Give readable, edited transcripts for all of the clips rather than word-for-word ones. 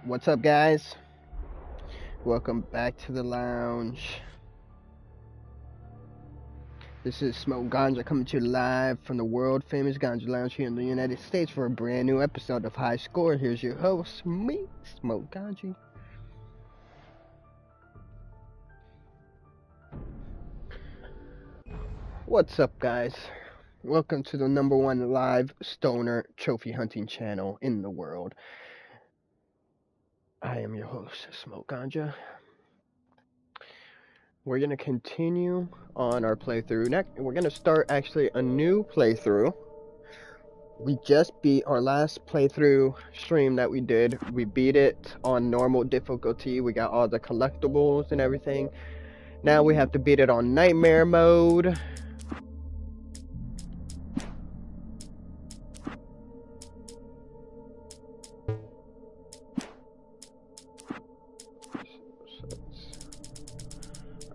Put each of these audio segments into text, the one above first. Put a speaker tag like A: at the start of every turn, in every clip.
A: What's up, guys? Welcome back to the lounge. This is Smoke Ganja coming to you live from the world famous Ganja Lounge here in the United States for a brand new episode of High Score. Here's your host, me, Smoke Ganja. What's up, guys? Welcome to the #1 live stoner trophy hunting channel in the world. I am your host, Smoke Ganja. We're going to continue on our playthrough. Next, we're going to start actually a new playthrough. We just beat our last playthrough stream that we did. We beat it on normal difficulty. We got all the collectibles and everything. Now we have to beat it on nightmare mode.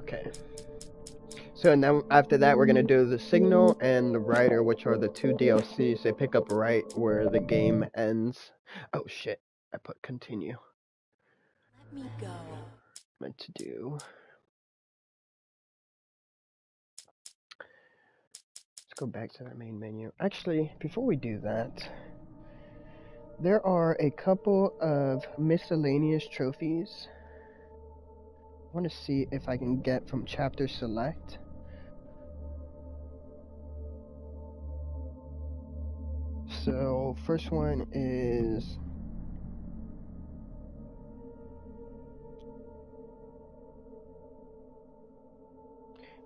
A: Okay. So now after that we're going to do the signal and the writer, which are the two DLCs. They pick up right where the game ends. Oh shit, I put continue.
B: Let me go.
A: Meant to do. Let's go back to our main menu. Actually, before we do that, there are a couple of miscellaneous trophies I want to see if I can get from chapter select. So first one is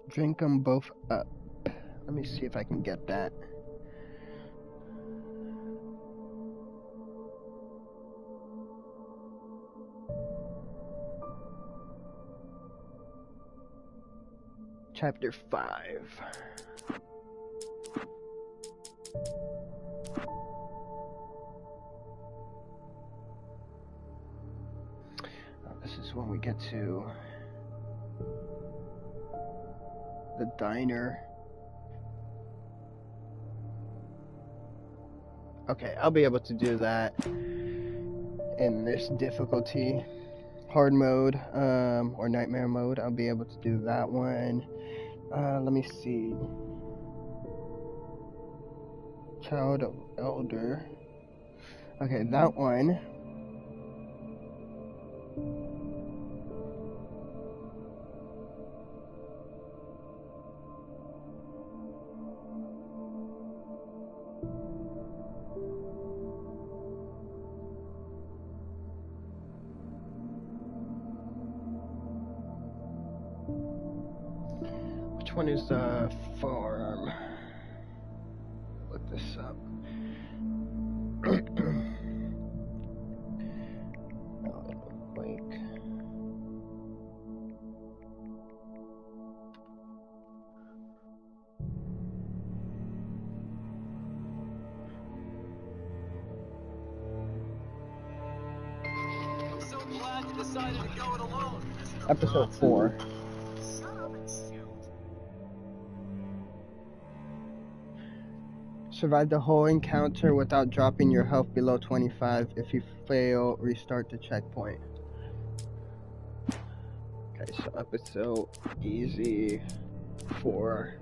A: drink them both up. Let me see if I can get that. Chapter 5. This is when we get to the diner. Okay, I'll be able to do that in this difficulty. Hard mode, or nightmare mode. I'll be able to do that one. Let me see. Child of Elder. Okay, that one. Which one is the farm? Look this up. Wake.
C: I'm so glad you decided to go it alone.
A: Episode 4. Survive the whole encounter without dropping your health below 25. If you fail, restart the checkpoint. Okay, so episode easy 4.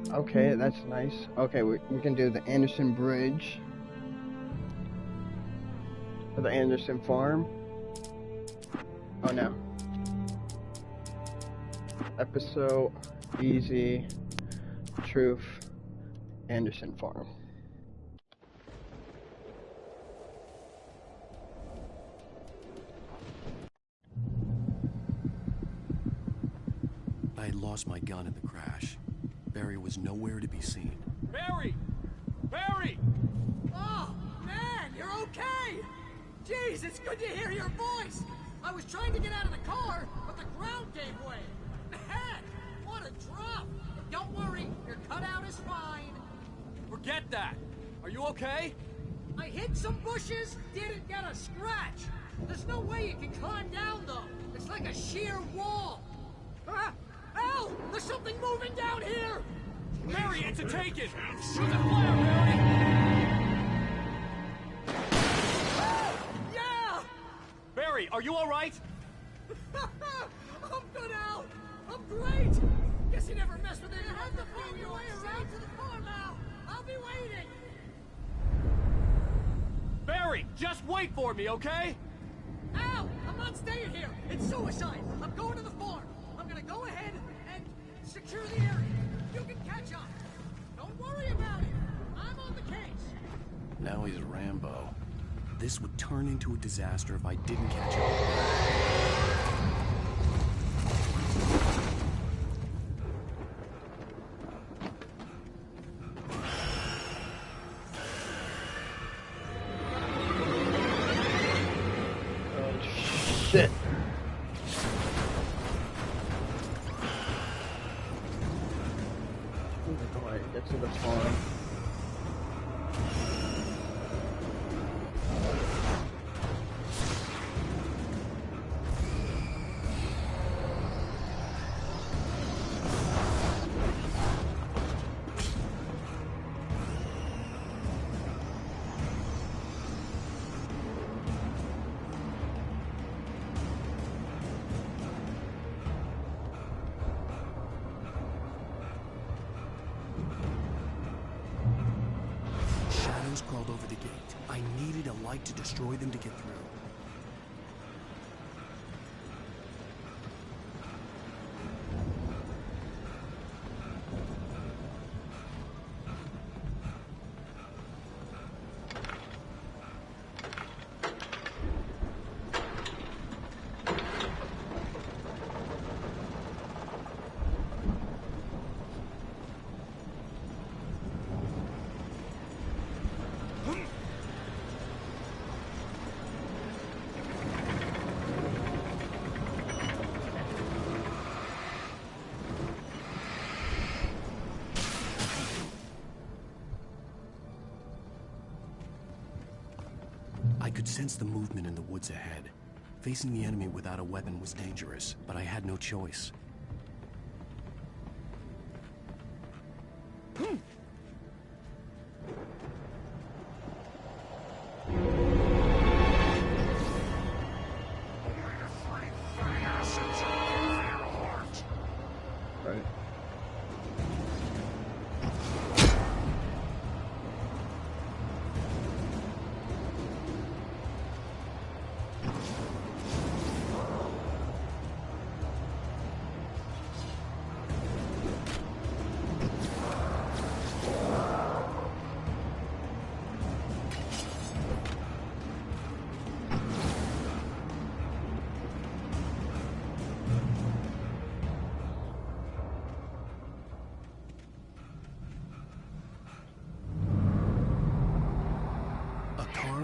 A: Okay, that's nice. Okay, we can do the Anderson Bridge. Or the Anderson Farm. Oh no. Episode easy truth Anderson Farm.
D: I had lost my gun in the crash. Barry was nowhere to be seen.
C: Barry! Barry!
E: Oh, man, you're okay! Jeez, it's good to hear your voice! I was trying to get out of the car, but the ground gave way. Man, what a drop! Don't worry, your cutout is fine.
C: Forget that! Are you okay?
E: I hit some bushes, didn't get a scratch. There's no way you can climb down, though. It's like a sheer wall. Ah! Al! There's something moving down here!
C: Barry, it's a take-it! Shoot the flare, Barry!
E: Ah!
C: Barry, are you alright?
E: I'm good, Al. I'm great. Guess you never messed with anyone. You have to find your way around to the farm now. I'll be waiting.
C: Barry, just wait for me, okay?
E: Al, I'm not staying here. It's suicide. I'm going to the farm. I'm gonna go ahead and secure the area. You can catch up. Don't worry about it. I'm on the case.
D: Now he's Rambo. This would turn into a disaster if I didn't catch up.
A: Shit. Alright, get to the farm.
D: Shadows crawled over the gate. I needed a light to destroy them to get through. I could sense the movement in the woods ahead. Facing the enemy without a weapon was dangerous, but I had no choice.
A: Right.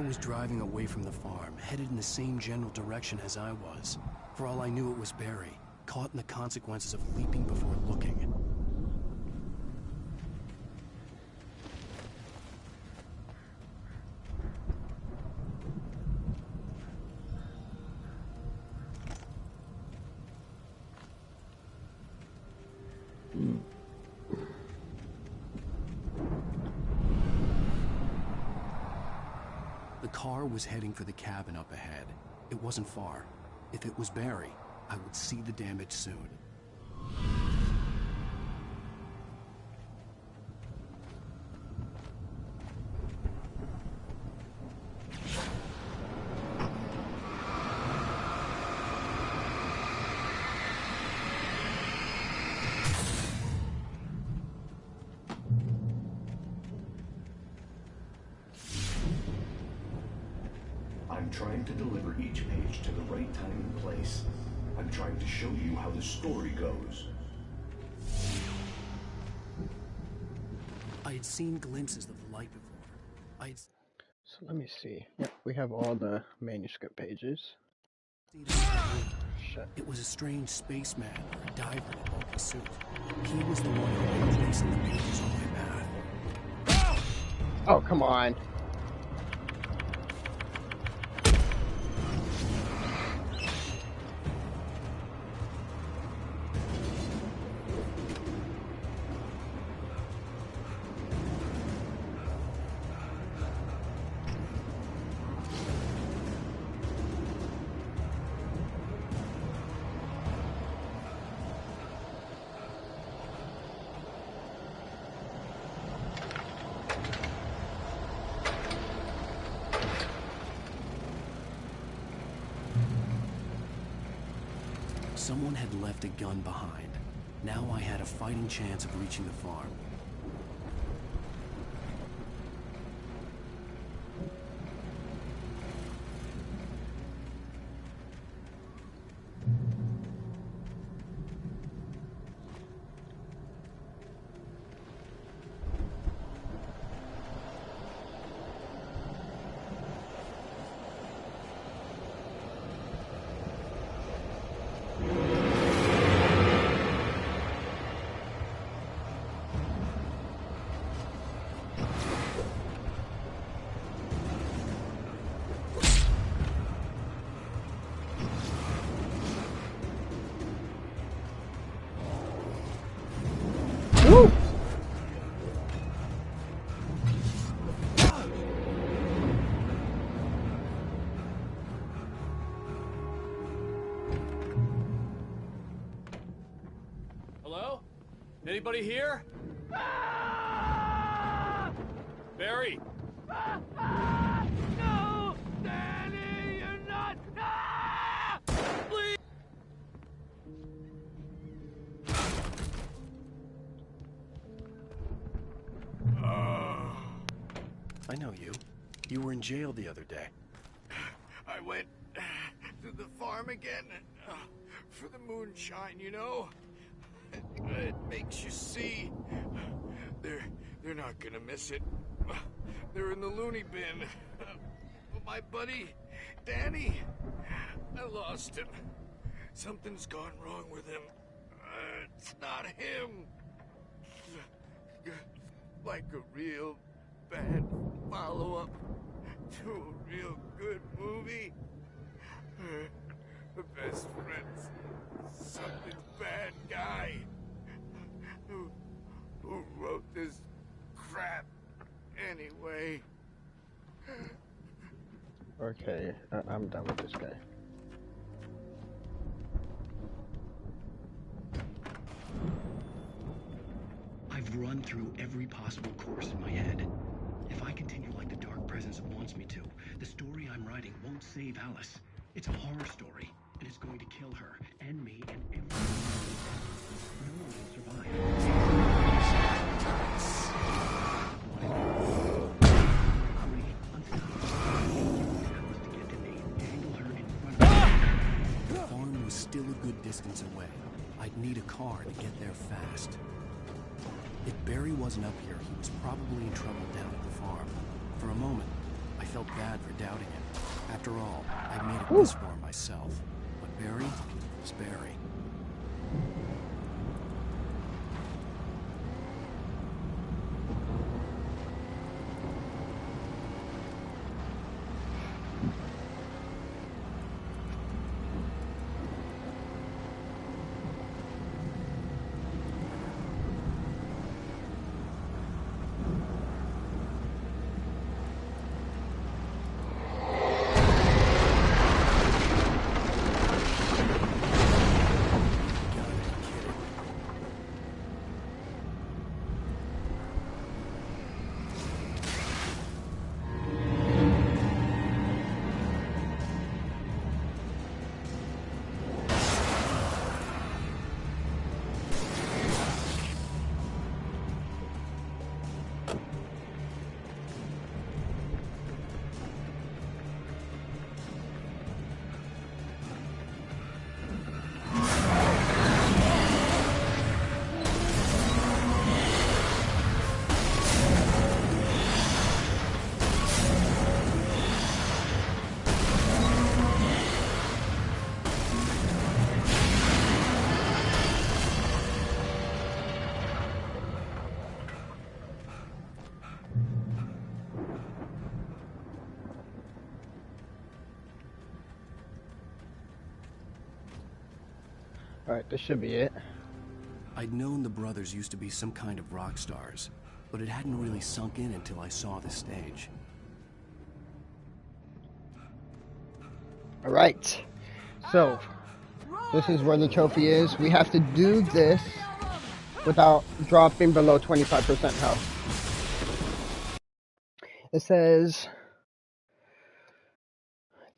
D: Was driving away from the farm, headed in the same general direction as I was. For all I knew, it was Barry, caught in the consequences of leaping before looking. The car was heading for the cabin up ahead. It wasn't far. If it was Barry, I would see the damage soon.
F: I'm trying to deliver each page to the right time and place. I'm trying to show you how the story goes.
D: I had seen glimpses of the light before.
A: So let me see. Yep, we have all the manuscript pages. Shit.
D: It was a strange spaceman or a diver in a bulky suit. He was the one who was placing the pages on my path.
A: Oh, come on.
D: Someone had left a gun behind. Now I had a fighting chance of reaching the farm.
A: Woo!
C: Hello? Anybody here? Barry? No! Danny, you're not! Please!
D: I know you. You were in jail the other day.
G: I went to the farm again for the moonshine, you know? It makes you see. They're not gonna miss it. They're in the loony bin. My buddy, Danny, I lost him. Something's gone wrong with him. It's not him. Like a real bad follow-up to a real good movie. The best friend's something's bad guy who wrote this crap anyway.
A: Okay, I'm done with this guy.
D: I've run through every possible course in my head. If I continue like the Dark Presence wants me to, the story I'm writing won't save Alice. It's a horror story, and it's going to kill her, and me, and everyone. No one will survive. Hurry, unstoppable. To get to me, dangle her in front of me. The farm was still a good distance away. I'd need a car to get there fast. If Barry wasn't up here, he was probably in trouble down at the farm. For a moment, I felt bad for doubting him. After all, I'd made it this far myself. But Barry was Barry.
A: Alright, this should be it.
D: I'd known the brothers used to be some kind of rock stars, but it hadn't really sunk in until I saw the stage.
A: Alright, so this is where the trophy is. We have to do this without dropping below 25% health. It says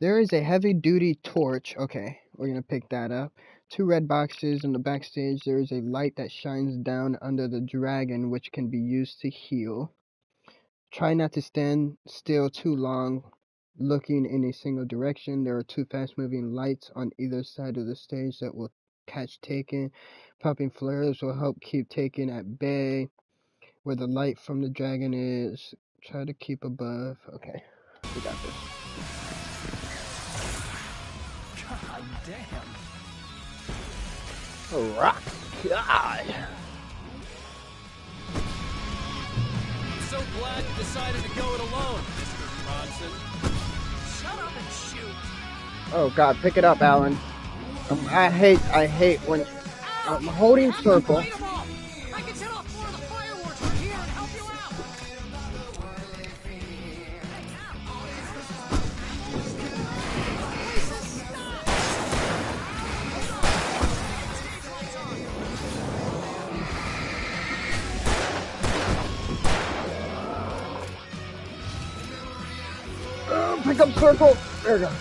A: there is a heavy duty torch. Okay, we're gonna pick that up. 2 red boxes in the backstage. There is a light that shines down under the dragon, which can be used to heal. Try not to stand still too long, looking in a single direction. There are 2 fast-moving lights on either side of the stage that will catch Taken. Popping flares will help keep Taken at bay. Where the light from the dragon is, try to keep above. Okay, we got this.
D: God damn.
A: Rock God.
C: I'm so glad you decided to go it alone, Mr. Bronson.
E: Shut up and shoot.
A: Oh God, pick it up, Alan. I hate when I'm holding circle.
E: Light 'em off. I can set off more of the fireworks from here and help you out.
A: Pick up circle. There we go.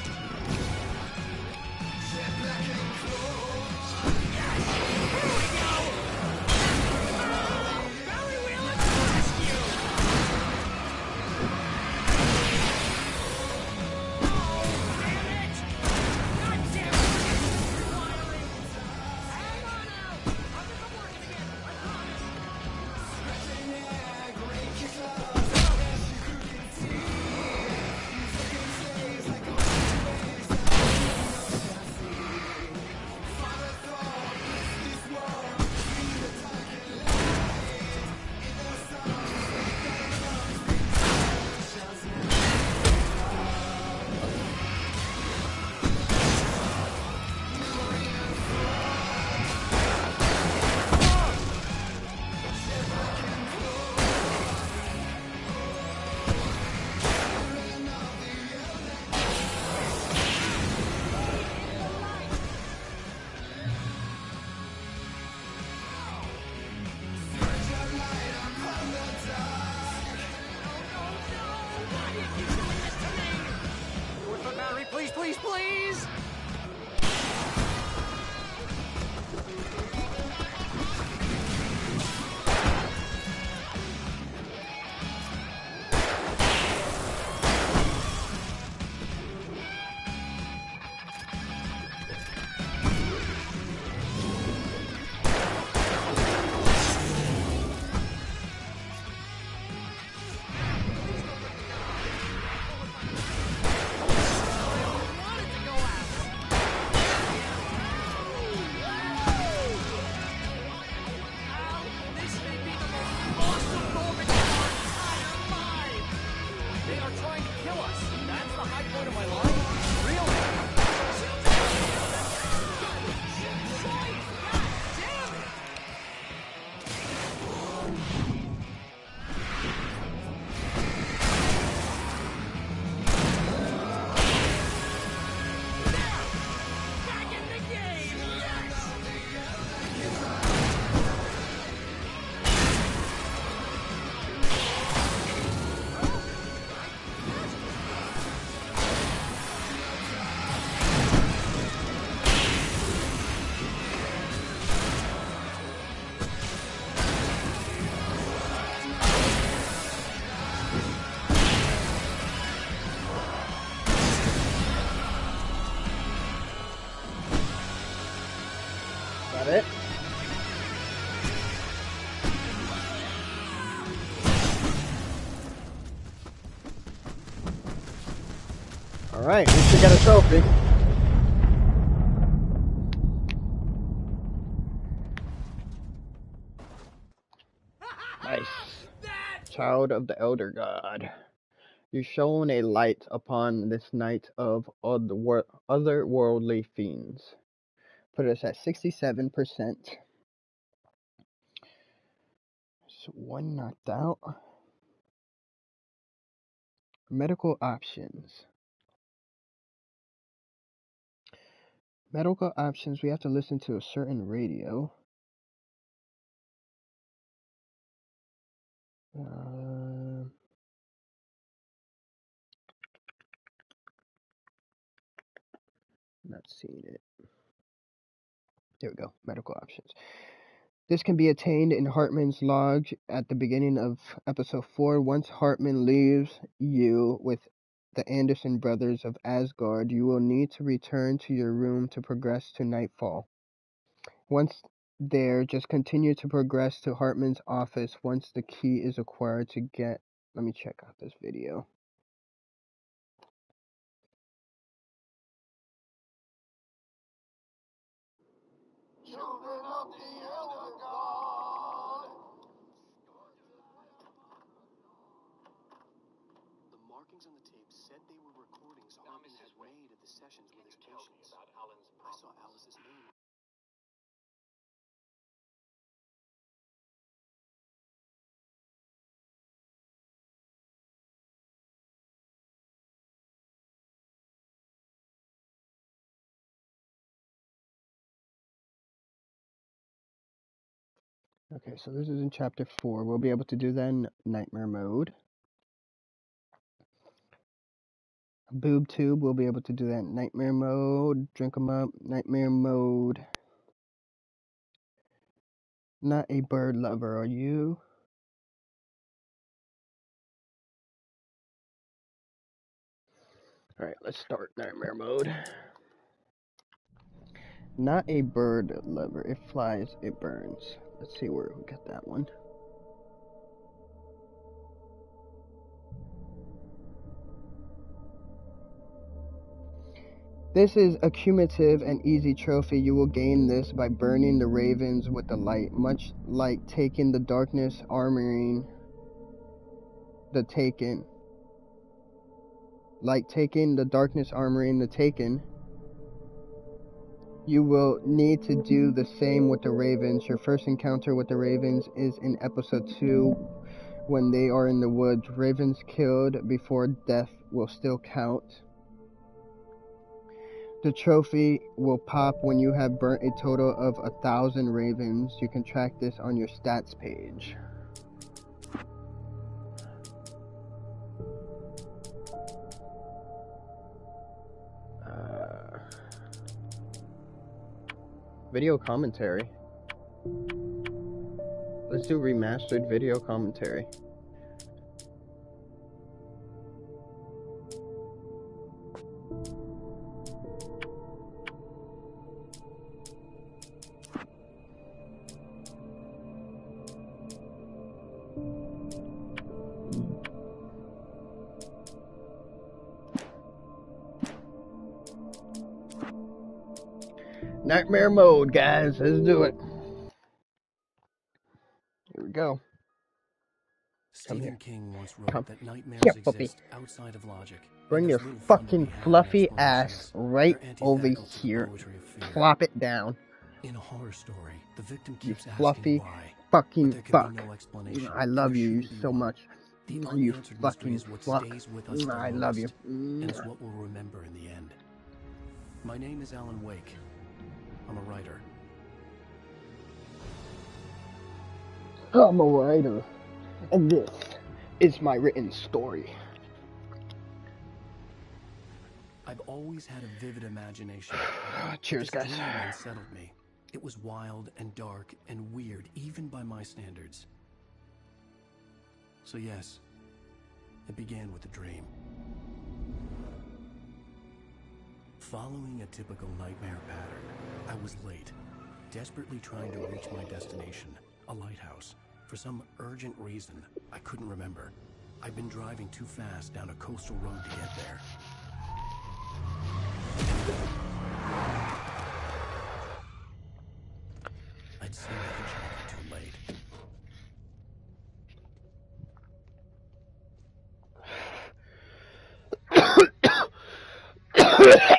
E: Please, please, please!
A: Got it. Alright, we should get a trophy. Nice. Child of the Elder God. You shone a light upon this night of otherworldly fiends. Put us at 67%. So 1 knocked out. Medical options. Medical options, we have to listen to a certain radio. Not seeing it. There we go. Medical options. This can be attained in Hartman's log at the beginning of episode 4. Once Hartman leaves you with the Anderson brothers of Asgard, you will need to return to your room to progress to Nightfall. Once there, just continue to progress to Hartman's office once the key is acquired to get... Let me check out this video.
D: The markings on the tape said they were recordings Hartman had made at the sessions with his patients. I saw Alice's name.
A: Okay, so this is in chapter 4. We'll be able to do that in nightmare mode. Boob tube, we'll be able to do that in nightmare mode. Drink 'em up, nightmare mode. Not a bird lover, are you? Alright, let's start nightmare mode. Not a bird lover. It flies, it burns. Let's see where we got that one. This is a cumulative and easy trophy. You will gain this by burning the ravens with the light, much like taking the darkness armoring the Taken. Like taking the darkness armoring the Taken, you will need to do the same with the ravens. Your first encounter with the ravens is in episode 2 when they are in the woods. Ravens killed before death will still count. The trophy will pop when you have burnt a total of 1,000 ravens. You can track this on your stats page. Video commentary. Let's do remastered video commentary. Nightmare mode, guys. Let's do it. Here we go.
D: Stephen King once wrote that nightmares
A: Here, puppy.
D: exist outside of logic.
A: Bring your fucking fluffy ass right over here. Plop it down.
D: In a horror story, the victim
A: You
D: keeps
A: fluffy
D: asking why,
A: fucking
D: but there can
A: fuck.
D: be no explanation.
A: I love
D: There
A: you
D: shouldn't be
A: so
D: one.
A: much.
D: The
A: You
D: unanswered mystery
A: fucking
D: is what
A: fuck.
D: stays with us the
A: I love you.
D: longest, and it's what we'll remember in the end. My name is Alan Wake. I'm a writer.
A: I'm a writer, and this is my written story.
D: I've always had a vivid imagination.
A: Cheers,
D: This
A: guys.
D: dream unsettled me. It was wild and dark and weird, even by my standards. So yes, it began with a dream. Following a typical nightmare pattern, I was late, desperately trying to reach my destination, a lighthouse. For some urgent reason, I couldn't remember. I'd been driving too fast down a coastal road to get there. I'd seen the hitchhiker too late.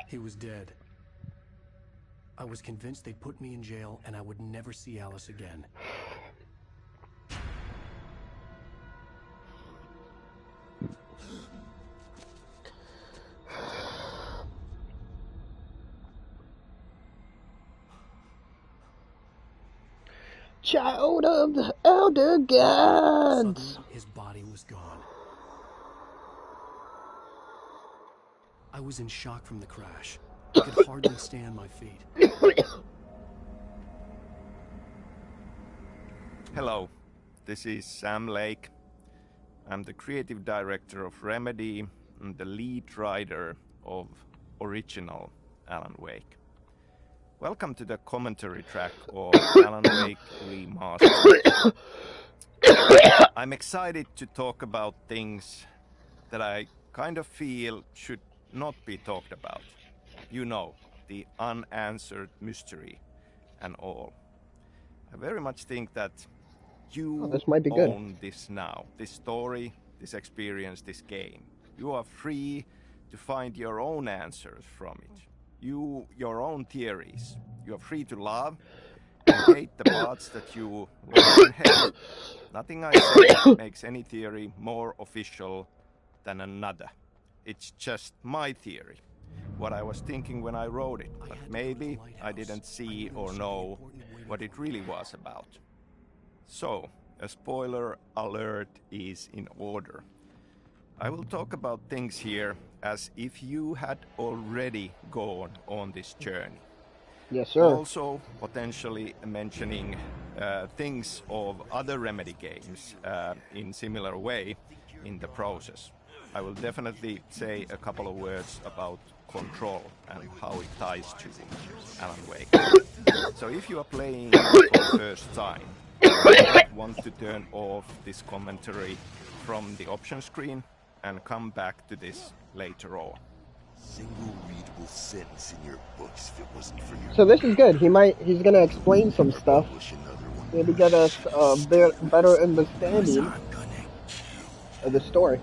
D: He was dead. I was convinced they'd put me in jail and I would never see Alice again.
A: Child of the elder gods.
D: Suddenly, his body was gone. I was in shock from the crash. I could hardly stay on my feet.
H: Hello, this is Sam Lake. I'm the creative director of Remedy and the lead writer of original Alan Wake. Welcome to the commentary track of Alan Wake Remastered. I'm excited to talk about things that I kind of feel should not be talked about. You know, the unanswered mystery and all. I very much think that you
A: this might be good.
H: own this now, this story, this experience, this game. You are free to find your own answers from it. Your own theories. You are free to love and hate the parts that you love and hate. Nothing I say makes any theory more official than another. It's just my theory. What I was thinking when I wrote it, but maybe I didn't see or know what it really was about. So, a spoiler alert is in order. I will talk about things here as if you had already gone on this journey.
A: Yes, sir.
H: Also, potentially mentioning things of other Remedy games in similar way in the process. I will definitely say a couple of words about Control and how it ties to Alan Wake. So if you are playing for the first time, you might want to turn off this commentary from the option screen and come back to this later on.
I: Single readable sentence in your books if it wasn't for your...
A: So this is good. He's gonna explain some stuff. Maybe get us a better understanding of the story.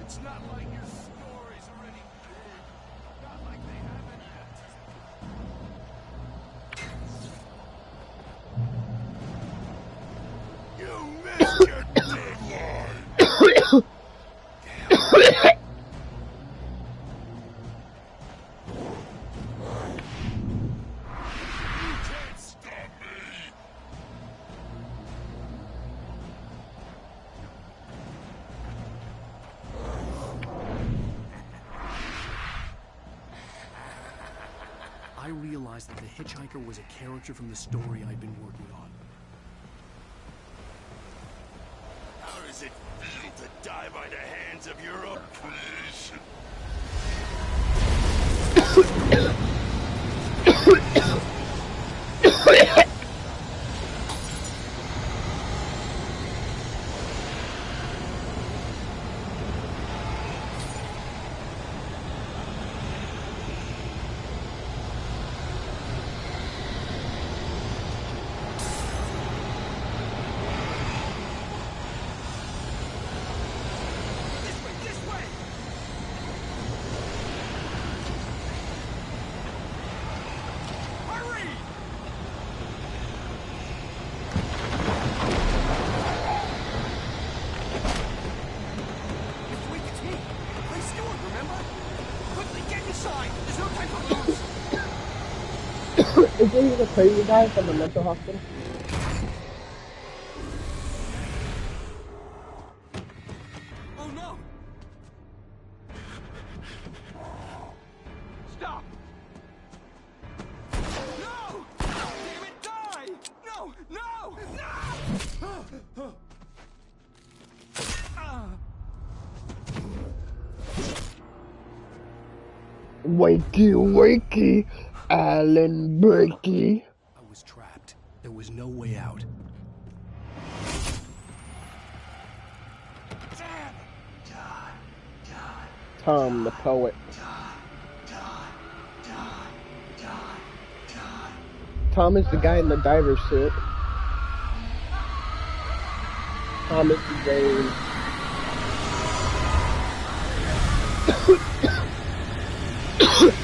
G: It's not like your story's already big. Not like they haven't yet. You missed your deadline. You can't stop me.
D: I realized that the hitchhiker was a character from the story I'd been working on.
I: How does it feel to die by the hands of your own creation?
G: This way! Hurry! It's weak, it's me. Play steward, remember? Quickly, get inside! There's no time to lose!
A: Isn't he the crazy guy from the mental hospital?
G: Oh no! Stop! No! Damn it, die! No! No! No!
A: Wakey, wakey, Alan Breaky.
D: I was trapped. There was no way out.
A: Tom, the poet. Tom is the guy in the diver suit. Thomas Zane.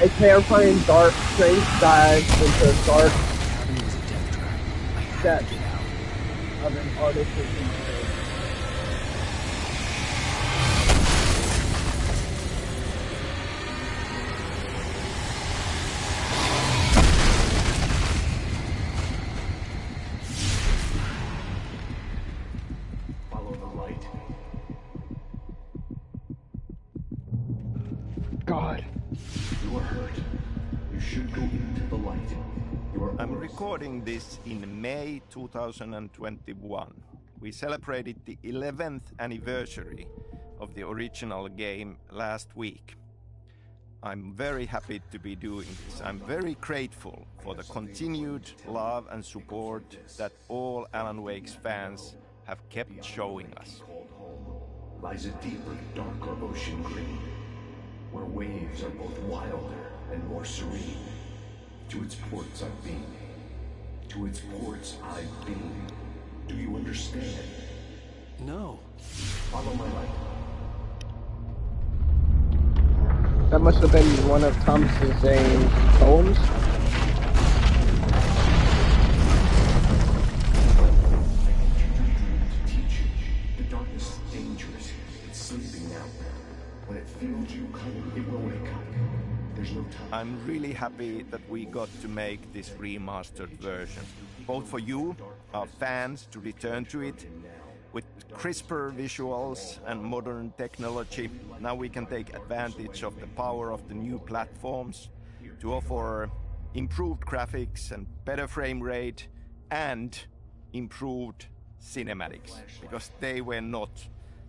A: A terrifying dark strange dive into a dark
D: Cabin was a death trap. I had to get out.
A: of an artificial mind.
F: Follow the light.
A: God.
F: You are hurt. You should go into the light. You
H: I'm recording this in May 2021. We celebrated the 11th anniversary of the original game last week. I'm very happy to be doing this. I'm very grateful for the continued love and support that all Alan Wake's fans have kept showing us.
F: Lies a deeper, darker ocean green, where waves are both wilder and more serene. To its ports I've been. To its ports I've been. Do you understand?
D: No.
F: Follow my light.
A: That must have been one of Thomas Zane's poems.
F: To teach you, the darkness is dangerous. It's sleeping now. When it feels you coming, it will wake up. There's no time.
H: I'm really happy that we got to make this remastered version, both for you, our fans, to return to it. With crisper visuals and modern technology, now we can take advantage of the power of the new platforms to offer improved graphics and better frame rate and improved cinematics, because they were not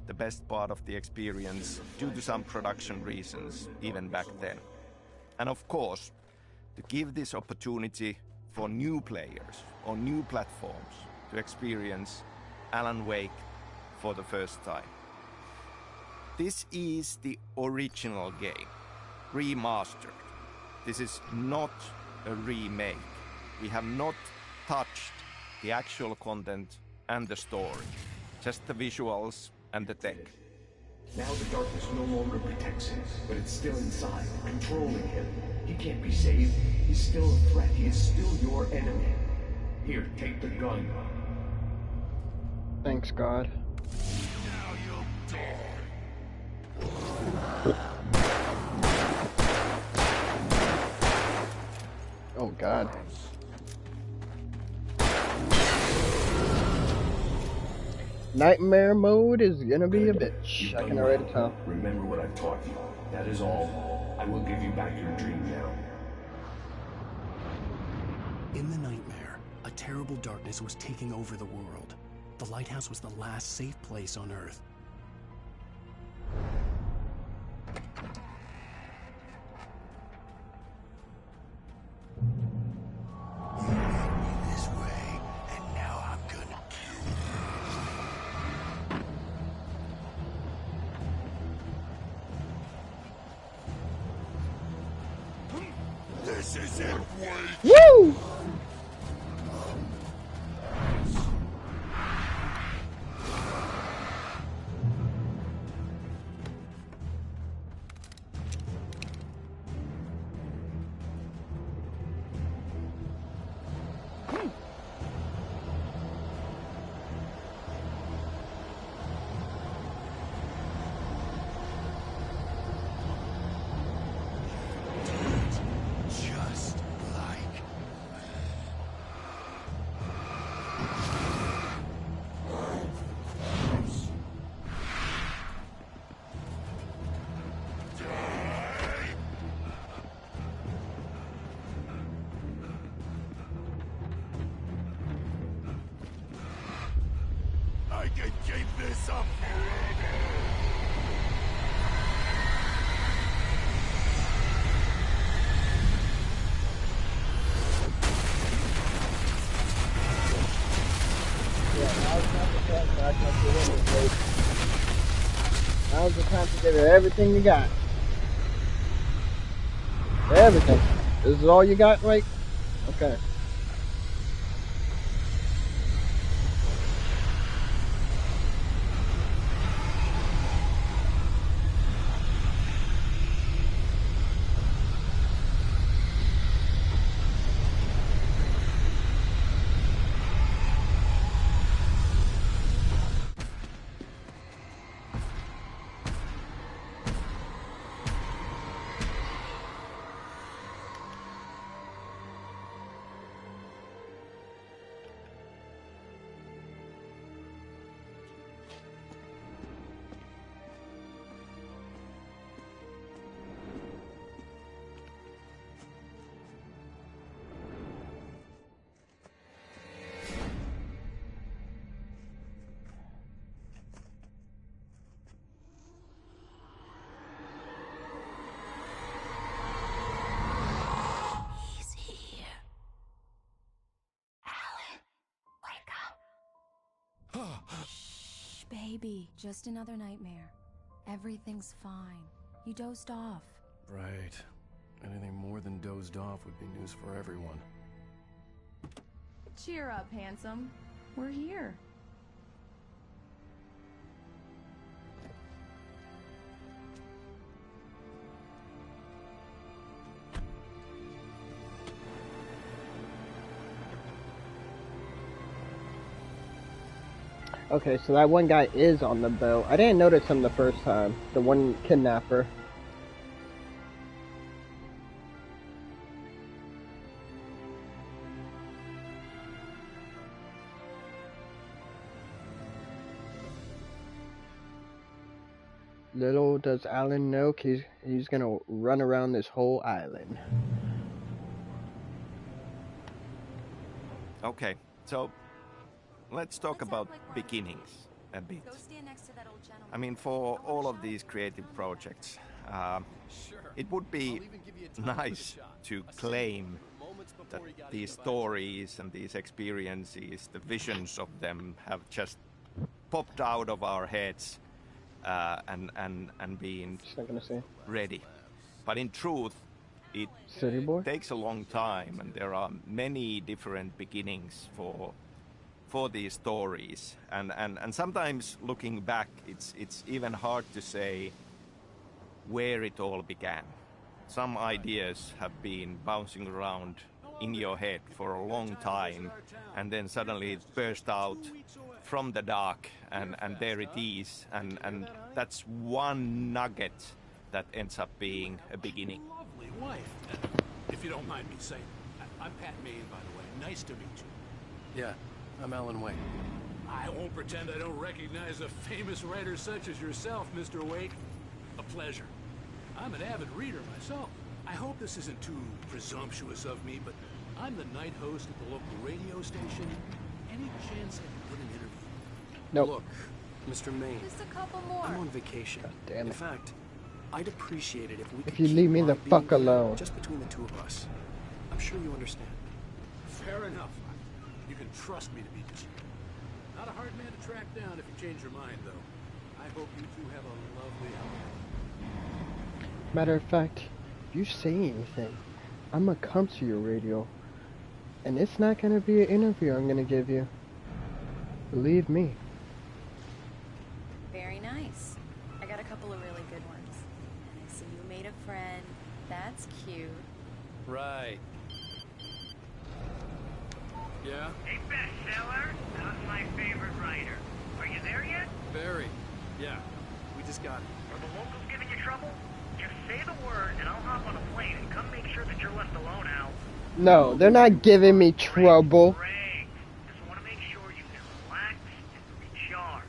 H: the best part of the experience due to some production reasons even back then. And of course, to give this opportunity for new players on new platforms to experience Alan Wake for the first time. This is the original game, remastered. This is not a remake. We have not touched the actual content and the story, just the visuals and the tech.
F: Now the darkness no longer protects him, but it's still inside, controlling him. He can't be saved. He's still a threat. He is still your enemy. Here, take the gun.
A: Thanks, God.
I: Now you'll die.
A: Oh, God. Nightmare mode is gonna be a bitch. I can already tell.
F: Remember what I've taught you. That is all. I will give you back your dream now.
D: In the nightmare, a terrible darkness was taking over the world. The lighthouse was the last safe place on Earth.
I: You led me this way, and now I'm gonna kill you. This is it, Wake!
A: Woo!
I: Just like I can keep this up forever.
A: Now's the time to give it everything you got. Everything. This is all you got, right? Okay.
B: Shh, baby. Just another nightmare. Everything's fine. You dozed off.
D: Right. Anything more than dozed off would be news for everyone.
J: Cheer up, handsome. We're here.
A: Okay, so that one guy is on the boat. I didn't notice him the first time. The one kidnapper. Little does Alen know he's gonna run around this whole island.
H: Okay, so let's talk about beginnings a bit.
B: Go stand next to that old gentleman.
H: I mean, for all of these creative projects, it would be nice to claim that these stories and these experiences, the visions of them have just popped out of our heads and been ready. But in truth, it takes a long time, and there are many different beginnings for these stories, and sometimes looking back, it's even hard to say where it all began. Some ideas have been bouncing around in your head for a long time, and then suddenly it burst out from the dark, and there it is, and that's one nugget that ends up being a beginning.
D: Lovely wife. If you don't mind me saying, I'm Pat Maine, by the way. Nice to meet you. Yeah, I'm Alen Wake. I won't pretend I don't recognize a famous writer such as yourself, Mr. Wake. A pleasure. I'm an avid reader myself. I hope this isn't too presumptuous of me, but I'm the night host at the local radio station. Any chance I can get an interview?
A: Nope.
D: Look, Mr. Maine.
J: Just a couple more.
D: I'm on vacation.
A: God damn it.
D: In fact, I'd appreciate it if we could
A: If you leave me the fuck alone.
D: just between the two of us. I'm sure you understand.
G: Fair enough. You can trust me to be discreet. Not a hard man to track down if you change your mind, though. I hope you two have a lovely holiday.
A: Matter of fact, if you say anything, I'm gonna come to your radio. And it's not gonna be an interview I'm gonna give you. Believe me.
B: Very nice. I got a couple of really good ones. And I see you made a friend. That's cute.
G: Right. Yeah?
E: Hey, bestseller. Not my favorite writer. Are you there yet?
G: Barry. Yeah. We just got it.
E: Are the locals giving you trouble? Just say the word, and I'll hop on a plane and come make sure that you're left alone, Al.
A: No, they're not giving me trouble.
E: Great. Just want to make sure you can relax and recharge.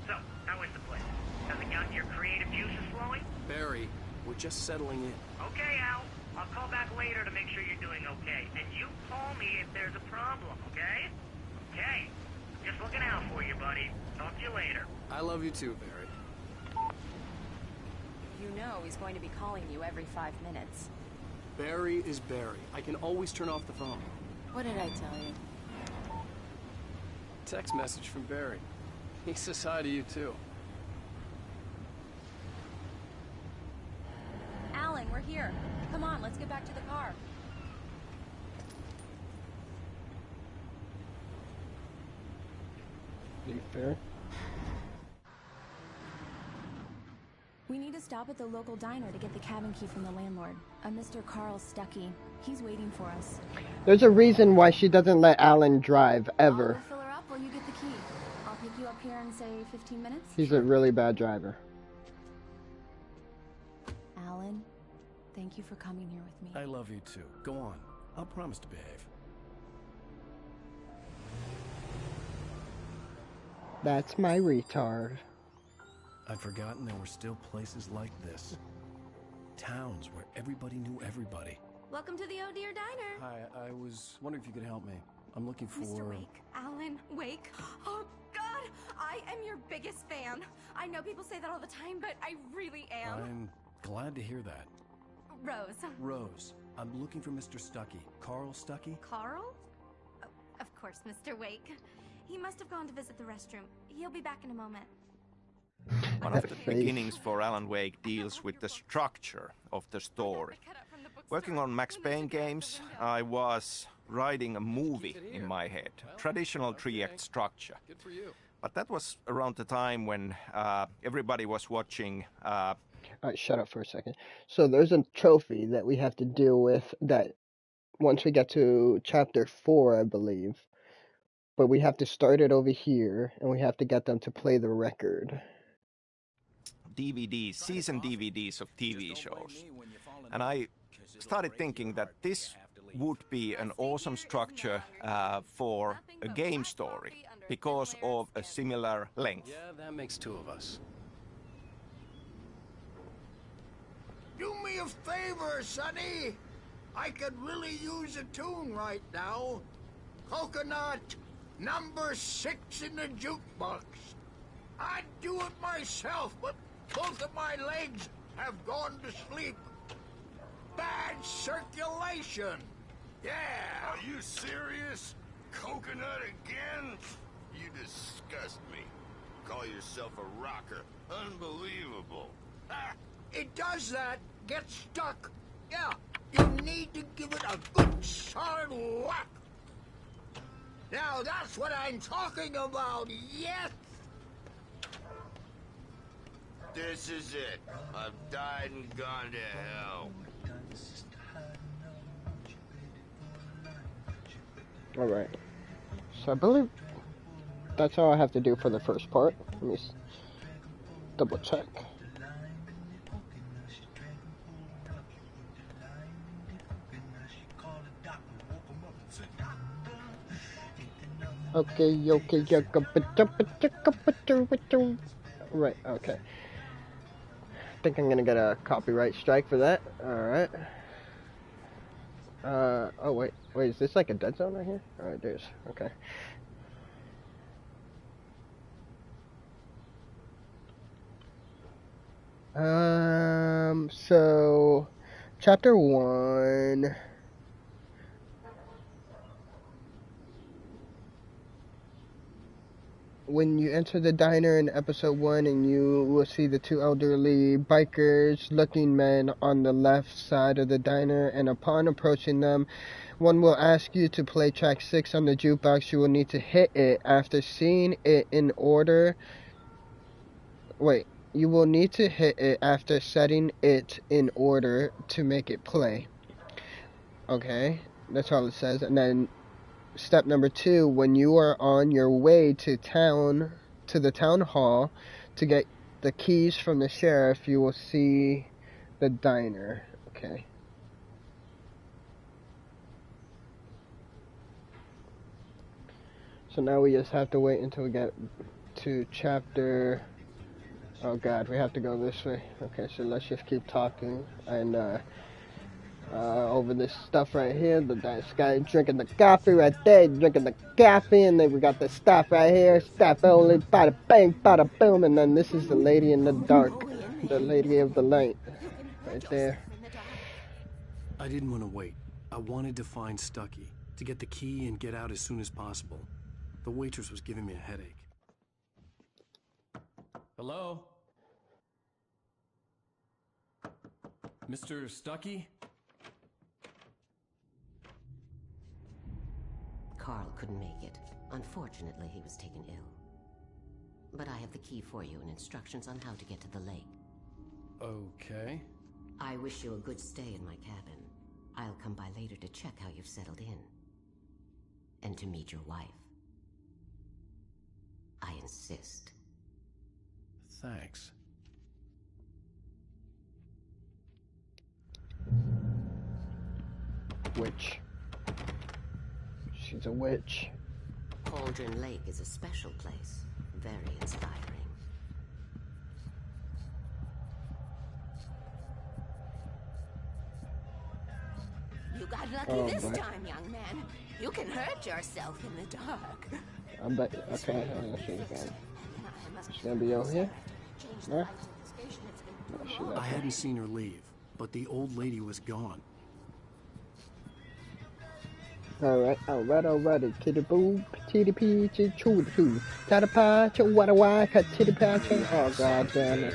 E: So, how is the place? Has it gotten your creative juices flowing?
D: Barry, we're just settling in.
E: Okay, Al. I'll call back later to make sure you're doing okay. And you call me if there's a problem, okay? Okay. Just looking out for you, buddy. Talk to you later.
D: I love you too, Barry.
B: You know he's going to be calling you every 5 minutes.
D: Barry is Barry. I can always turn off the phone.
B: What did I tell you?
D: Text message from Barry. He says hi to you too.
B: Alen, we're here. Come on, let's get back to the car.
A: Be fair.
B: We need to stop at the local diner to get the cabin key from the landlord, a Mr. Carl Stuckey. He's waiting for us.
A: There's a reason why she doesn't let Alen drive, ever.
B: I'll fill her up while you get the key. I'll pick you up here in, say, 15 minutes?
A: He's a really bad driver.
B: Alen, thank you for coming here with me.
D: I love you too. Go on. I'll promise to behave.
A: That's my retard.
D: I'd forgotten there were still places like this. Towns where everybody knew everybody.
J: Welcome to the Oh Dear Diner.
D: Hi, I was wondering if you could help me. I'm looking for...
J: Mr. Wake. Alen Wake. Oh, God! I am your biggest fan. I know people say that all the time, but I really am.
D: I'm glad to hear that.
J: Rose.
D: Rose, I'm looking for Mr. Stuckey. Carl Stuckey?
J: Carl? Oh, of course, Mr. Wake. He must have gone to visit the restroom. He'll be back in a moment.
H: One of the beginnings for Alan Wake deals with the structure of the story. Working on Max Payne games, I was writing a movie in my head, traditional 3-act structure. But that was around the time when everybody was watching...
A: Alright, shut up for a second. So there's a trophy that we have to deal with that once we get to chapter 4, I believe. But we have to start it over here, and we have to get them to play the record.
H: DVDs, season DVDs of TV shows. And I started thinking that this would be an awesome structure for a game story because of a similar length.
D: Yeah, that makes 2 of us.
G: Do me a favor, Sonny. I could really use a tune right now. Coconut, number 6 in the jukebox. I'd do it myself, but both of my legs have gone to sleep. Bad circulation. Yeah.
I: Are you serious? Coconut again? You disgust me. Call yourself a rocker. Unbelievable. Ah.
G: It does that. Get stuck. Yeah. You need to give it a good solid whack. Now that's what I'm talking about. Yes.
I: This is it. I've died and gone to hell.
A: Alright. So I believe that's all I have to do for the first part. Let me double check. Okay. Right, okay. I think I'm gonna get a copyright strike for that. Alright. Oh wait, is this like a dead zone right here? Alright, there's, okay. So, chapter 1. When you enter the diner in episode 1, and you will see the 2 elderly bikers looking men on the left side of the diner, and upon approaching them, one will ask you to play track 6 on the jukebox. You will need to hit it after seeing it in order. Wait, you will need to hit it after setting it in order to make it play. Okay, that's all it says. And then step number 2, when you are on your way to the town hall to get the keys from the sheriff, you will see the diner. Okay. So now we just have to wait until we get to chapter... Oh god, we have to go this way. Okay, so let's just keep talking. And over this stuff right here, this guy drinking the coffee right there, drinking the coffee, and then we got the stuff right here, stuff only, bada bang, bada boom, and then this is the lady in the dark, the lady of the light, right there.
D: I didn't want to wait. I wanted to find Stucky, to get the key and get out as soon as possible. The waitress was giving me a headache.
C: Hello? Mr. Stucky?
K: Carl couldn't make it. Unfortunately, he was taken ill. But I have the key for you and instructions on how to get to the lake.
D: Okay.
K: I wish you a good stay in my cabin. I'll come by later to check how you've settled in. And to meet your wife. I insist.
D: Thanks.
A: Witch. She's a witch.
K: Cauldron Lake is a special place. Very inspiring.
J: You got lucky this time, young man. You can hurt yourself in the dark.
A: I bet. Okay, she's gone. She's gonna be over here? Yeah?
D: I hadn't seen her leave, but the old lady was gone.
A: Alright. Kitty boo, titty peachy, choo choo. Tada pa, choo wada wah, cut titty patcha. Oh, god damn it.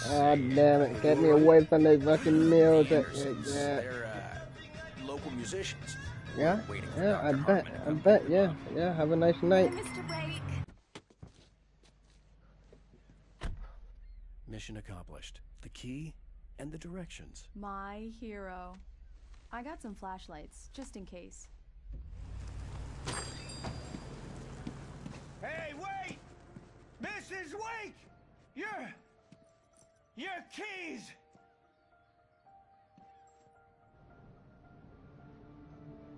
A: God damn it. Get me away from the fucking music. Yeah.
D: They're local musicians.
A: Yeah,
D: Waiting for
A: yeah, I
D: Dr.
A: bet,
D: Hartman to
A: I
D: come
A: bet,
D: pick them
A: yeah,
D: up.
A: yeah. Have a nice night.
B: Mr. Wake.
D: Mission accomplished. The key and the directions.
B: My hero. I got some flashlights, just in case.
L: Hey, wait! Mrs. Wake! Your keys!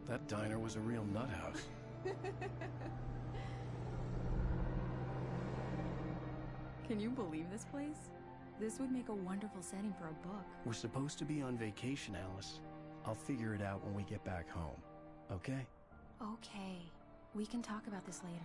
D: That diner was a real nut house.
B: Can you believe this place? This would make a wonderful setting for a book.
D: We're supposed to be on vacation, Alice. I'll figure it out when we get back home. Okay?
B: Okay. We can talk about this later.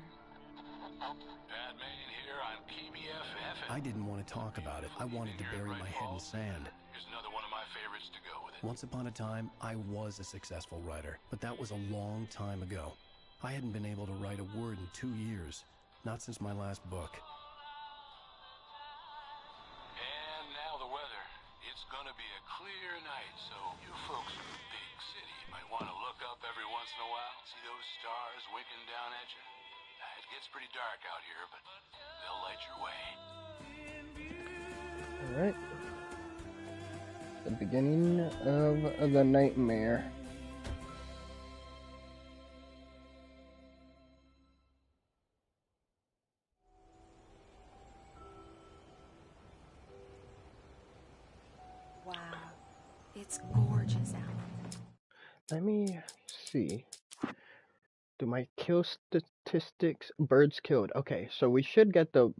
I: Batman here on PBFF.
D: I didn't want to talk about it. I wanted to bury my head in sand.
I: Here's another one of my favorites to go with it.
D: Once upon a time, I was a successful writer, but that was a long time ago. I hadn't been able to write a word in 2 years. Not since my last book.
I: And now the weather. It's gonna be a clear night, so you folks in the big city might want to look up every once in a while. See those stars winking down at you? It gets pretty dark out here, but they'll light your way.
A: Alright. The beginning of the nightmare.
B: Wow. It's gorgeous, Alen.
A: Let me see. Do my kill statistics? Birds killed. Okay, so we should get the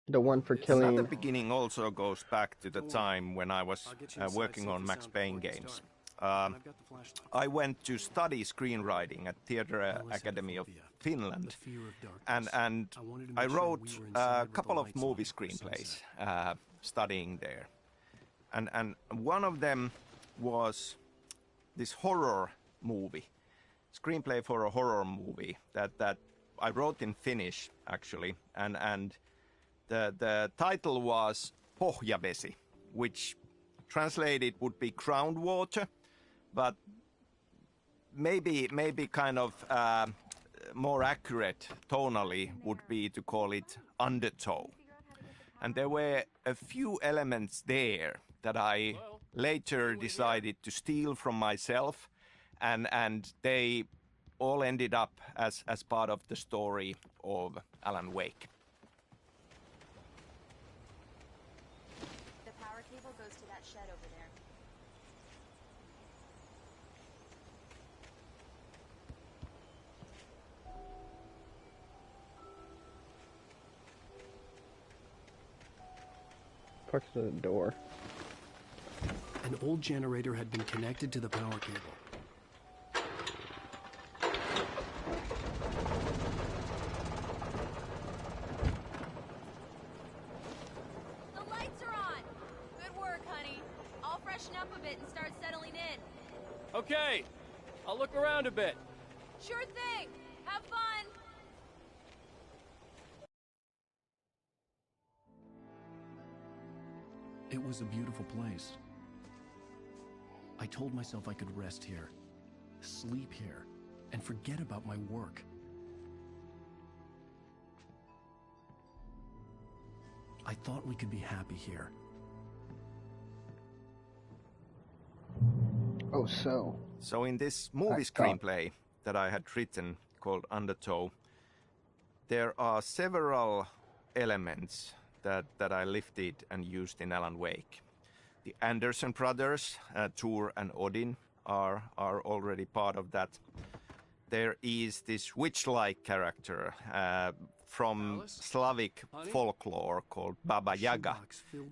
A: one for killing.
H: That beginning also goes back to the time when I was working on Max Payne games. I went to study screenwriting at Theatre Academy of Finland, and I wrote a couple of movie screenplays studying there. And one of them was this horror movie, screenplay for a horror movie that I wrote in Finnish, actually, and the title was Pohjavesi, which translated would be groundwater, but maybe kind of more accurate tonally would be to call it undertow. And there were a few elements there that I later decided to steal from myself, and they all ended up as part of the story of Alan Wake.
J: The power cable goes to that shed over there.
A: Parts of the door.
D: An old generator had been connected to the power cable.
J: The lights are on! Good work, honey. I'll freshen up a bit and start settling in.
C: Okay, I'll look around a bit.
J: Sure thing! Have fun!
D: It was a beautiful place. I told myself I could rest here, sleep here, and forget about my work. I thought we could be happy here.
A: Oh, so.
H: So in this movie screenplay that I had written called Undertow, there are several elements that I lifted and used in Alan Wake. The Anderson brothers, Tor and Odin, are already part of that. There is this witch-like character from Slavic folklore called Baba Yaga,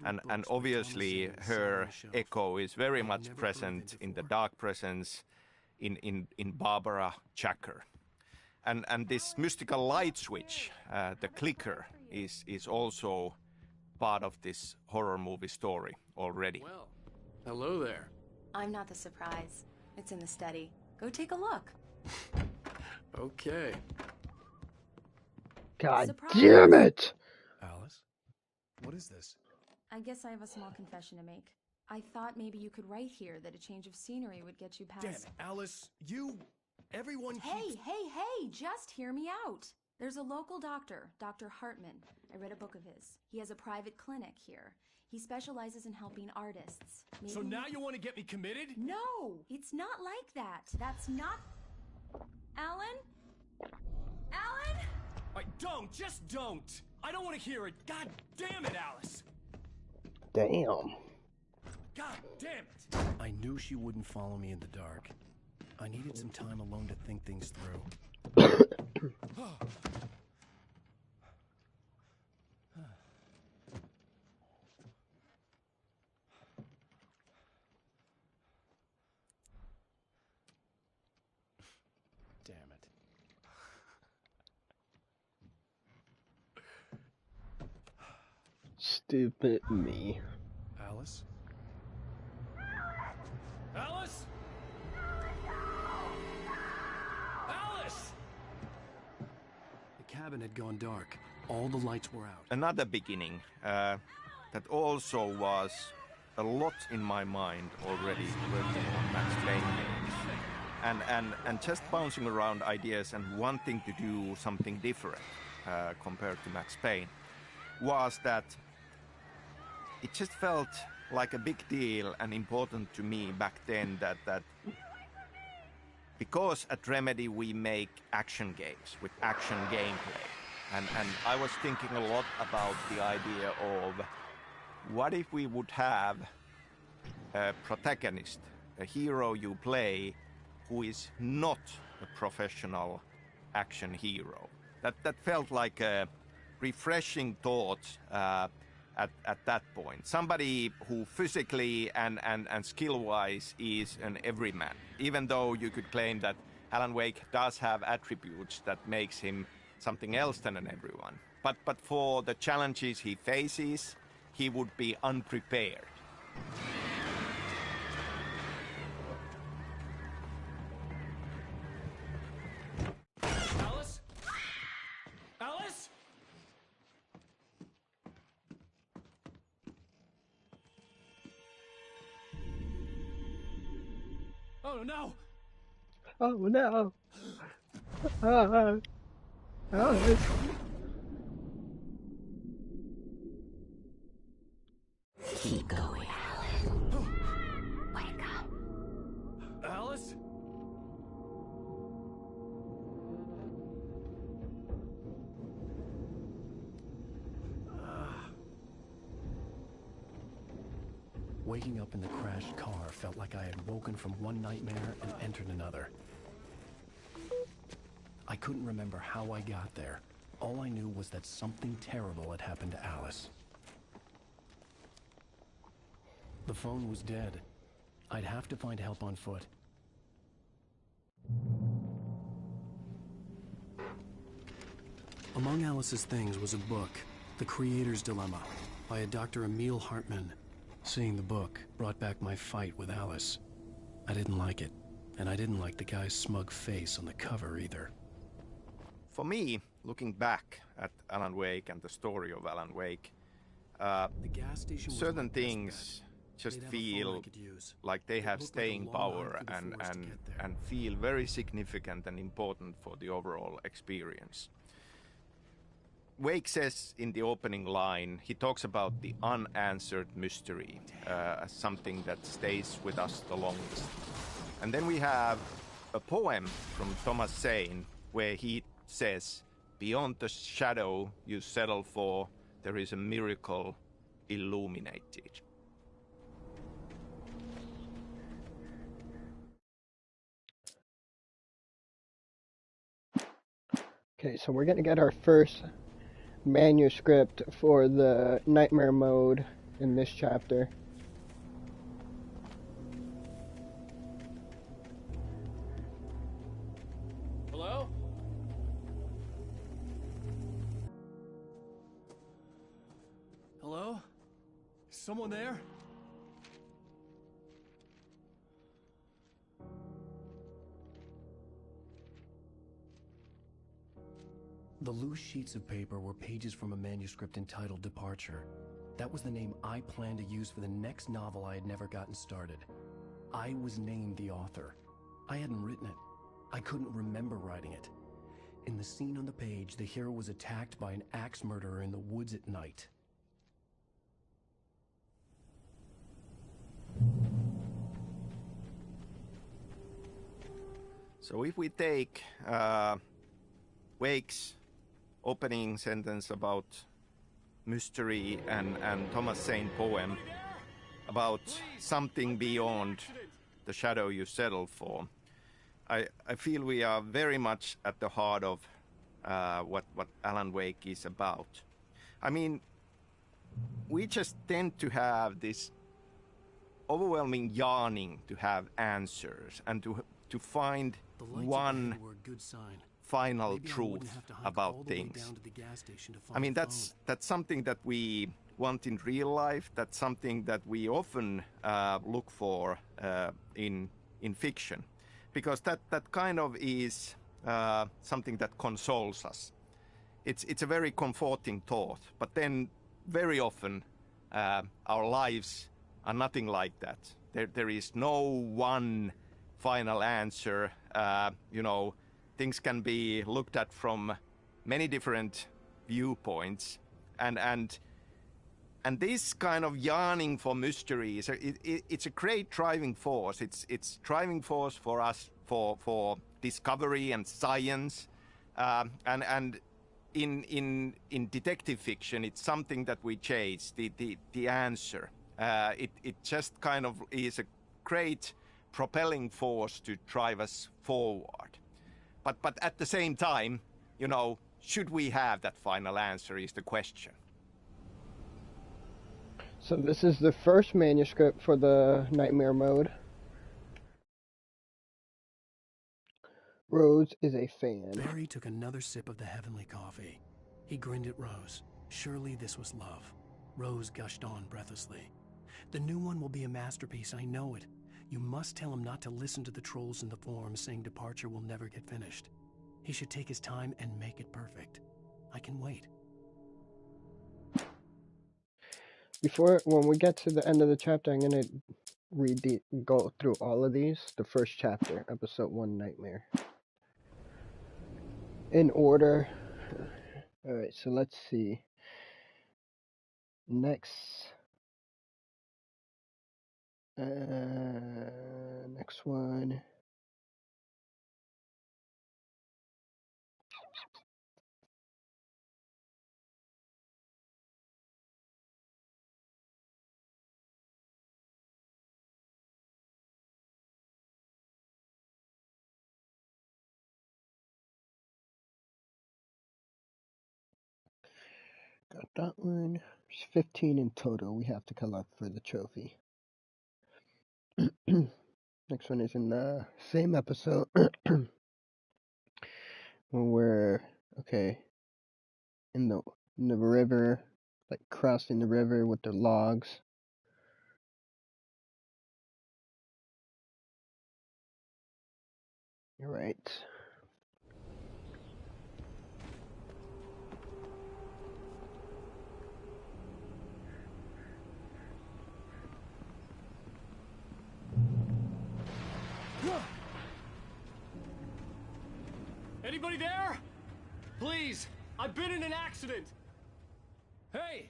H: and obviously her echo is very much present in the Dark Presence, in Barbara Chacker. And this mystical light switch, the clicker, is also part of this horror movie story already.
C: Well, hello there.
B: I'm not the surprise. It's in the study. Go take a look.
D: Okay.
A: God
B: Surprise!
A: damn it!
D: Alice? What is this?
B: I guess I have a small confession to make. I thought maybe you could write here that a change of scenery would get you past...
D: Damn it, Alice. Everyone
B: Hey, just hear me out. There's a local doctor, Dr. Hartman. I read a book of his. He has a private clinic here. He specializes in helping artists. Maybe...
C: So now you want to get me committed?
B: No, it's not like that. That's not... Alan? Alan?
C: Just don't! I don't want to hear it. God damn it, Alice!
A: Damn.
C: God damn it!
D: I knew she wouldn't follow me in the dark. I needed some time alone to think things through. Damn it.
A: Stupid me.
D: Alice?
C: Alice? Alice!
D: The cabin had gone dark. All the lights were out.
H: Another beginning that also was a lot in my mind already working on Max Payne games. And just bouncing around ideas and wanting to do something different compared to Max Payne was that it just felt like a big deal and important to me back then that because at Remedy we make action games with action gameplay. And I was thinking a lot about the idea of what if we would have a protagonist, a hero you play, who is not a professional action hero. That felt like a refreshing thought at that point. Somebody who physically and skill-wise is an everyman. Even though you could claim that Alan Wake does have attributes that makes him something else than an everyone. But for the challenges he faces, he would be unprepared.
C: Alice? Alice? Oh no!
A: Oh no! Alice.
K: Keep going, Alan. Wake up.
C: Alice?
D: Waking up in the crashed car felt like I had woken from one nightmare and entered another. I couldn't remember how I got there. All I knew was that something terrible had happened to Alice. The phone was dead. I'd have to find help on foot. Among Alice's things was a book, The Creator's Dilemma, by a Dr. Emil Hartman. Seeing the book brought back my fight with Alice. I didn't like it, and I didn't like the guy's smug face on the cover either.
H: For me, looking back at Alan Wake and the story of Alan Wake,
D: the gas station
H: certain things just feel like they have staying power and feel very significant and important for the overall experience. Wake says in the opening line, he talks about the unanswered mystery as something that stays with us the longest. And then we have a poem from Thomas Zane where he says, "Beyond the shadow you settle for, there is a miracle illuminated."
A: Okay, so we're gonna get our first manuscript for the nightmare mode in this chapter.
C: Hello? Hello? Someone there?
D: The loose sheets of paper were pages from a manuscript entitled Departure. That was the name I planned to use for the next novel I had never gotten started. I was named the author. I hadn't written it. I couldn't remember writing it. In the scene on the page, the hero was attacked by an axe murderer in the woods at night.
H: So if we take Wake's opening sentence about mystery and Thomas Saint poem about something beyond the shadow you settle for, I feel we are very much at the heart of what Alan Wake is about. I mean, we just tend to have this overwhelming yearning to have answers and to find one final truth about things. I mean, that's something that we want in real life. That's something that we often look for in fiction, because that kind of is something that consoles us. It's a very comforting thought, but then very often our lives are nothing like that. There is no one final answer. You know, things can be looked at from many different viewpoints, and this kind of yearning for mystery it's a great driving force. It's driving force for us for discovery and science, and in detective fiction, it's something that we chase, the answer. It just kind of is a great propelling force to drive us forward. But at the same time, you know, should we have that final answer is the question.
A: So this is the first manuscript for the Nightmare mode. Rose is a fan.
D: Barry took another sip of the heavenly coffee. He grinned at Rose. Surely this was love. Rose gushed on breathlessly. The new one will be a masterpiece, I know it. You must tell him not to listen to the trolls in the forums saying Departure will never get finished. He should take his time and make it perfect. I can wait.
A: When we get to the end of the chapter, I'm gonna go through all of these. The first chapter, episode 1, Nightmare. In order. Alright, so let's see. Next one. Got that one. There's 15 in total we have to collect for the trophy. Next one is in the same episode. When we're in the river, like crossing the river with the logs. You're right.
C: Anybody there? Please, I've been in an accident. Hey!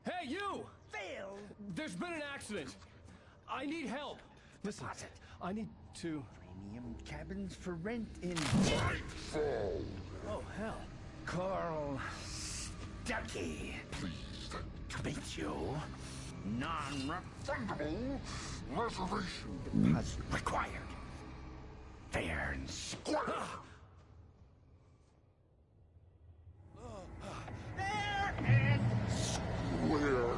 C: Hey, you!
L: Phil!
C: There's been an accident. I need help. Listen, I need to...
L: Premium cabins for rent in...
C: Oh, hell.
L: Carl Stuckey. Please. Meet you. Non-refundable reservation deposit required. Fair and square. Fair and square.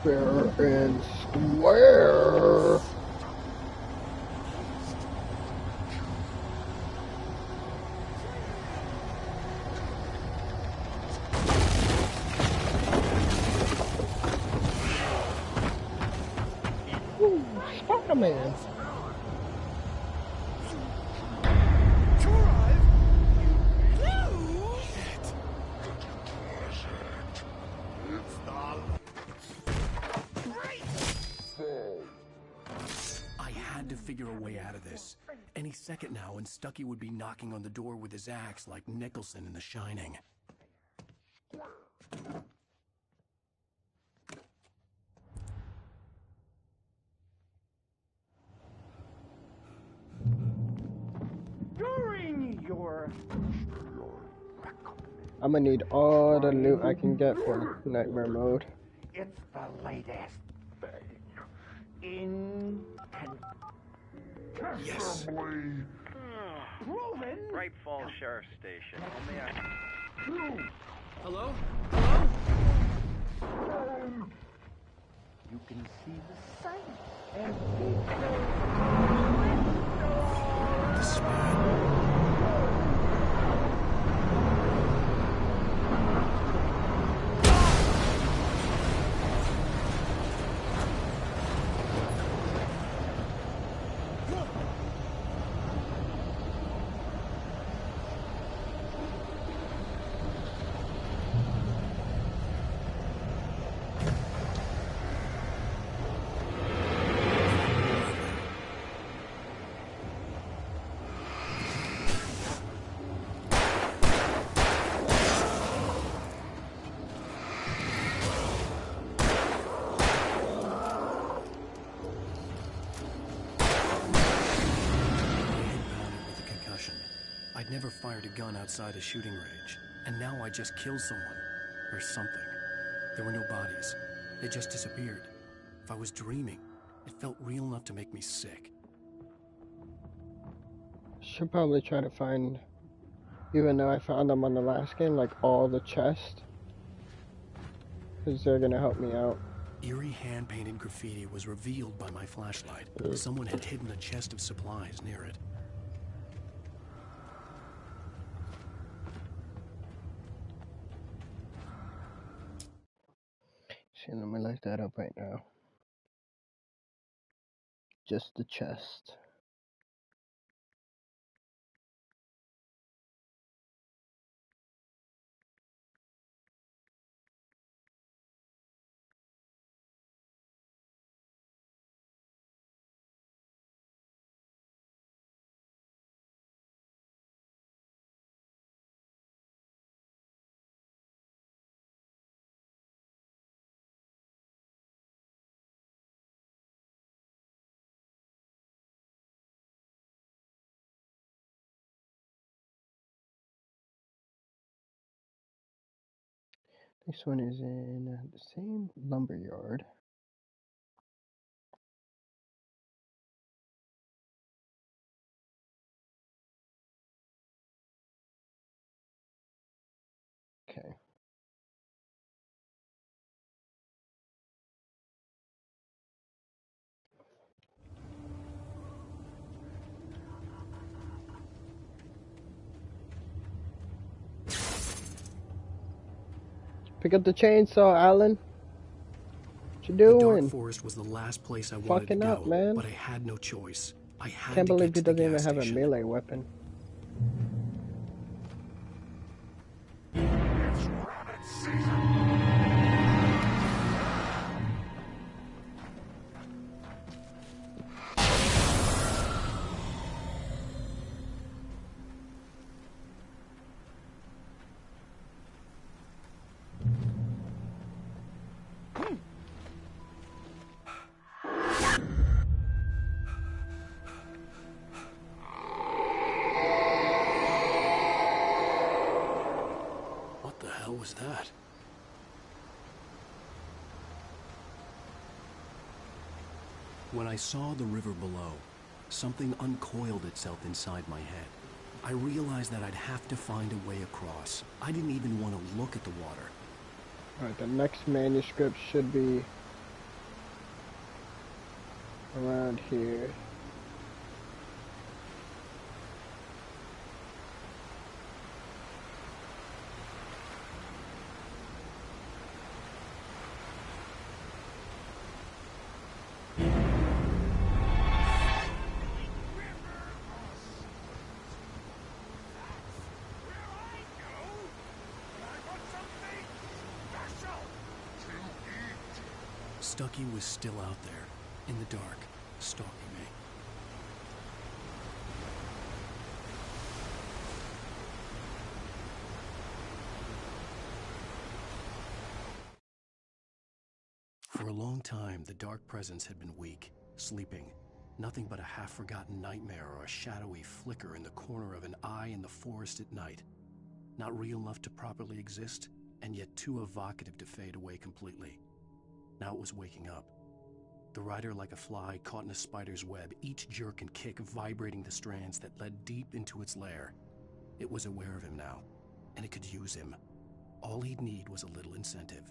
A: Fair and square. Ooh, Spider-Man.
D: way out of this. Any second now, and Stucky would be knocking on the door with his axe like Nicholson in The Shining.
L: During your...
A: I'm gonna need all the loot I can get for Nightmare Mode.
L: It's the latest thing in...
D: Yes.
L: Proven.
M: Bright Falls Sheriff Station.
C: Hello? Hello?
L: You can see the sights and pictures.
D: This man. I'd never fired a gun outside a shooting range, and now I just killed someone. Or something. There were no bodies. They just disappeared. If I was dreaming, it felt real enough to make me sick.
A: Should probably try to find, even though I found them on the last game, like all the chests. Because they're gonna help me out.
D: Eerie hand-painted graffiti was revealed by my flashlight. Someone had hidden a chest of supplies near it.
A: See, let me look that up right now. Just the chest. This one is in the same lumberyard. Okay. Pick up the chainsaw, Alen. What you doing?
D: The dark forest was the last place I wanted to go,
A: man.
D: but I had no choice. I had
A: Can't
D: to
A: believe he
D: get to
A: doesn't
D: the
A: even
D: gas
A: have a
D: station.
A: melee weapon.
L: It's rabbit season.
D: What was that? When I saw the river below, something uncoiled itself inside my head. I realized that I'd have to find a way across. I didn't even want to look at the water.
A: Alright, the next manuscript should be around here.
D: Stucky was still out there, in the dark, stalking me. For a long time, the dark presence had been weak, sleeping. Nothing but a half-forgotten nightmare or a shadowy flicker in the corner of an eye in the forest at night. Not real enough to properly exist, and yet too evocative to fade away completely. Now it was waking up. The rider like a fly caught in a spider's web, each jerk and kick vibrating the strands that led deep into its lair. It was aware of him now, and it could use him. All he'd need was a little incentive.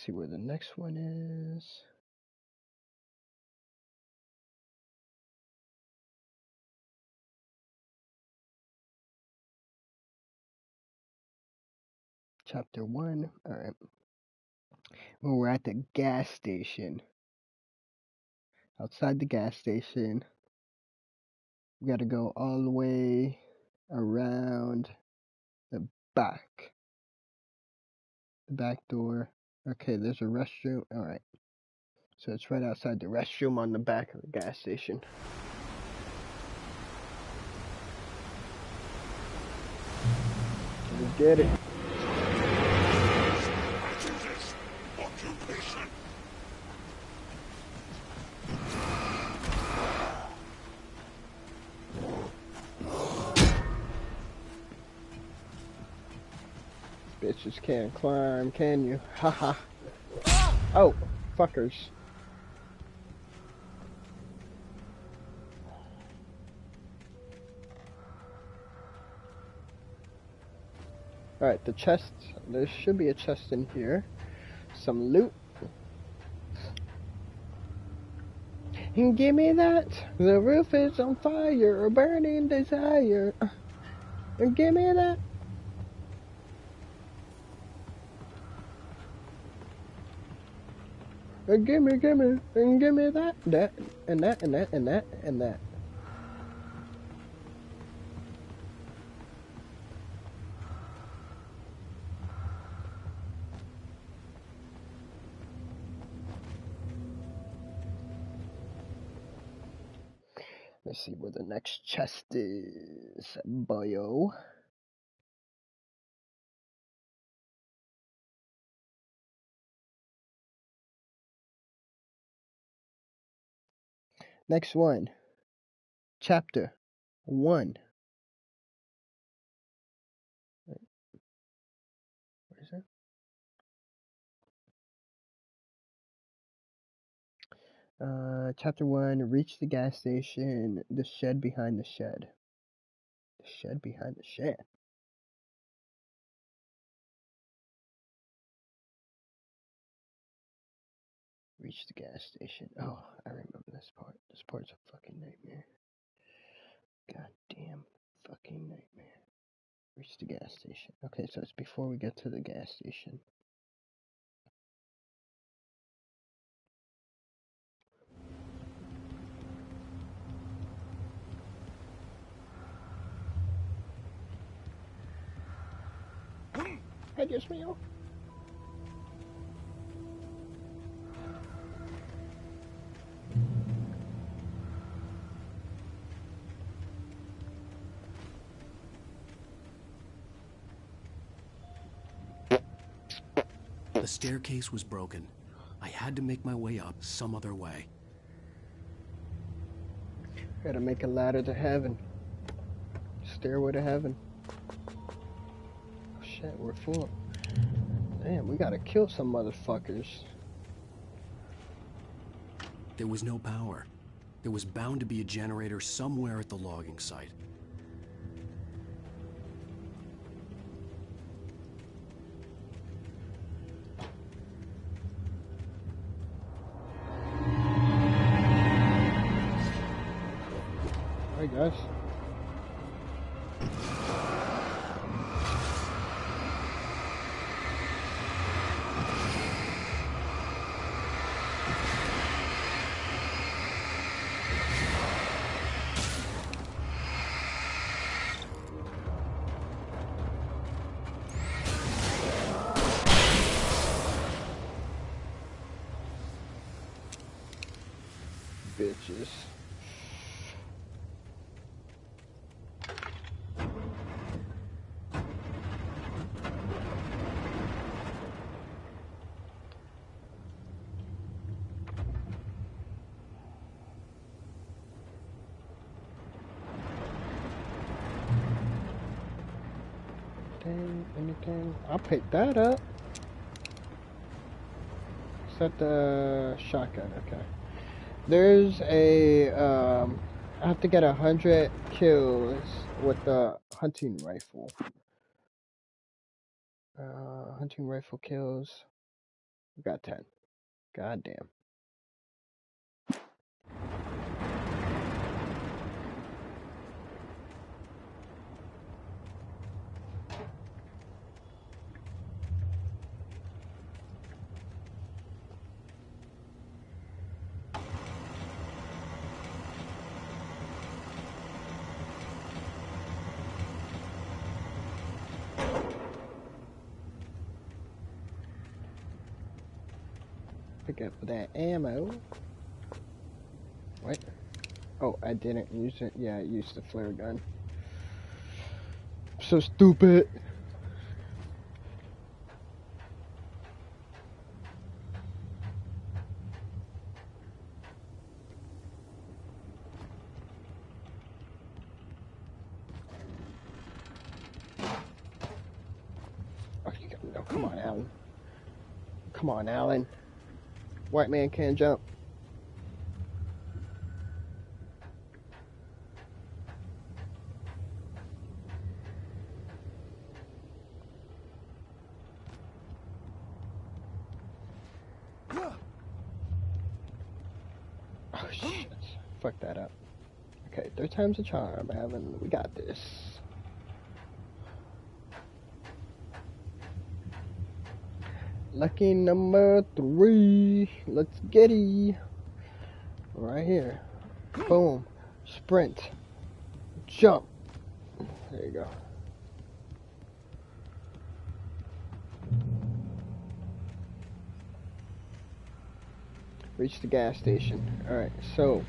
A: See where the next one is. Chapter 1. Alright. Well, we're at the gas station. Outside the gas station. We gotta go all the way around the back. The back door. Okay, there's a restroom. Alright. So it's right outside the restroom on the back of the gas station. Let's get it. Bitches can't climb, can you? Haha. Oh, fuckers. Alright, the chest. There should be a chest in here. Some loot. Give me that. The roof is on fire. A burning desire. Give me that. Give me that, that, and that, and that, and that, and that. Let's see where the next chest is, boyo. Next one. Chapter 1. Where is it? Chapter 1. Reach the gas station. The shed behind the shed. The shed behind the shed. Reach the gas station. Oh, I remember this part. This part's a fucking nightmare. Goddamn fucking nightmare. Reach the gas station. Okay, so it's before we get to the gas station. Hey, Dios mío.
D: The staircase was broken. I had to make my way up some other way.
A: Gotta make a ladder to heaven. Stairway to heaven. Oh, shit, we're full. Damn, we gotta kill some motherfuckers.
D: There was no power. There was bound to be a generator somewhere at the logging site.
A: Hi, guys. Bitches. Anything? I'll pick that up. Is that the shotgun? Okay. There's a, I have to get 100 kills with the hunting rifle. Hunting rifle kills. We got 10. God damn. Pick up that ammo. What? Oh, I didn't use it. Yeah, I used the flare gun. So stupid. Oh, you got, no, come on, Alan. Come on, Alan. White man can't jump. Oh, shit. Fuck that up. Okay, 3 times a charm, Alan. We got this. Lucky number 3. Let's get it. Right here. Boom. Sprint. Jump. There you go. Reach the gas station. Alright, so.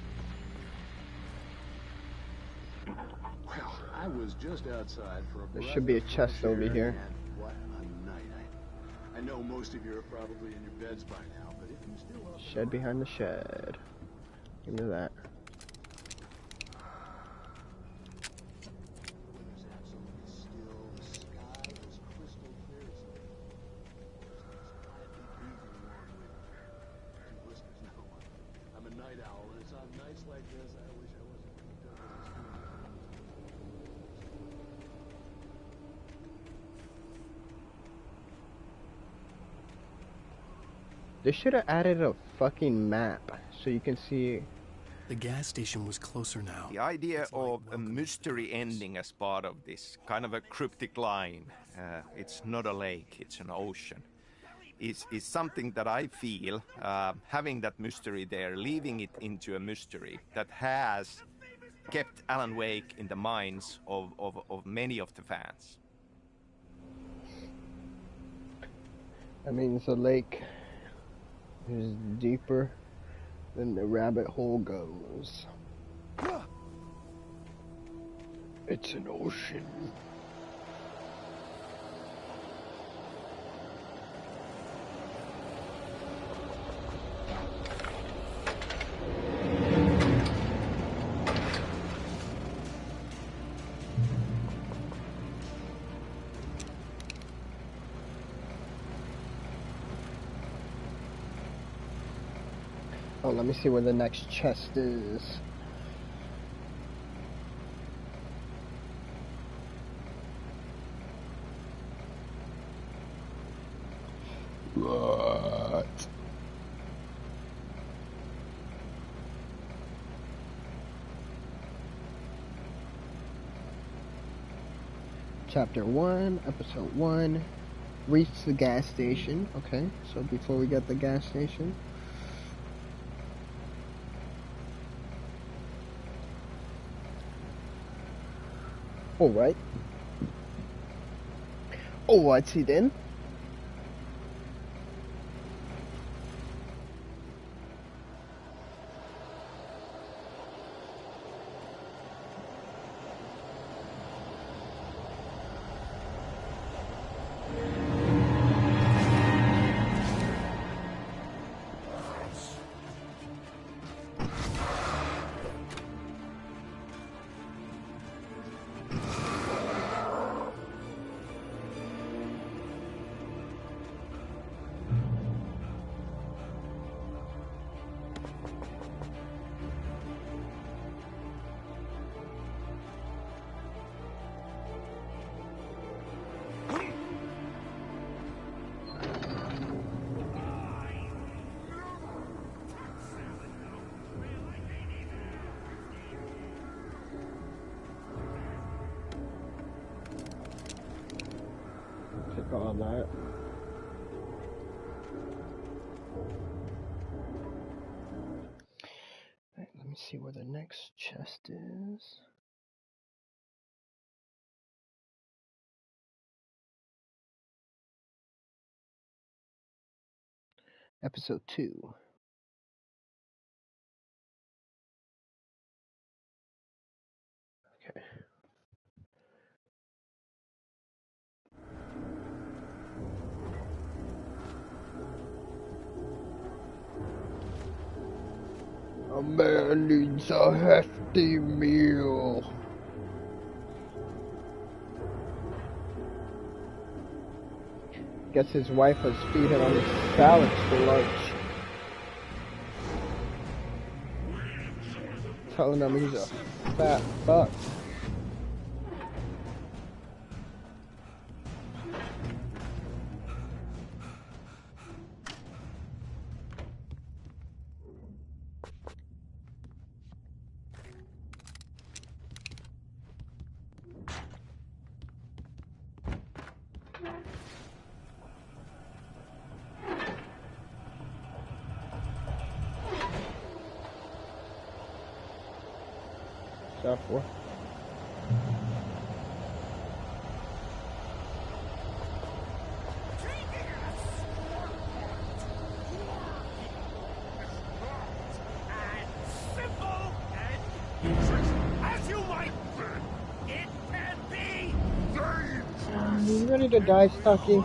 N: Well, I was just outside for a
A: there should be a chest over here.
N: What a night. I know most of you are probably in your beds by now, but if you still up
A: Shed behind the shed. Give me that. They should have added a fucking map so you can see.
D: The gas station was closer now.
H: The idea of a mystery ending as part of this, kind of a cryptic line, it's not a lake, it's an ocean, is something that I feel, having that mystery there, leaving it into a mystery that has kept Alan Wake in the minds of many of the fans.
A: That means the lake is deeper than the rabbit hole goes. It's an ocean. Oh, let me see where the next chest is. What? Chapter 1, Episode 1. Reach the gas station. Okay, so before we get the gas station. Alright. Alrighty then. all that. Alright, let me see where the next chest is. Episode 2. Okay. A man needs a hefty meal. Guess his wife was feeding him salads for lunch. Telling him he's a fat fuck. For. You ready to die, Stucky?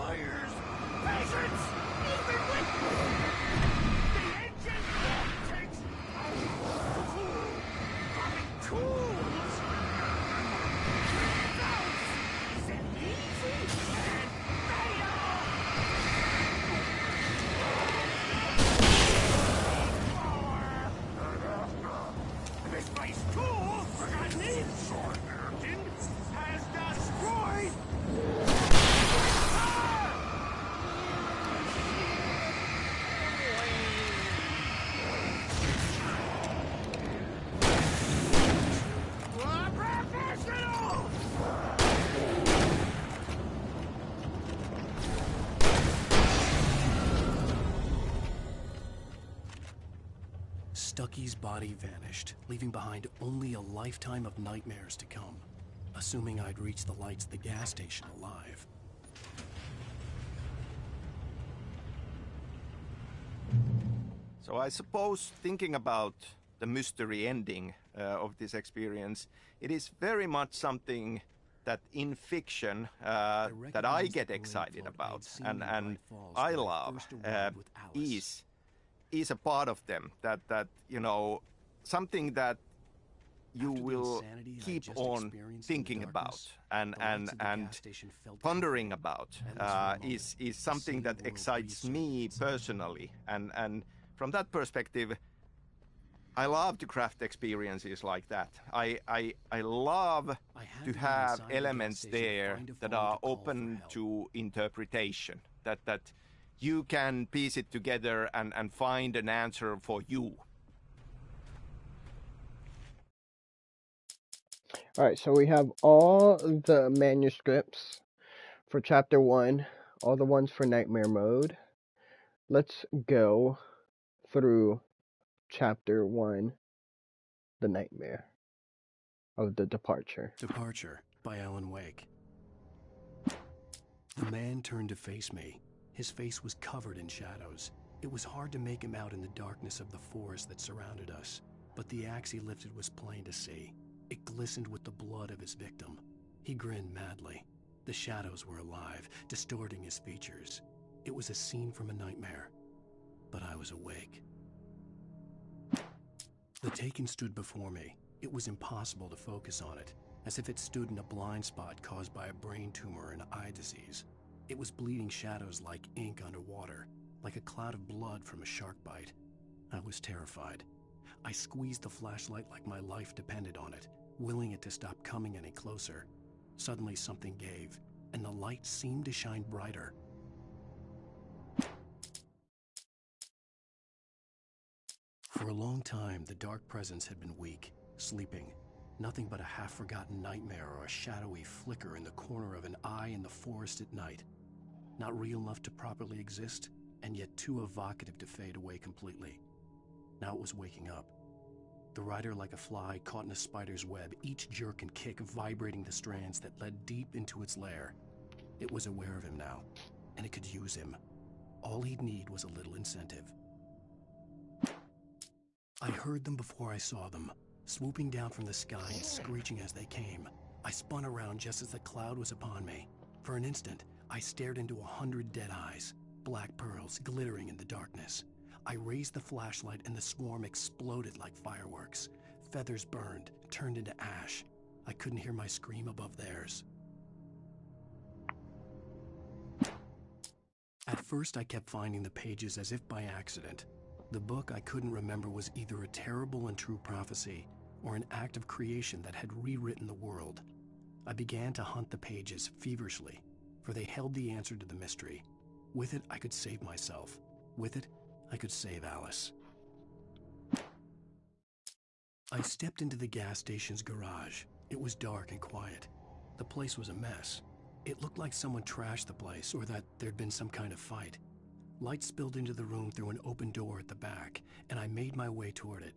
D: Stucky's body vanished, leaving behind only a lifetime of nightmares to come, assuming I'd reach the lights at the gas station alive.
H: So I suppose, thinking about the mystery ending of this experience, it is very much something that in fiction that I get excited about and I love is a part of them that you know, something that you will keep on thinking about and pondering about is something that excites me personally, and from that perspective I love to craft experiences like that. I love to have elements there that are open to interpretation, that you can piece it together and find an answer for you.
A: Alright, so we have all the manuscripts for Chapter 1, all the ones for Nightmare Mode. Let's go through Chapter 1, The Nightmare of the Departure.
D: Departure by Alan Wake. The man turned to face me. His face was covered in shadows. It was hard to make him out in the darkness of the forest that surrounded us, but the axe he lifted was plain to see. It glistened with the blood of his victim. He grinned madly. The shadows were alive, distorting his features. It was a scene from a nightmare, but I was awake. The Taken stood before me. It was impossible to focus on it, as if it stood in a blind spot caused by a brain tumor and eye disease. It was bleeding shadows like ink underwater, like a cloud of blood from a shark bite. I was terrified. I squeezed the flashlight like my life depended on it, willing it to stop coming any closer. Suddenly something gave, and the light seemed to shine brighter. For a long time, the dark presence had been weak, sleeping. Nothing but a half-forgotten nightmare or a shadowy flicker in the corner of an eye in the forest at night. Not real enough to properly exist, and yet too evocative to fade away completely. Now it was waking up. The rider like a fly caught in a spider's web, each jerk and kick vibrating the strands that led deep into its lair. It was aware of him now, and it could use him. All he'd need was a little incentive. I heard them before I saw them, swooping down from the sky and screeching as they came. I spun around just as the cloud was upon me. For an instant, I stared into 100 dead eyes, black pearls glittering in the darkness. I raised the flashlight and the swarm exploded like fireworks. Feathers burned, turned into ash. I couldn't hear my scream above theirs. At first, I kept finding the pages as if by accident. The book I couldn't remember was either a terrible and true prophecy or an act of creation that had rewritten the world. I began to hunt the pages feverishly, for they held the answer to the mystery. With it, I could save myself. With it, I could save Alice. I stepped into the gas station's garage. It was dark and quiet. The place was a mess. It looked like someone trashed the place or that there'd been some kind of fight. Light spilled into the room through an open door at the back, and I made my way toward it.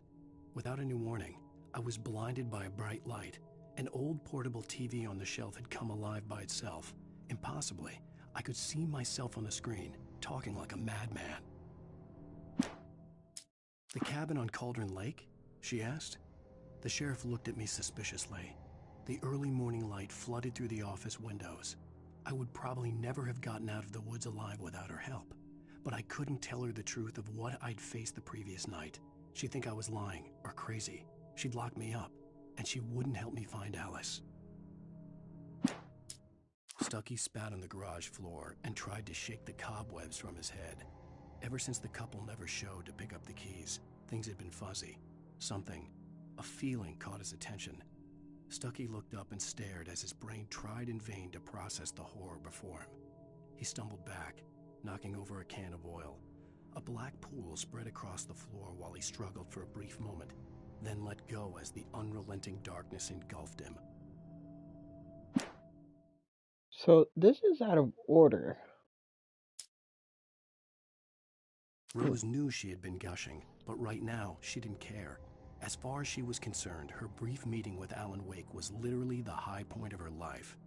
D: Without any warning, I was blinded by a bright light. An old portable TV on the shelf had come alive by itself. Impossibly, I could see myself on the screen, talking like a madman. "The cabin on Cauldron Lake?" she asked. The sheriff looked at me suspiciously. The early morning light flooded through the office windows. I would probably never have gotten out of the woods alive without her help. But I couldn't tell her the truth of what I'd faced the previous night. She'd think I was lying or crazy. She'd lock me up, and she wouldn't help me find Alice. Stucky spat on the garage floor and tried to shake the cobwebs from his head. Ever since the couple never showed to pick up the keys, things had been fuzzy. Something, a feeling caught his attention. Stucky looked up and stared as his brain tried in vain to process the horror before him. He stumbled back, knocking over a can of oil. A black pool spread across the floor while he struggled for a brief moment, then let go as the unrelenting darkness engulfed him.
A: So this is out of order.
D: Rose knew she had been gushing, but right now she didn't care. As far as she was concerned, her brief meeting with Alan Wake was literally the high point of her life.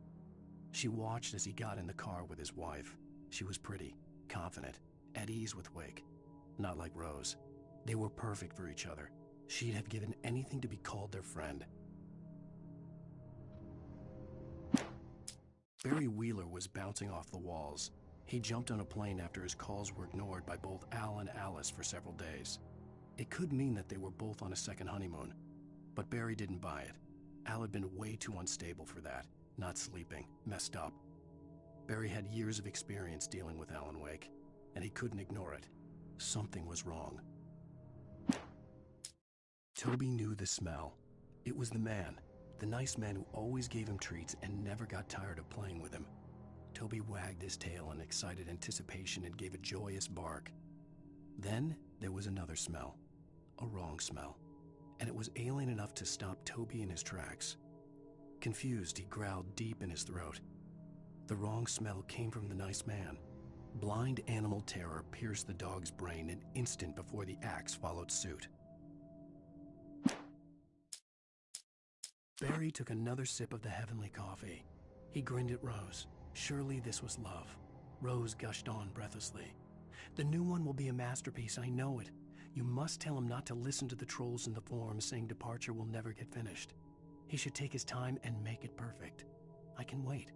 D: She watched as he got in the car with his wife. She was pretty, confident, at ease with Wake. Not like Rose. They were perfect for each other. She'd have given anything to be called their friend. Barry Wheeler was bouncing off the walls. He jumped on a plane after his calls were ignored by both Al and Alice for several days. It could mean that they were both on a second honeymoon, but Barry didn't buy it. Al had been way too unstable for that, not sleeping, messed up. Barry had years of experience dealing with Alan Wake, and he couldn't ignore it. Something was wrong. Toby knew the smell. It was the man, the nice man who always gave him treats and never got tired of playing with him. Toby wagged his tail in excited anticipation and gave a joyous bark. Then there was another smell, a wrong smell, and it was alien enough to stop Toby in his tracks. Confused, he growled deep in his throat. The wrong smell came from the nice man. Blind animal terror pierced the dog's brain an instant before the axe followed suit. Barry took another sip of the heavenly coffee. He grinned at Rose. Surely this was love. Rose gushed on breathlessly. "The new one will be a masterpiece, I know it. You must tell him not to listen to the trolls in the forums saying Departure will never get finished. He should take his time and make it perfect. I can wait."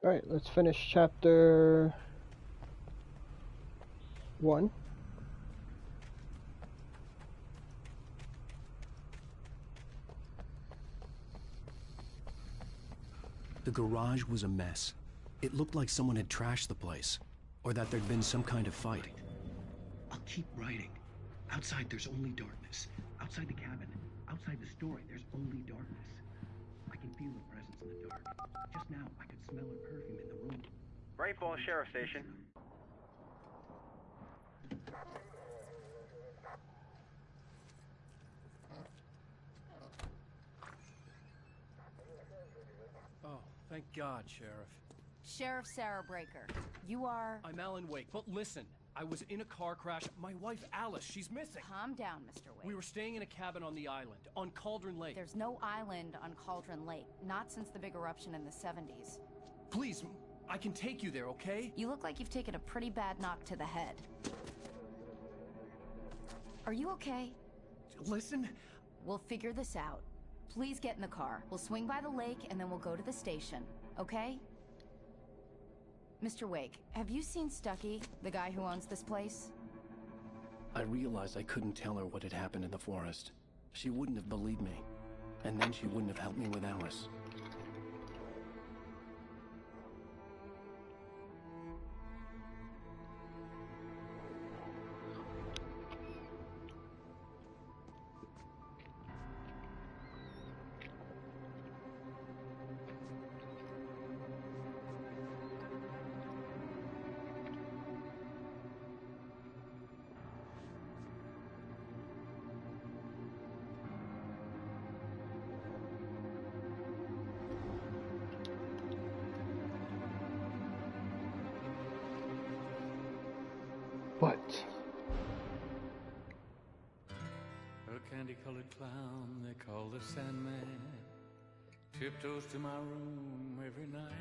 A: Alright, let's finish chapter 1.
D: The garage was a mess. It looked like someone had trashed the place, or that there'd been some kind of fight.
O: I'll keep writing. Outside, there's only darkness. Outside the cabin, outside the story, there's only darkness. I can feel a presence in the dark. Just now, I could smell a perfume in the room.
M: Great Falls Sheriff Station.
C: Thank God, Sheriff.
B: Sheriff Sarah Breaker. You are...
C: I'm Alan Wake, but listen. I was in a car crash. My wife, Alice, she's missing.
B: Calm down, Mr. Wake.
C: We were staying in a cabin on the island, on Cauldron Lake.
B: There's no island on Cauldron Lake. Not since the big eruption in the 70s.
C: Please, I can take you there, okay?
B: You look like you've taken a pretty bad knock to the head. Are you okay?
C: Listen.
B: We'll figure this out. Please get in the car. We'll swing by the lake and then we'll go to the station, okay? Mr. Wake, have you seen Stucky, the guy who owns this place?
D: I realized I couldn't tell her what had happened in the forest. She wouldn't have believed me. And then she wouldn't have helped me with Alice.
A: What?
P: A candy-colored clown they call the Sandman tiptoes to my room every night,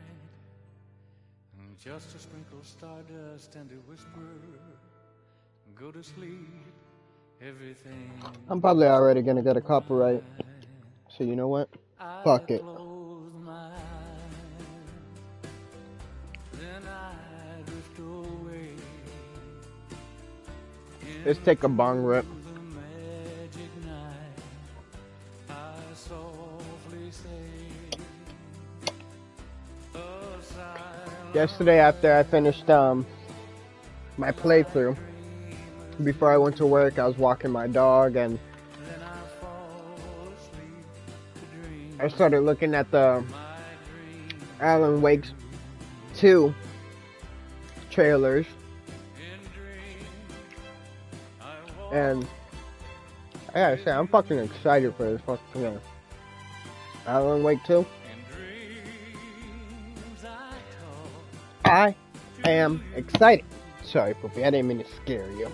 P: and just to sprinkle stardust and to whisper, go to sleep, everything.
A: I'm probably already gonna get a copyright. So you know what? Fuck it. Let's take a bong rip. Yesterday after I finished my playthrough, before I went to work, I was walking my dog and I started looking at the Alan Wake 2 trailers. And I gotta say, I'm fucking excited for this fucking game. Alan Wake 2. I am excited. Sorry, Poopy, I didn't mean to scare you.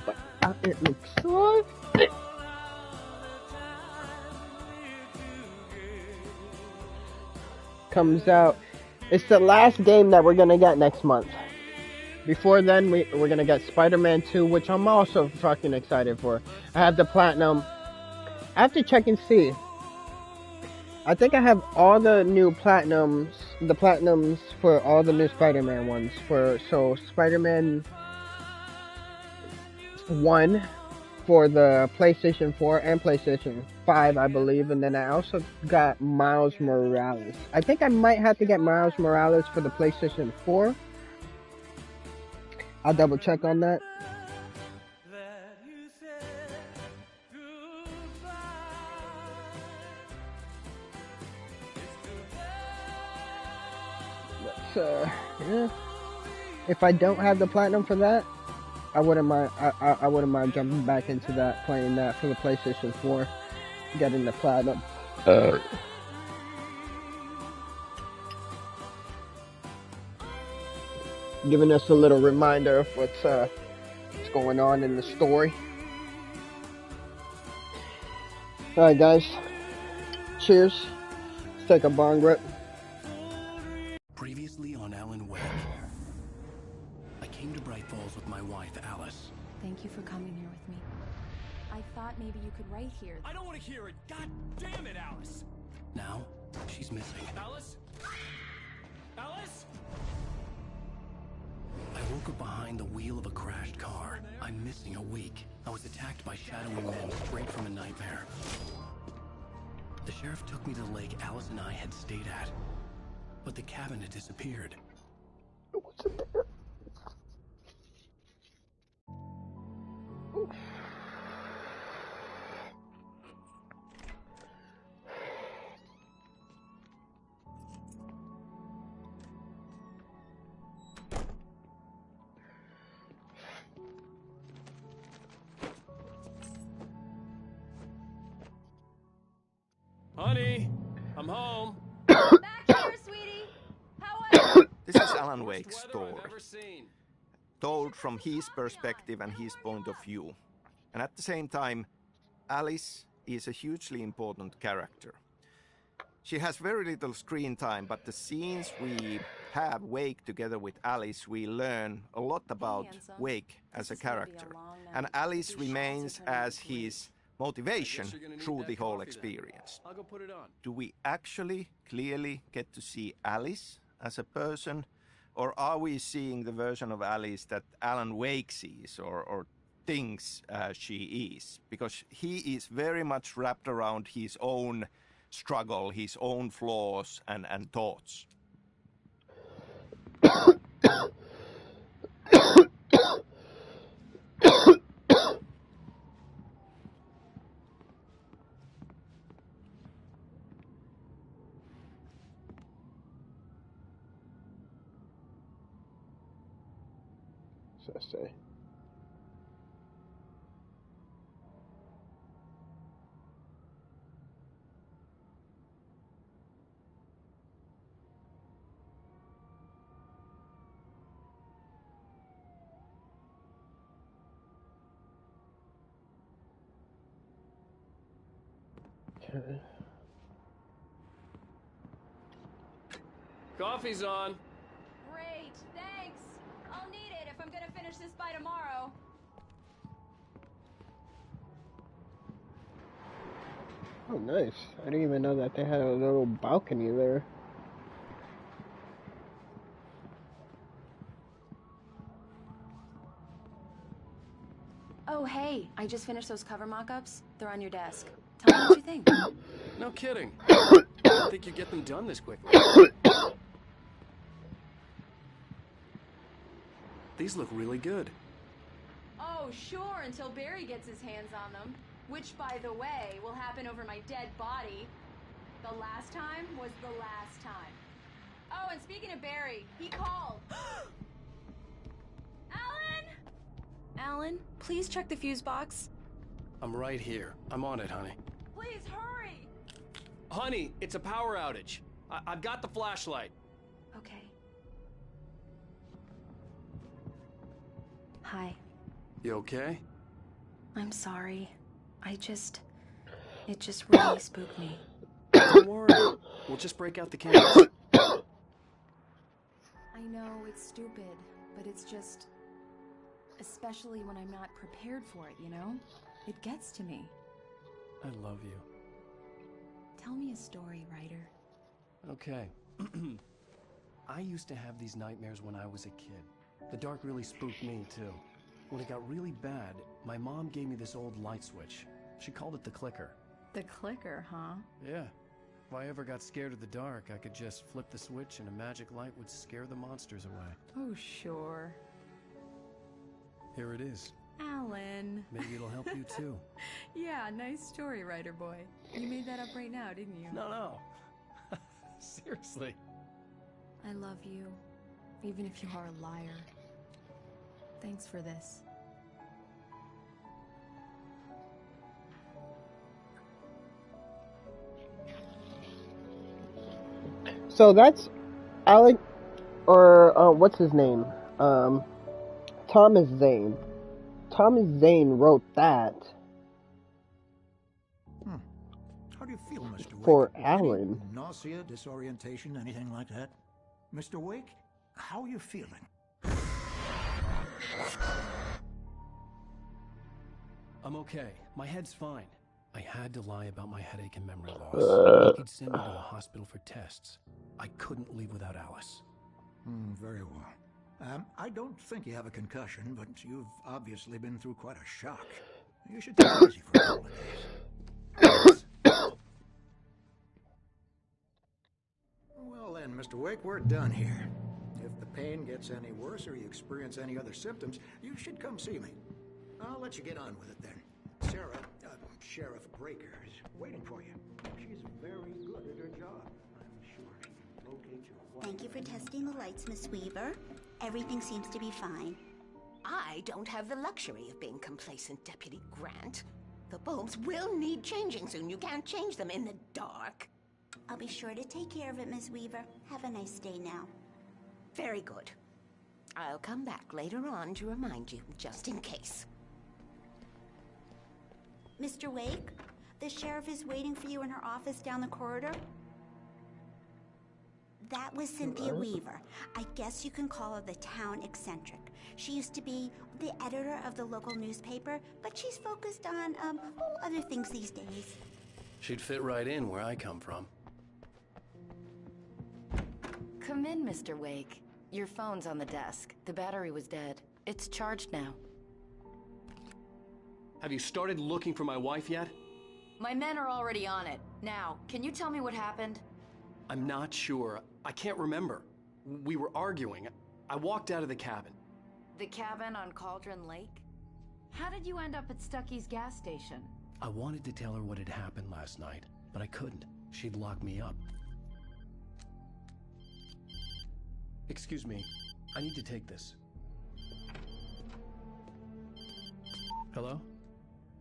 A: But I am excited. Comes out. It's the last game that we're gonna get next month. Before then, we're gonna get Spider-Man 2, which I'm also fucking excited for. I have the Platinum. I have to check and see. I think I have all the new Platinums, the Platinums for all the new Spider-Man ones. So Spider-Man 1 for the PlayStation 4 and PlayStation 5, I believe. And then I also got Miles Morales. I think I might have to get Miles Morales for the PlayStation 4. I'll double check on that. But, yeah. If I don't have the Platinum for that, I wouldn't mind. I wouldn't mind jumping back into that, playing that for the PlayStation 4, getting the Platinum. Giving us a little reminder of what's going on in the story. Alright guys, cheers. Let's take a bong rip.
D: Previously on Alan Wake, I came to Bright Falls with my wife, Alice.
B: Thank you for coming here with me. I thought maybe you could write here.
C: I don't want to hear it. God damn it, Alice.
D: Now, she's missing.
C: Alice? Alice?
D: I woke up behind the wheel of a crashed car. I'm missing a week. I was attacked by shadowy men straight from a nightmare. The sheriff took me to the lake Alice and I had stayed at, but the cabin had disappeared.
A: What's in there?
C: Honey, I'm home.
B: Back here, sweetie. How are you?
H: This is Alan Wake's
C: Worst
H: story,
C: weather I've ever seen.
H: told from his perspective and his point of view. And at the same time, Alice is a hugely important character. She has very little screen time, but the scenes we have Wake together with Alice, we learn a lot about Wake as a character. And Alice remains as his motivation through the whole experience.
C: I'll go put it on.
H: Do we actually clearly get to see Alice as a person? Or are we seeing the version of Alice that Alan Wake sees or thinks she is? Because he is very much wrapped around his own struggle, his own flaws and thoughts.
A: So say. Okay.
C: Coffee's on.
B: Great, thanks. I'll need it if I'm gonna finish this by tomorrow.
A: Oh, nice. I didn't even know that they had a little balcony there.
B: Oh, hey, I just finished those cover mock-ups. They're on your desk. Tell me what you think.
C: No kidding. I didn't think you'd get them done this quickly. These look really good.
B: Oh, sure, until Barry gets his hands on them. Which, by the way, will happen over my dead body. The last time was the last time. Oh, and speaking of Barry, he called. Alan? Alan, please check the fuse box.
C: I'm right here. I'm on it, honey.
B: Please hurry!
C: Honey, it's a power outage. I've got the flashlight.
B: Okay. Hi.
C: You okay?
B: I'm sorry. It just really spooked me.
C: Don't worry. We'll just break out the candles.
B: I know it's stupid, but it's just... Especially when I'm not prepared for it, you know? It gets to me.
C: I love you.
B: Tell me a story, writer.
C: Okay. I used to have these nightmares when I was a kid. The dark really spooked me, too. When it got really bad, my mom gave me this old light switch. She called it the clicker.
B: The clicker, huh?
C: Yeah. If I ever got scared of the dark, I could just flip the switch and a magic light would scare the monsters away.
B: Oh, sure.
C: Here it is.
B: Alan.
C: Maybe it'll help you, too.
B: Yeah, nice story, writer boy. You made that up right now, didn't you?
C: No. Seriously.
B: I love you, even if you are a liar. Thanks for this.
A: So that's Alec, or what's his name? Thomas Zane. Thomas Zane wrote that.
Q: How do you feel, Mr. Wake?
A: For Alan.
Q: Any nausea, disorientation, anything like that? Mr. Wake, how are you feeling?
C: I'm okay. My head's fine. I had to lie about my headache and memory loss. He'd send me to a hospital for tests. I couldn't leave without Alice.
Q: Very well. I don't think you have a concussion, but you've obviously been through quite a shock. You should take it easy for a couple of days. Well then, Mr. Wake, we're done here. If the pain gets any worse or you experience any other symptoms, you should come see me. I'll let you get on with it then. Sarah, Sheriff Breaker, is waiting for you. She's very good at her job. I'm sure she can locate your wife.
R: Thank you for testing the lights, Miss Weaver. Everything seems to be fine.
S: I don't have the luxury of being complacent, Deputy Grant.
K: The bulbs will need changing soon. You can't change them in the dark.
R: I'll be sure to take care of it, Miss Weaver. Have a nice day now.
K: Very good. I'll come back later on to remind you, just in case.
R: Mr. Wake, the sheriff is waiting for you in her office down the corridor. That was Cynthia Weaver. I guess you can call her the town eccentric. She used to be the editor of the local newspaper, but she's focused on, other things these days.
C: She'd fit right in where I come from.
S: Come in, Mr. Wake. Your phone's on the desk. The battery was dead. It's charged now.
C: Have you started looking for my wife yet?
S: My men are already on it. Now, can you tell me what happened?
C: I'm not sure. I can't remember. We were arguing. I walked out of the cabin.
S: The cabin on Cauldron Lake? How did you end up at Stucky's gas station?
C: I wanted to tell her what had happened last night, but I couldn't. She'd lock me up. Excuse me. I need to take this. Hello?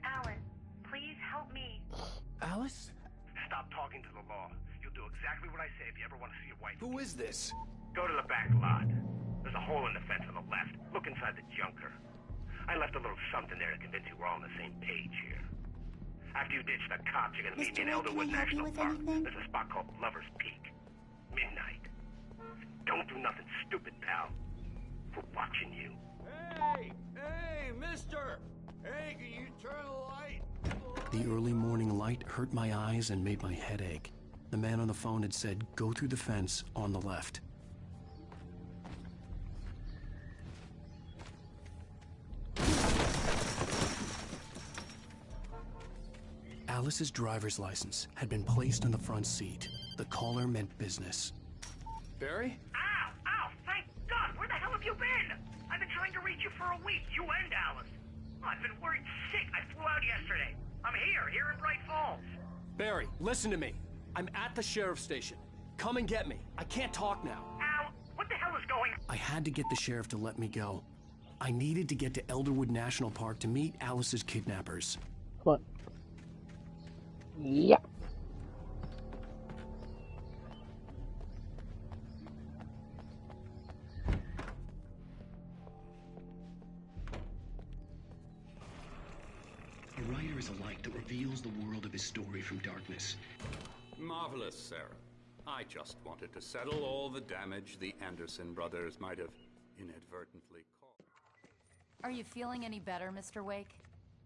T: Alan, please help me.
C: Alice?
U: Stop talking to the law. You'll do exactly what I say if you ever want to see your wife.
C: Who is this?
U: Go to the back lot. There's a hole in the fence on the left. Look inside the junker. I left a little something there to convince you we're all on the same page here. After you ditch the cops, you're gonna meet me in Elderwood National Park. There's a spot called Lover's Peak. Midnight. Don't do nothing stupid, pal. We're watching you.
G: Hey, mister! Hey, can you turn the light?
C: The early morning light hurt my eyes and made my head ache. The man on the phone had said, go through the fence on the left. Alice's driver's license had been placed on the front seat. The caller meant business. Barry?
U: Ow! Ow! Thank God! Where the hell have you been? I've been trying to reach you for a week, you and Alice. I've been worried sick. I flew out yesterday. I'm here in Bright Falls.
C: Barry, listen to me. I'm at the sheriff's station. Come and get me. I can't talk now.
U: Ow! What the hell is going on?
C: I had to get the sheriff to let me go. I needed to get to Elderwood National Park to meet Alice's kidnappers.
A: Come on. Yeah.
O: A writer is a light that reveals the world of his story from darkness.
V: Marvelous, Sarah. I just wanted to settle all the damage the Anderson brothers might have inadvertently caused.
S: Are you feeling any better, Mr. Wake?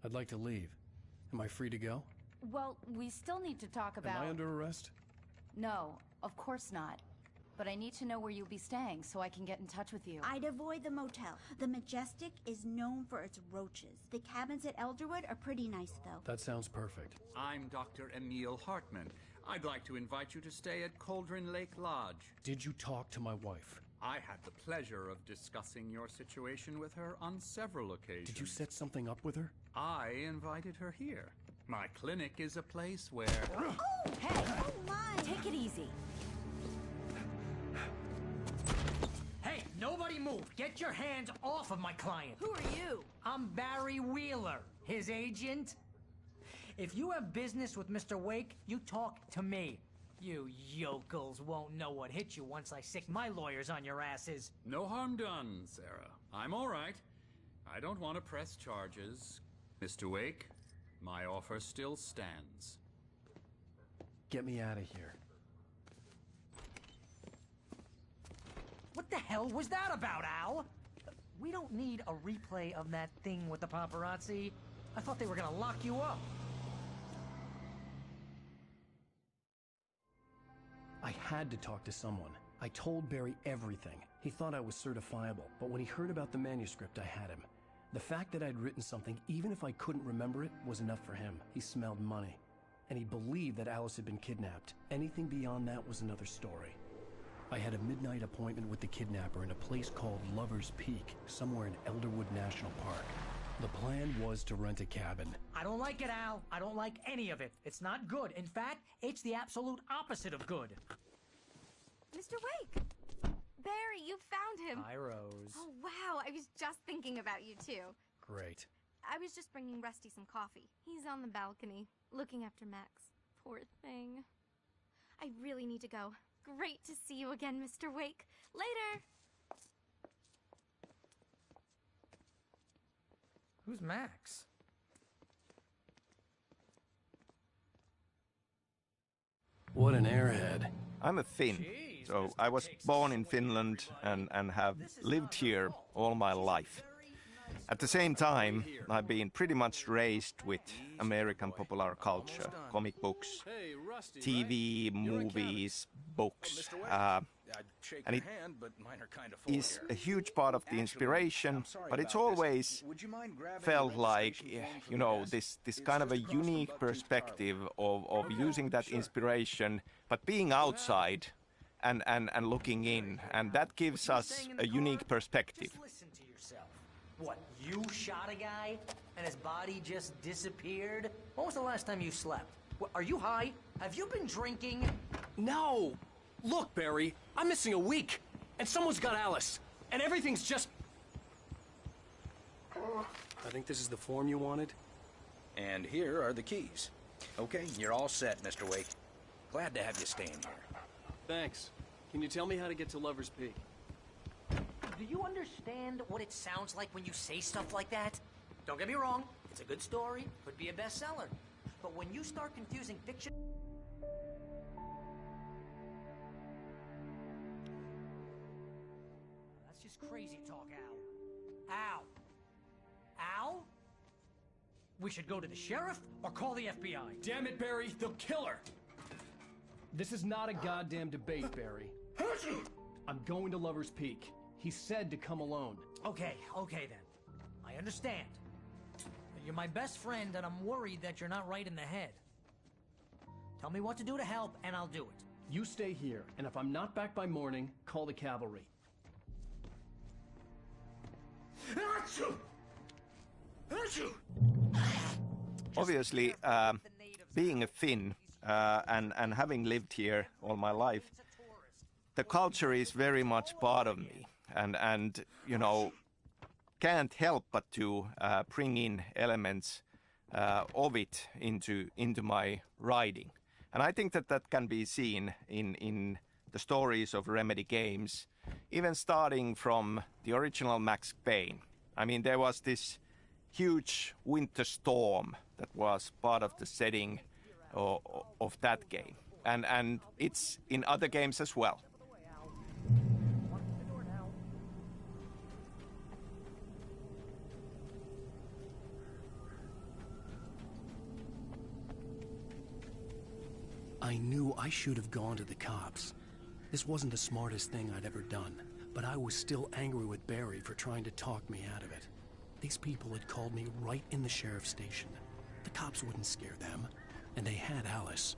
C: I'd like to leave. Am I free to go?
S: Well, we still need to talk about...
C: Am I under arrest?
S: No, of course not. But I need to know where you'll be staying so I can get in touch with you.
R: I'd avoid the motel. The Majestic is known for its roaches. The cabins at Elderwood are pretty nice, though.
C: That sounds perfect.
V: I'm Dr. Emil Hartman. I'd like to invite you to stay at Cauldron Lake Lodge.
C: Did you talk to my wife?
V: I had the pleasure of discussing your situation with her on several occasions.
C: Did you set something up with her?
V: I invited her here. My clinic is a place where...
S: Oh, hey! Oh, my! Take it easy.
E: Hey, nobody move! Get your hands off of my client!
B: Who are you?
E: I'm Barry Wheeler, his agent. If you have business with Mr. Wake, you talk to me. You yokels won't know what hit you once I sick my lawyers on your asses.
V: No harm done, Sarah. I'm all right. I don't want to press charges. Mr. Wake, my offer still stands.
C: Get me out of here.
E: What the hell was that about, Al? We don't need a replay of that thing with the paparazzi. I thought they were gonna lock you up.
C: I had to talk to someone. I told Barry everything. He thought I was certifiable, but when he heard about the manuscript, I had him. The fact that I'd written something, even if I couldn't remember it, was enough for him. He smelled money. And he believed that Alice had been kidnapped. Anything beyond that was another story. I had a midnight appointment with the kidnapper in a place called Lover's Peak, somewhere in Elderwood National Park. The plan was to rent a cabin.
E: I don't like it, Al. I don't like any of it. It's not good. In fact, it's the absolute opposite of good.
J: Mr. Wake! Barry, you found him!
E: Hi, Rose.
J: Oh, wow. I was just thinking about you, too.
C: Great.
J: I was just bringing Rusty some coffee. He's on the balcony, looking after Max. Poor thing. I really need to go. Great to see you again, Mr. Wake. Later!
F: Who's Max?
C: What an airhead.
H: I'm a Finn, so I was born in Finland and have lived here all my life. At the same time, I've been pretty much raised with American popular culture, comic books, TV, movies, books, and it is a huge part of the inspiration, but it's always felt like, you know, this kind of a unique perspective of using that inspiration, but being outside and looking in, and that gives us a unique perspective.
I: Listen to yourself. What, you shot a guy and his body just disappeared? When was the last time you slept? What, are you high? Have you been drinking?
C: No! Look, Barry, I'm missing a week, and someone's got Alice, and everything's just... I think this is the form you wanted.
F: And here are the keys. Okay, you're all set, Mr. Wake. Glad to have you staying here.
C: Thanks. Can you tell me how to get to Lover's Peak?
I: Do you understand what it sounds like when you say stuff like that? Don't get me wrong, it's a good story, could be a bestseller. But when you start confusing fiction... That's just crazy talk, Al. Al! Al? We should go to the sheriff or call the FBI.
C: Damn it, Barry, they'll kill her! This is not a goddamn debate, Barry. I'm going to Lover's Peak. He said to come alone.
I: Okay then. I understand. But you're my best friend, and I'm worried that you're not right in the head. Tell me what to do to help, and I'll do it.
C: You stay here, and if I'm not back by morning, call the cavalry.
H: Obviously, being a Finn and having lived here all my life, the culture is very much part of me. And you know, can't help but to bring in elements of it into my writing. And I think that can be seen in the stories of Remedy games, even starting from the original Max Payne. I mean, there was this huge winter storm that was part of the setting of that game. And it's in other games as well.
C: I knew I should have gone to the cops. This wasn't the smartest thing I'd ever done, but I was still angry with Barry for trying to talk me out of it. These people had called me right in the sheriff's station. The cops wouldn't scare them, and they had Alice.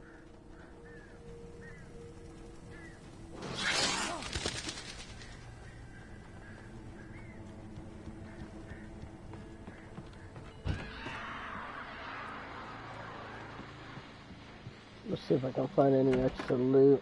A: Let's see if I can find any extra loot.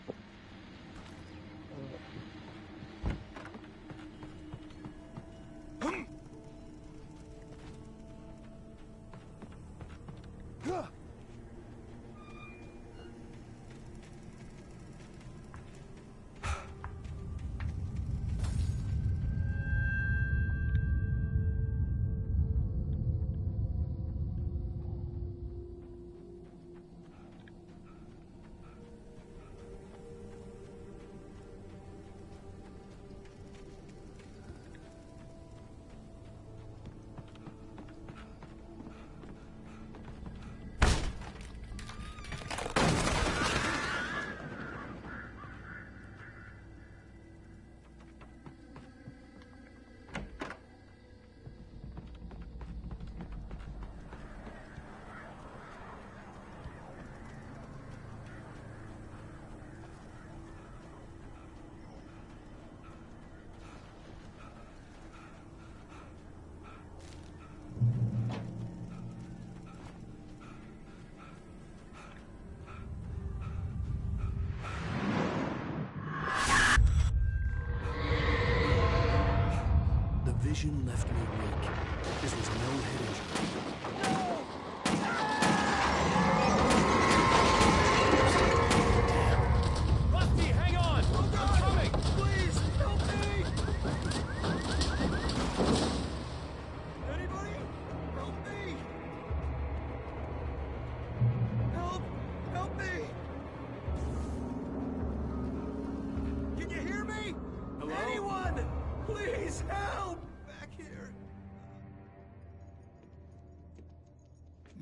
E: Anyone! Please help! Back here.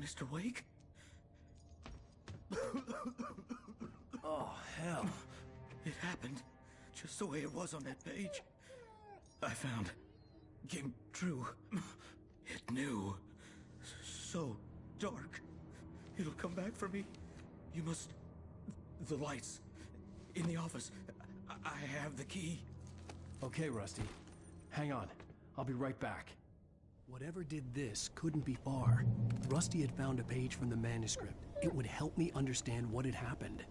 E: Mr. Wake?
C: Oh, hell.
E: It happened just the way it was on that page. I found. Came true. It knew. So dark. It'll come back for me. You must... The lights. In the office. I have the key.
C: Okay, Rusty. Hang on. I'll be right back. Whatever did this couldn't be far. Rusty had found a page from the manuscript. It would help me understand what had happened.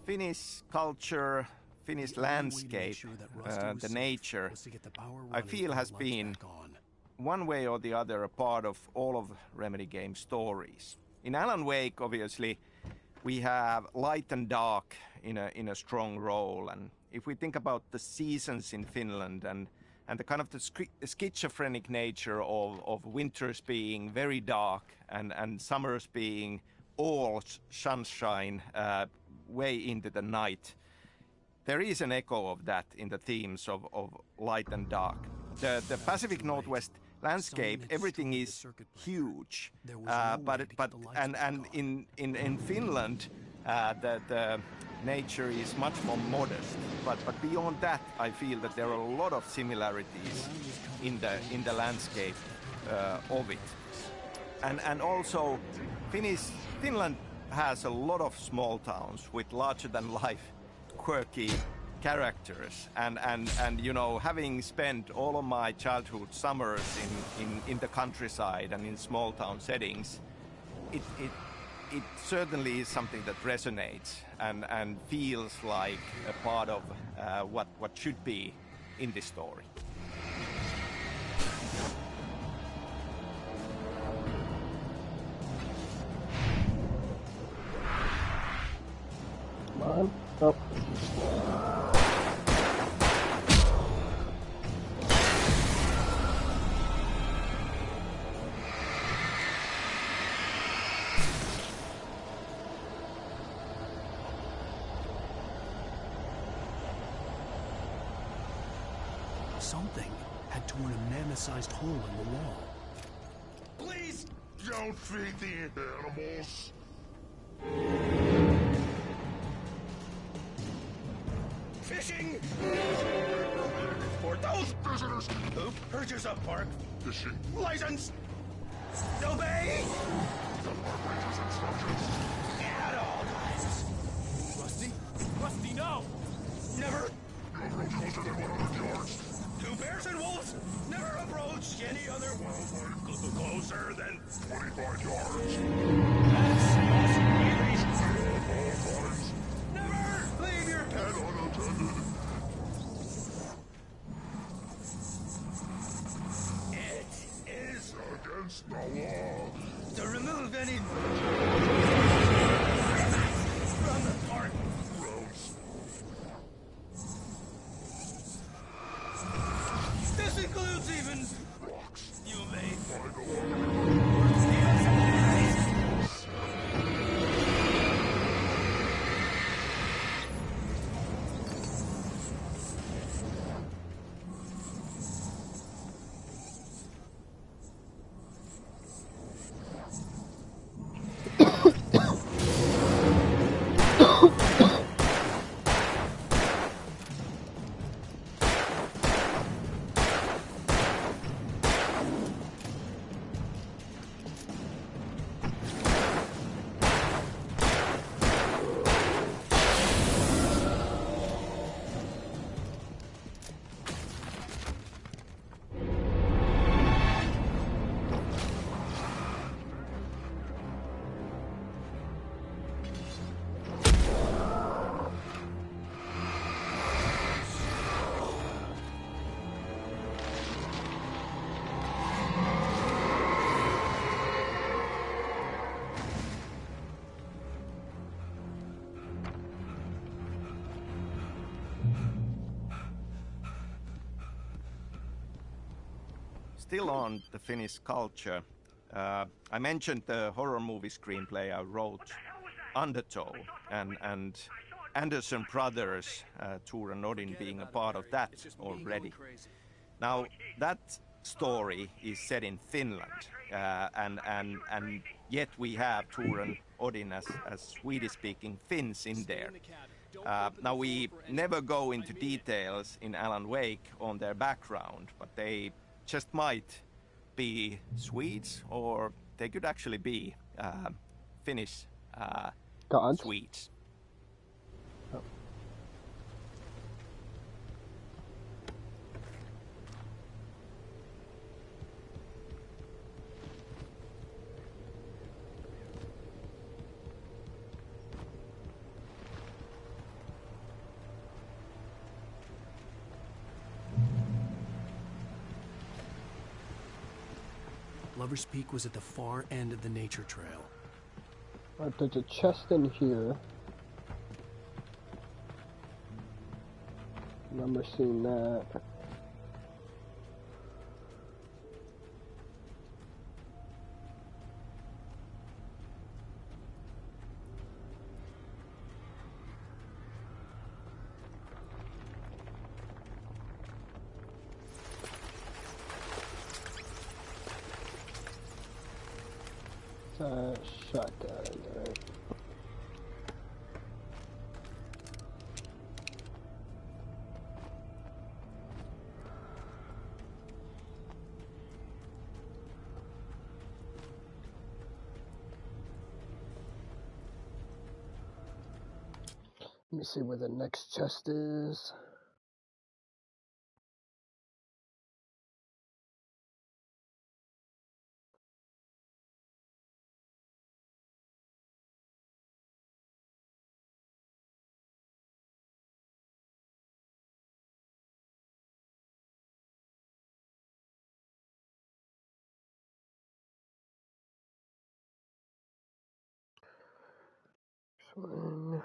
H: Finnish culture, Finnish landscape, the nature, I feel has been one way or the other a part of all of Remedy game stories. In Alan Wake, obviously, we have light and dark in a strong role, and if we think about the seasons in Finland and the kind of the schizophrenic nature of winters being very dark and summers being all sunshine way into the night, there is an echo of that in the themes of light and dark. The Pacific Northwest landscape, everything is huge, but in Finland, the nature is much more modest. But beyond that, I feel that there are a lot of similarities in the landscape of it, and also Finland has a lot of small towns with larger than life, quirky characters, and you know, having spent all of my childhood summers in the countryside and in small town settings, it certainly is something that resonates and feels like a part of what should be in this story.
A: Come on. Oh.
C: Something had torn a mammoth-sized hole in the wall.
G: Please don't feed the animals. Fishing! For those visitors who purchase a park fishing license, obey the operator's instructions at all times.
C: Rusty? Rusty, no!
G: Never approach closer than 100 yards. Two bears and wolves never approach any other wildlife closer than 25 yards. That's awesome, Heelys. At all times. Never leave your pet unattended. It is against the law to remove any from the park grounds. This includes even rocks. You may find a way.
H: Still on the Finnish culture, I mentioned the horror movie screenplay I wrote, Undertow, and Anderson Brothers, Tor and Odin being a part of that already. Now, that story is set in Finland, and yet we have Tor and Odin as Swedish-speaking Finns in there. Now, we never go into details in Alan Wake on their background, but they just might be Swedes, or they could actually be Finnish Swedes.
A: Oh.
D: Lover's Peak was at the far end of the nature trail.
A: Alright, there's a chest in here. Remember seeing that. Shotgun, right? Let me see where the next chest is. This one,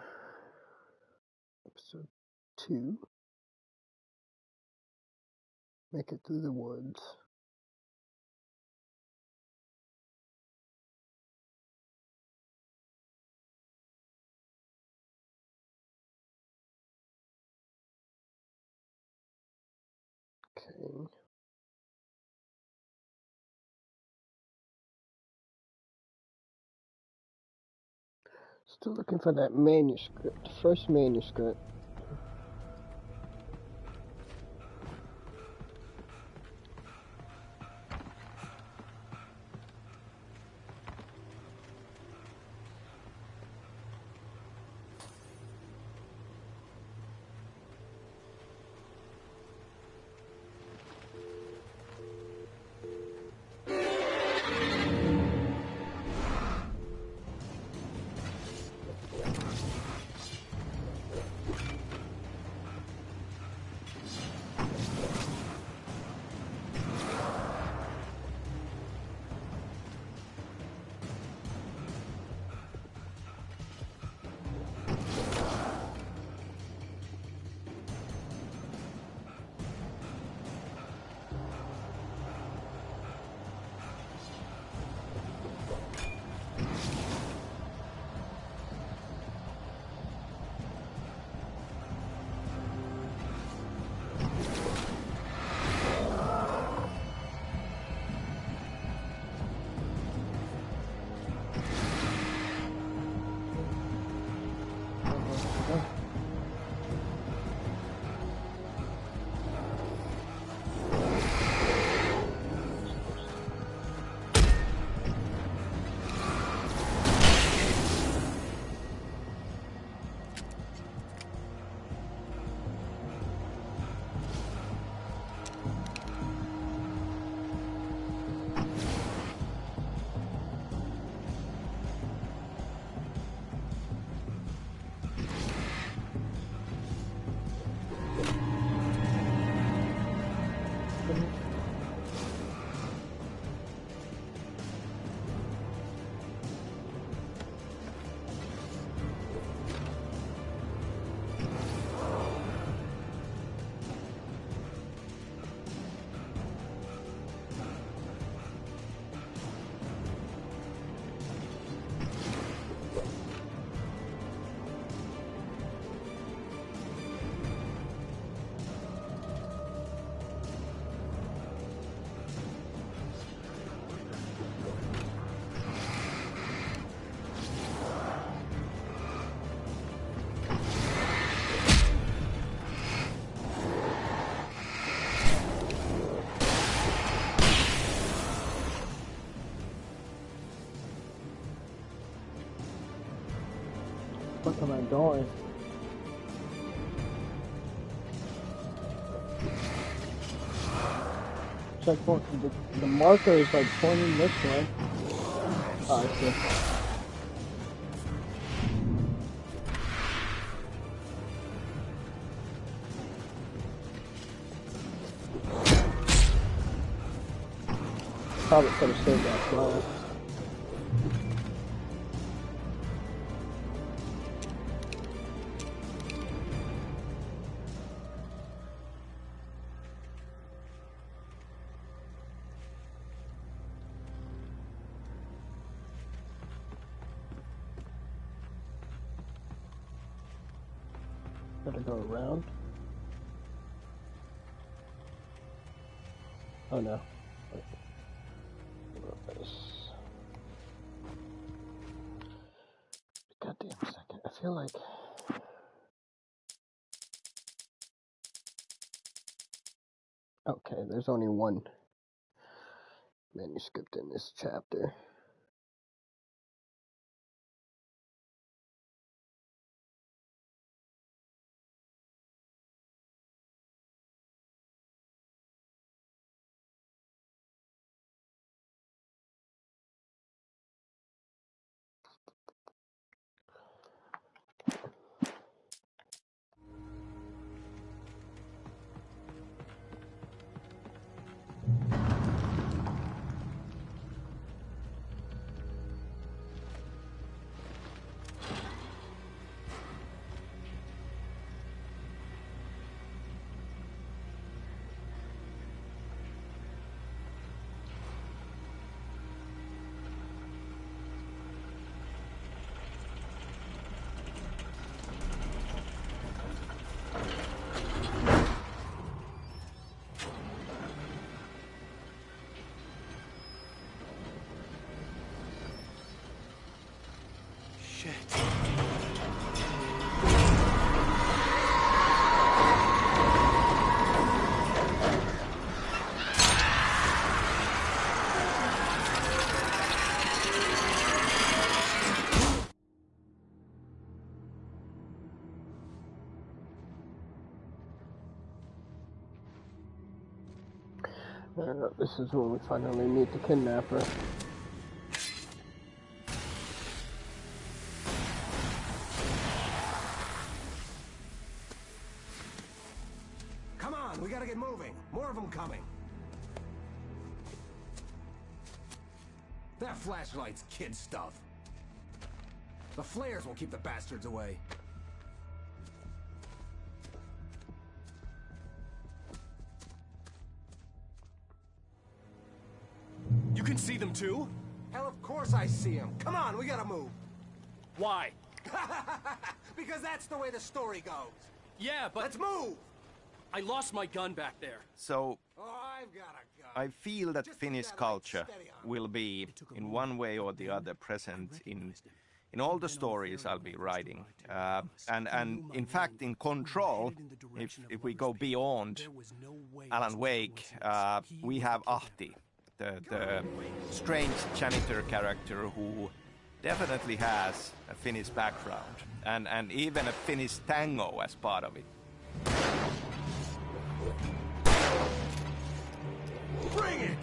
A: episode 2. Make it through the woods. Okay. Still looking for that manuscript, first manuscript. fuck am I going? Checkpoint. The marker is like pointing this way. Oh, I see. Probably could have saved that flower. Gotta go around. Oh no. Goddamn second. I feel like. Okay, there's only one manuscript in this chapter. This is when we finally meet the kidnapper.
L: Come on, we gotta get moving. More of them coming. That flashlight's kid stuff. The flares will keep the bastards away.
C: You can see them too?
L: Hell, of course I see them. Come on, we gotta move.
C: Why?
L: Because that's the way the story goes.
C: Yeah, but...
L: Let's move!
C: I lost my gun back there.
H: So,
L: Oh, I've got a gun.
H: I feel that Finnish culture will be, in one way or the other, present in all the stories I'll be writing. And in fact, in Control, if we go beyond Alan Wake, we have Ahti, the strange janitor character who definitely has a Finnish background, and even a Finnish tango as part of it.
L: Bring it!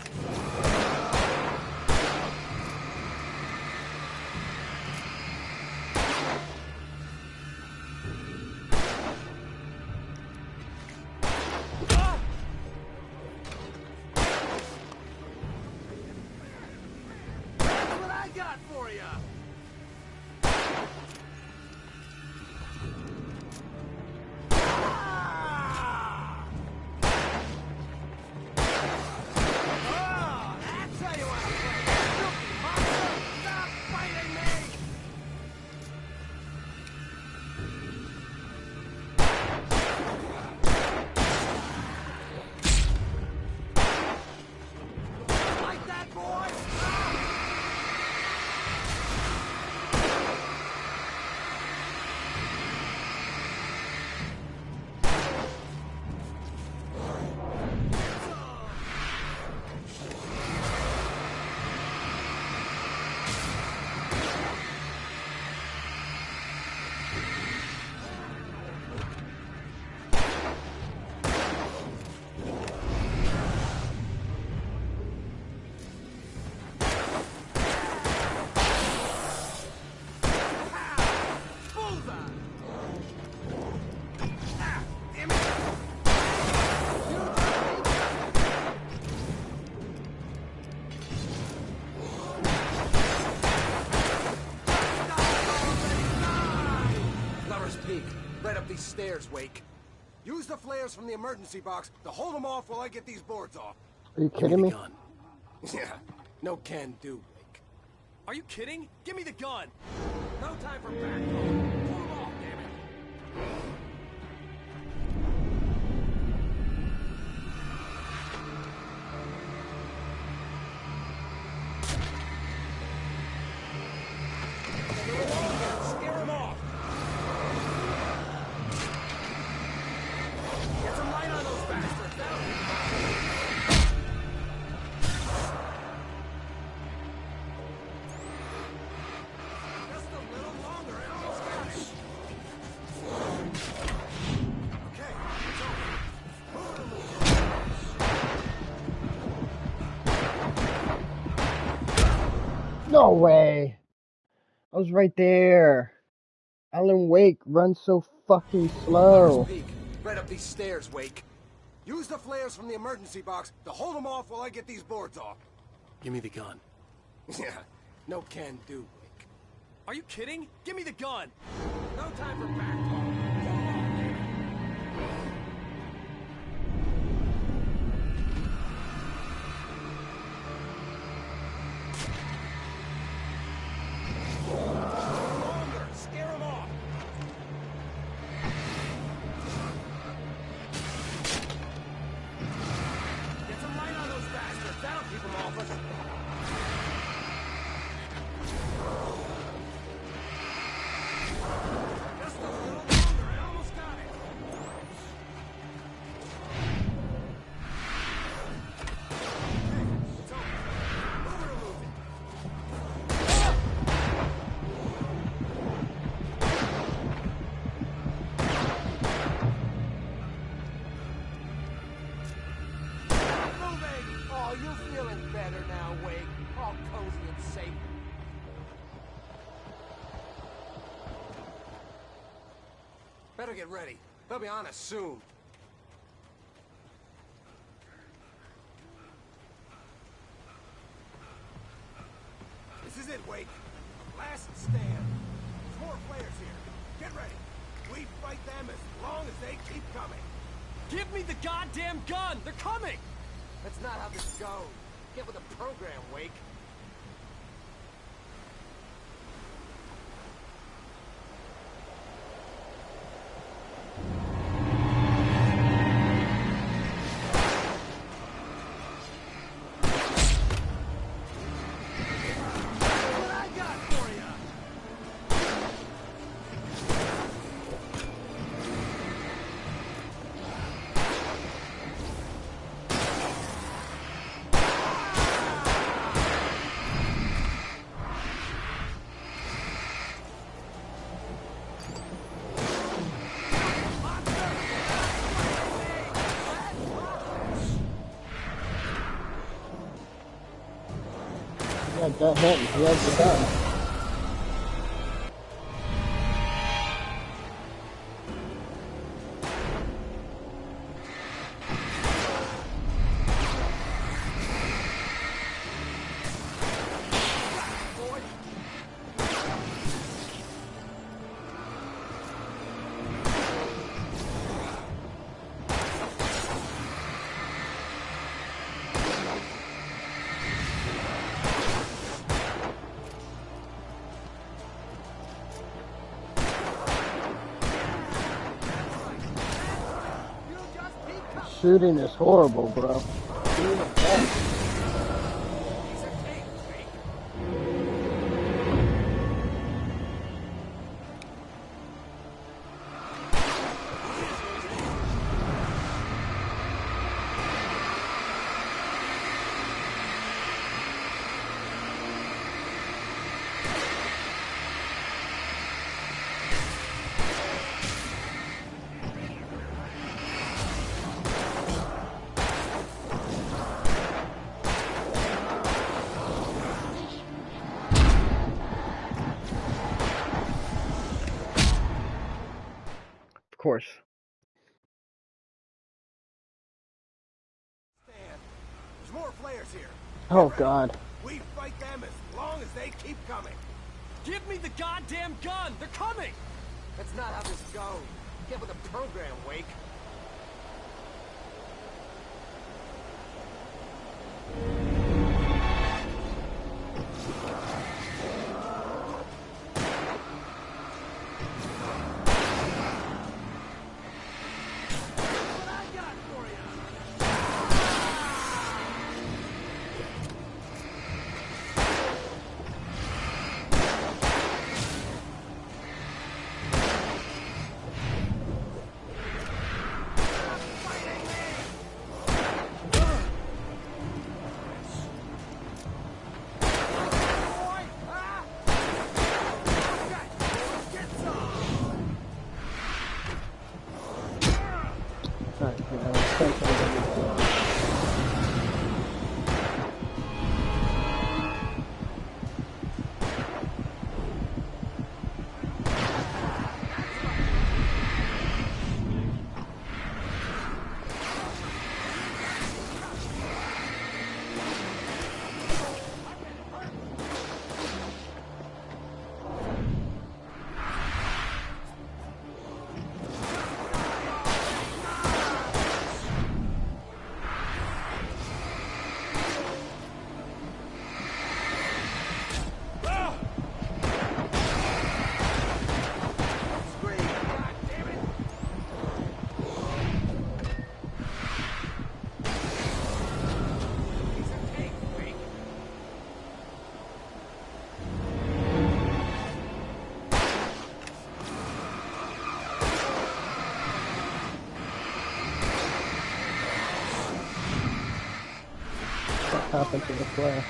L: right up these stairs, Wake. Use the flares from the emergency box to hold them off while I get these boards off.
A: Are you kidding me?
L: Gun. Yeah, no can do, Wake. Are you kidding? Give me the gun! No time for back talk. Pull them off, damn it! Scare them off! Get some light on those bastards! Just a little longer and almost got it. Okay, it's over.
A: No way. I was right there. Alan Wake runs so fucking slow.
L: Peek. Right up these stairs, Wake. Use the flares from the emergency box to hold them off while I get these boards off.
C: Give me the gun.
L: Yeah, no can do, Wake. Are you kidding? Give me the gun! No time for back talk. Pull them off, damn it. Longer! Scare them off! Get some light on those bastards! That'll keep them off us! Just a little longer! I almost got it! It's over. Move it or lose it. Moving! Oh, you feeling better now, Wake? All cozy and safe. Better get ready. They'll be on us soon. This is it, Wake. Last stand. There's more players here. Get ready. We fight them as long as they keep coming. Give me the goddamn gun! They're coming! That's not how this goes. Get with the program, Wake. What I got for ya?
A: Yeah, got hit. He has the gun. Shooting is horrible, bro. Of course.
L: There's more players here.
A: Oh God.
L: We fight them as long as they keep coming. Give me the goddamn gun! They're coming! That's not how this goes. Get with the program, Wake.
A: Happened to the flare.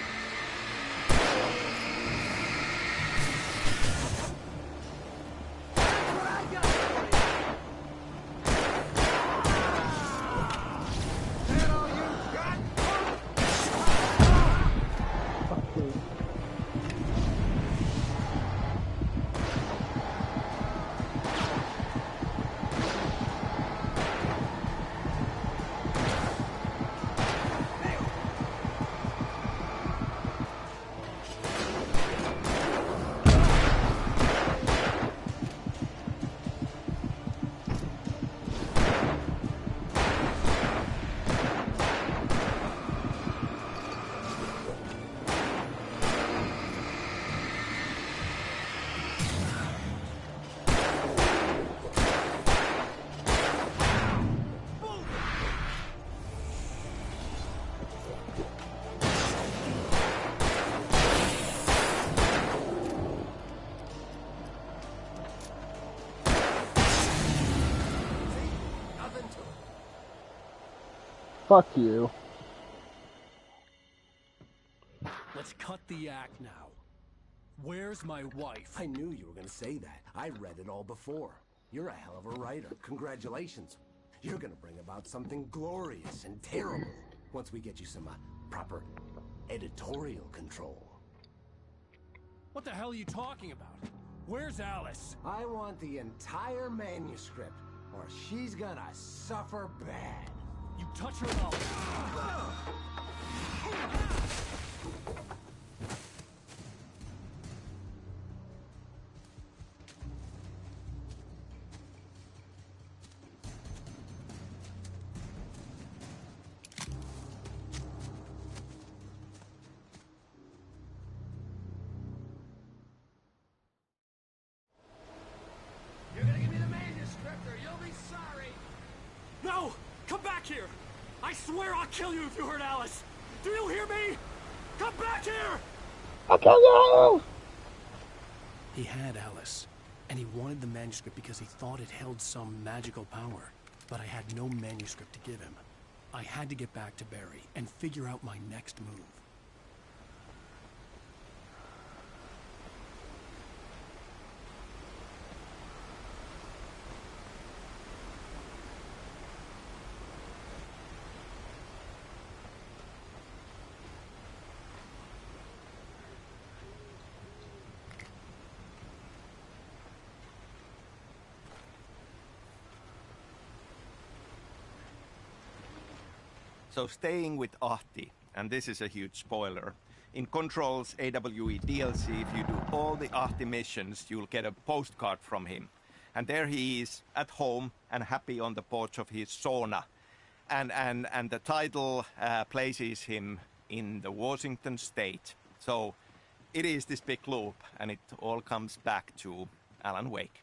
A: Fuck you.
D: Let's cut the act now. Where's my wife?
L: I knew you were gonna say that. I read it all before. You're a hell of a writer. Congratulations. You're gonna bring about something glorious and terrible once we get you some proper editorial control.
D: What the hell are you talking about? Where's Alice?
L: I want the entire manuscript, or she's gonna suffer bad.
D: You touch her and I'll...
L: You're gonna give me the manuscript, or you'll be sorry.
D: No! Come back here! I swear I'll kill you if you hurt Alice! Do you hear me? Come back here!
A: I'll kill you!
C: He had Alice, and he wanted the manuscript because he thought it held some magical power. But I had no manuscript to give him. I had to get back to Barry and figure out my next move.
H: So staying with Ahti, and this is a huge spoiler. In Control's AWE DLC, if you do all the Ahti missions, you'll get a postcard from him. And there he is at home and happy on the porch of his sauna. And the title places him in the Washington state. So it is this big loop, and it all comes back to Alan Wake.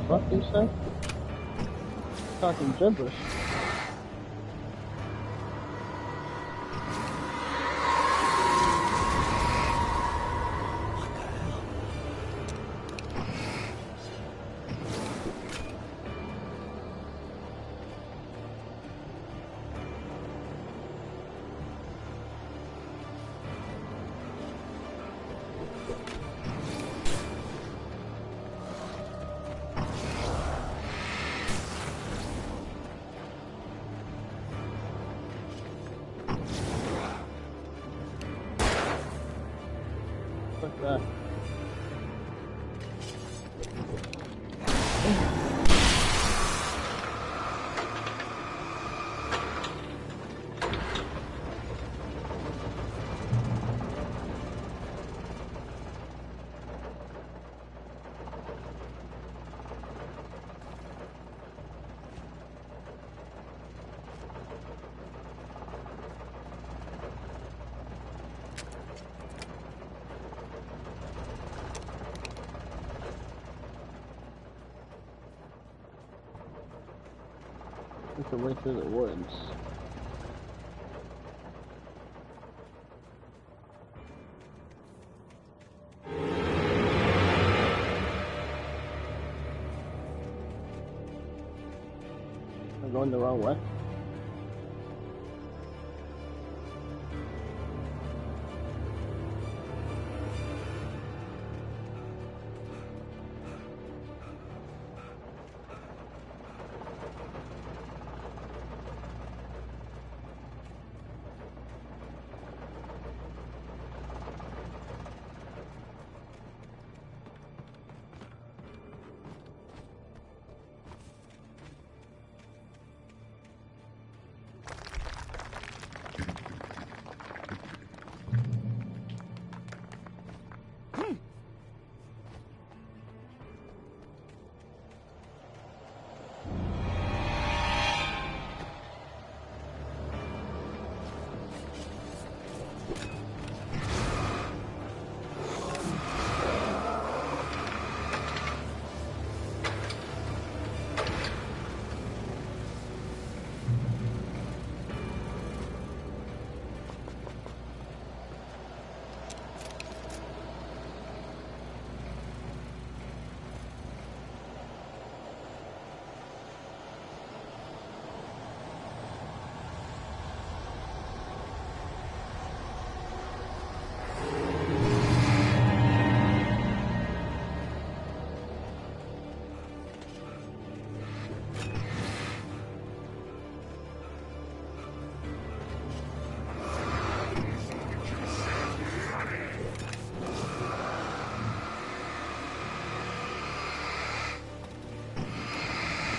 A: What do you say? Talking gibberish. What's that? It's a way through the woods. I'm going the wrong way.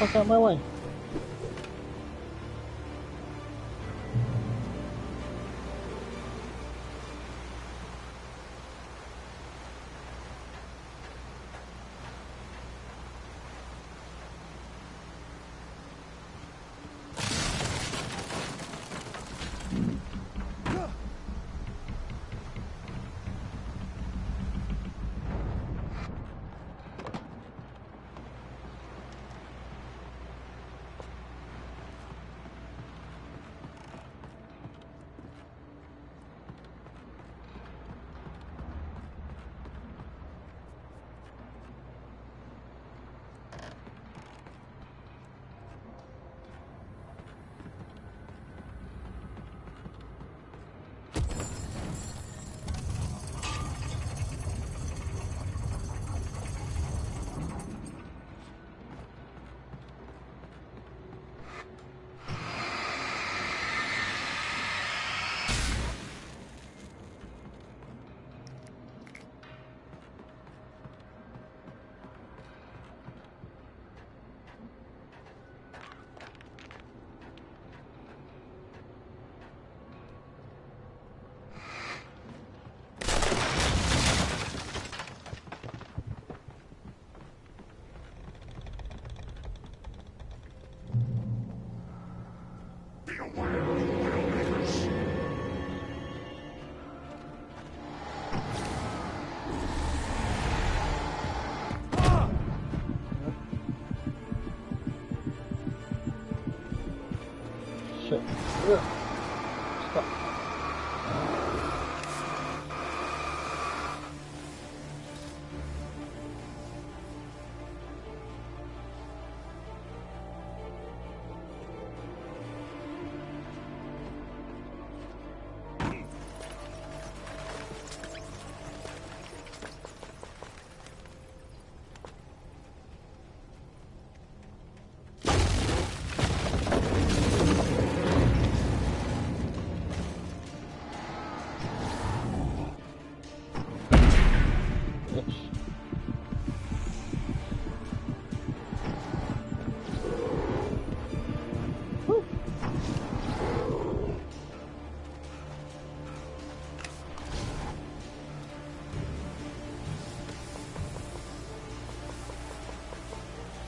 A: Fuck out my way. shit. Ugh. Stop.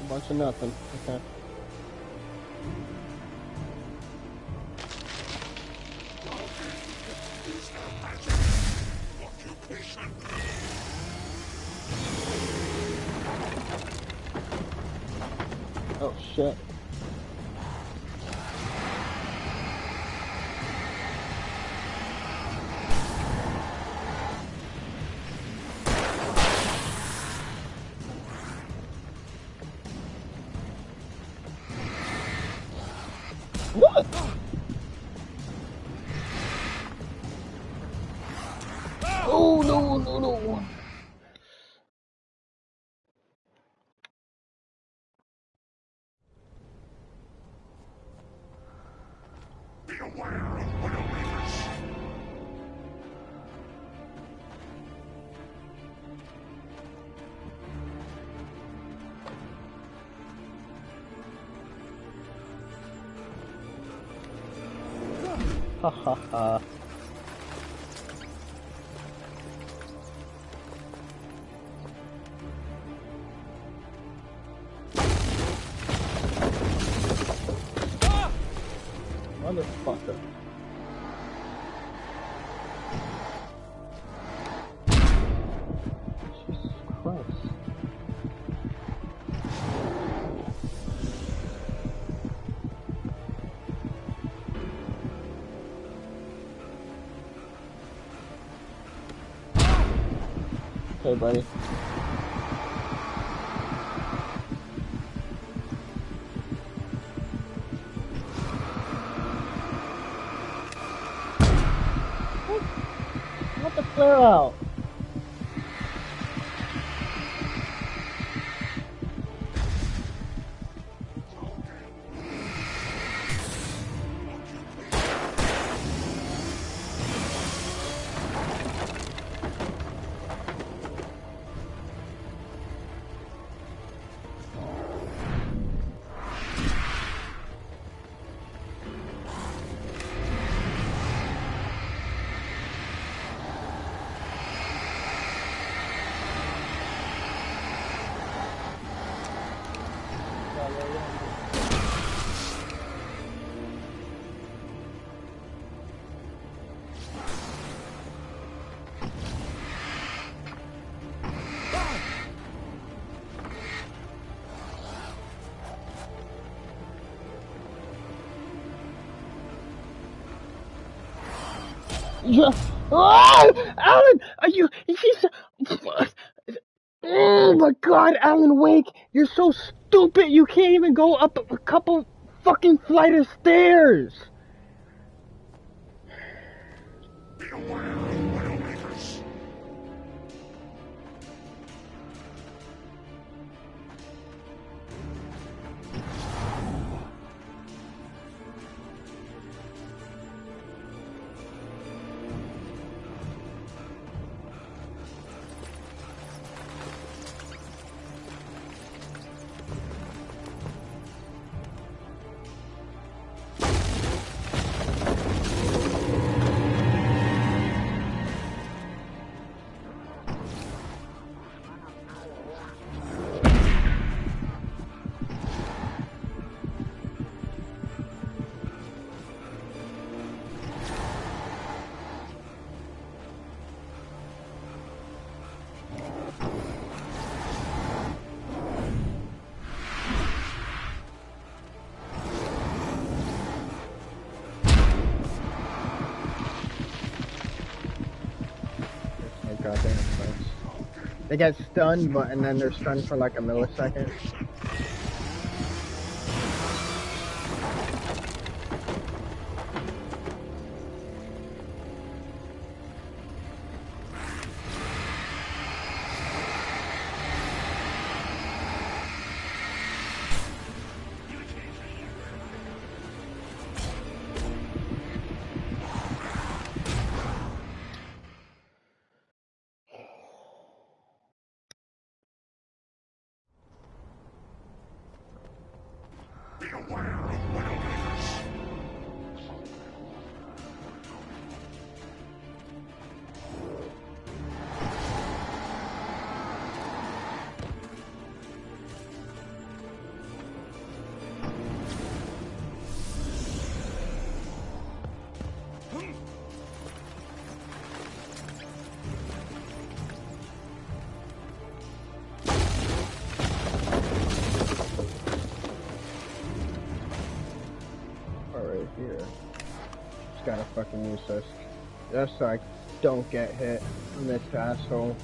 A: A bunch of nothing. Okay. Oh shit. What? Oh no no no.
M: Be aware of Widowmakers.
A: Ha ha ha. Motherfucker. Jesus Christ. Hey, buddy. What the flare out? Yeah. Oh, Alan, are you? He's. Oh my God, Alan Wake, you're so stupid. You can't even go up a couple fucking flight of stairs.
M: Be aware of Widowmakers.
A: millisecond. So they get stunned, and then they're stunned for like a millisecond. Here. Just gotta fucking use this. Just so I don't get hit from this asshole.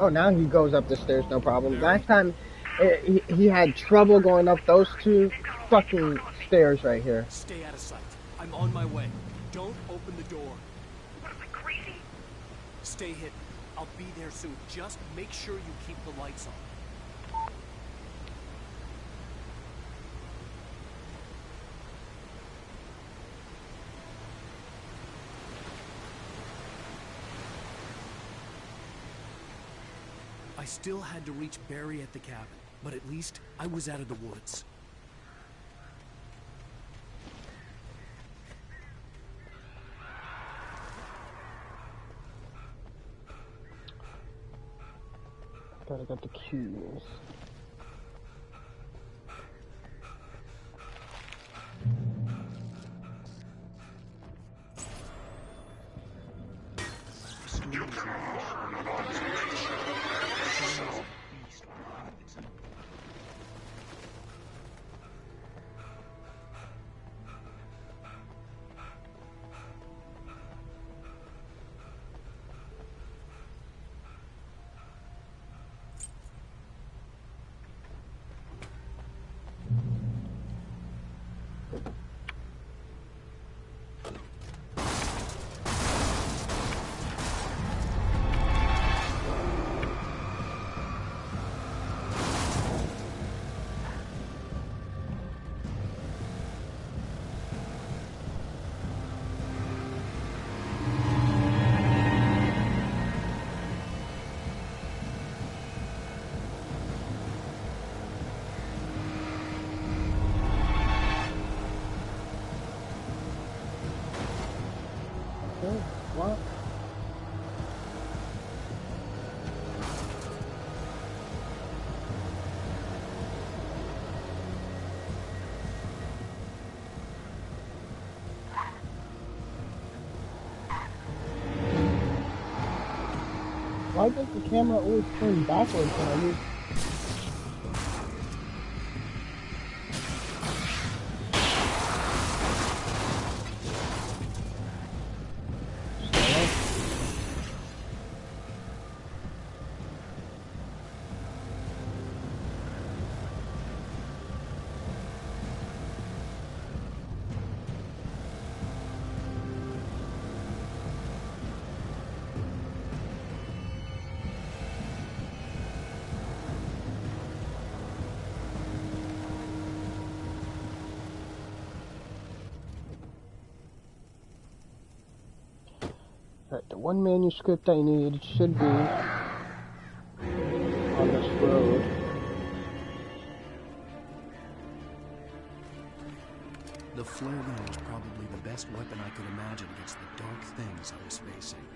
A: Oh, now he goes up the stairs, no problem. Last time, he had trouble going up those two fucking stairs right here.
C: Stay out of sight. I'm on my way. Don't open the door.
U: What, am I crazy?
C: Stay hidden. I'll be there soon. Just make sure you keep the lights on. I still had to reach Barry at the cabin, but at least I was out of the woods.
A: Gotta get the cues. What? Why does the camera always turn backwards when I use... one manuscript I need should be on this road.
C: The flare gun was probably the best weapon I could imagine against the dark things I was facing.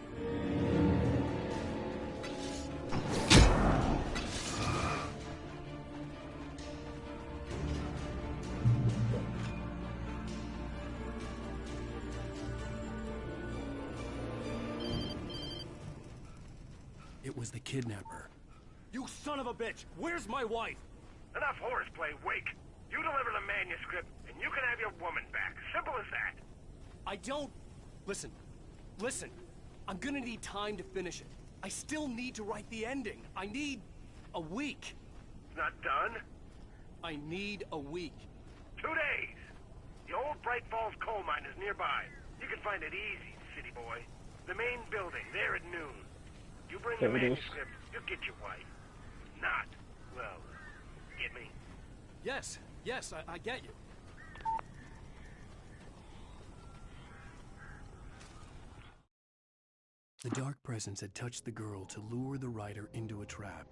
C: It was the kidnapper.
L: You son of a bitch! Where's my wife?
U: Enough horseplay, Wake. You deliver the manuscript, and you can have your woman back. Simple as that.
L: I don't... Listen. I'm gonna need time to finish it. I still need to write the ending. I need a week.
U: It's not done?
L: I need a week.
U: 2 days. The old Bright Falls coal mine is nearby. You can find it easy, city boy. The main building, there at noon. You bring the manuscript, you'll get your wife. Not, well, get me?
L: Yes, I get you.
C: The dark presence had touched the girl to lure the writer into a trap.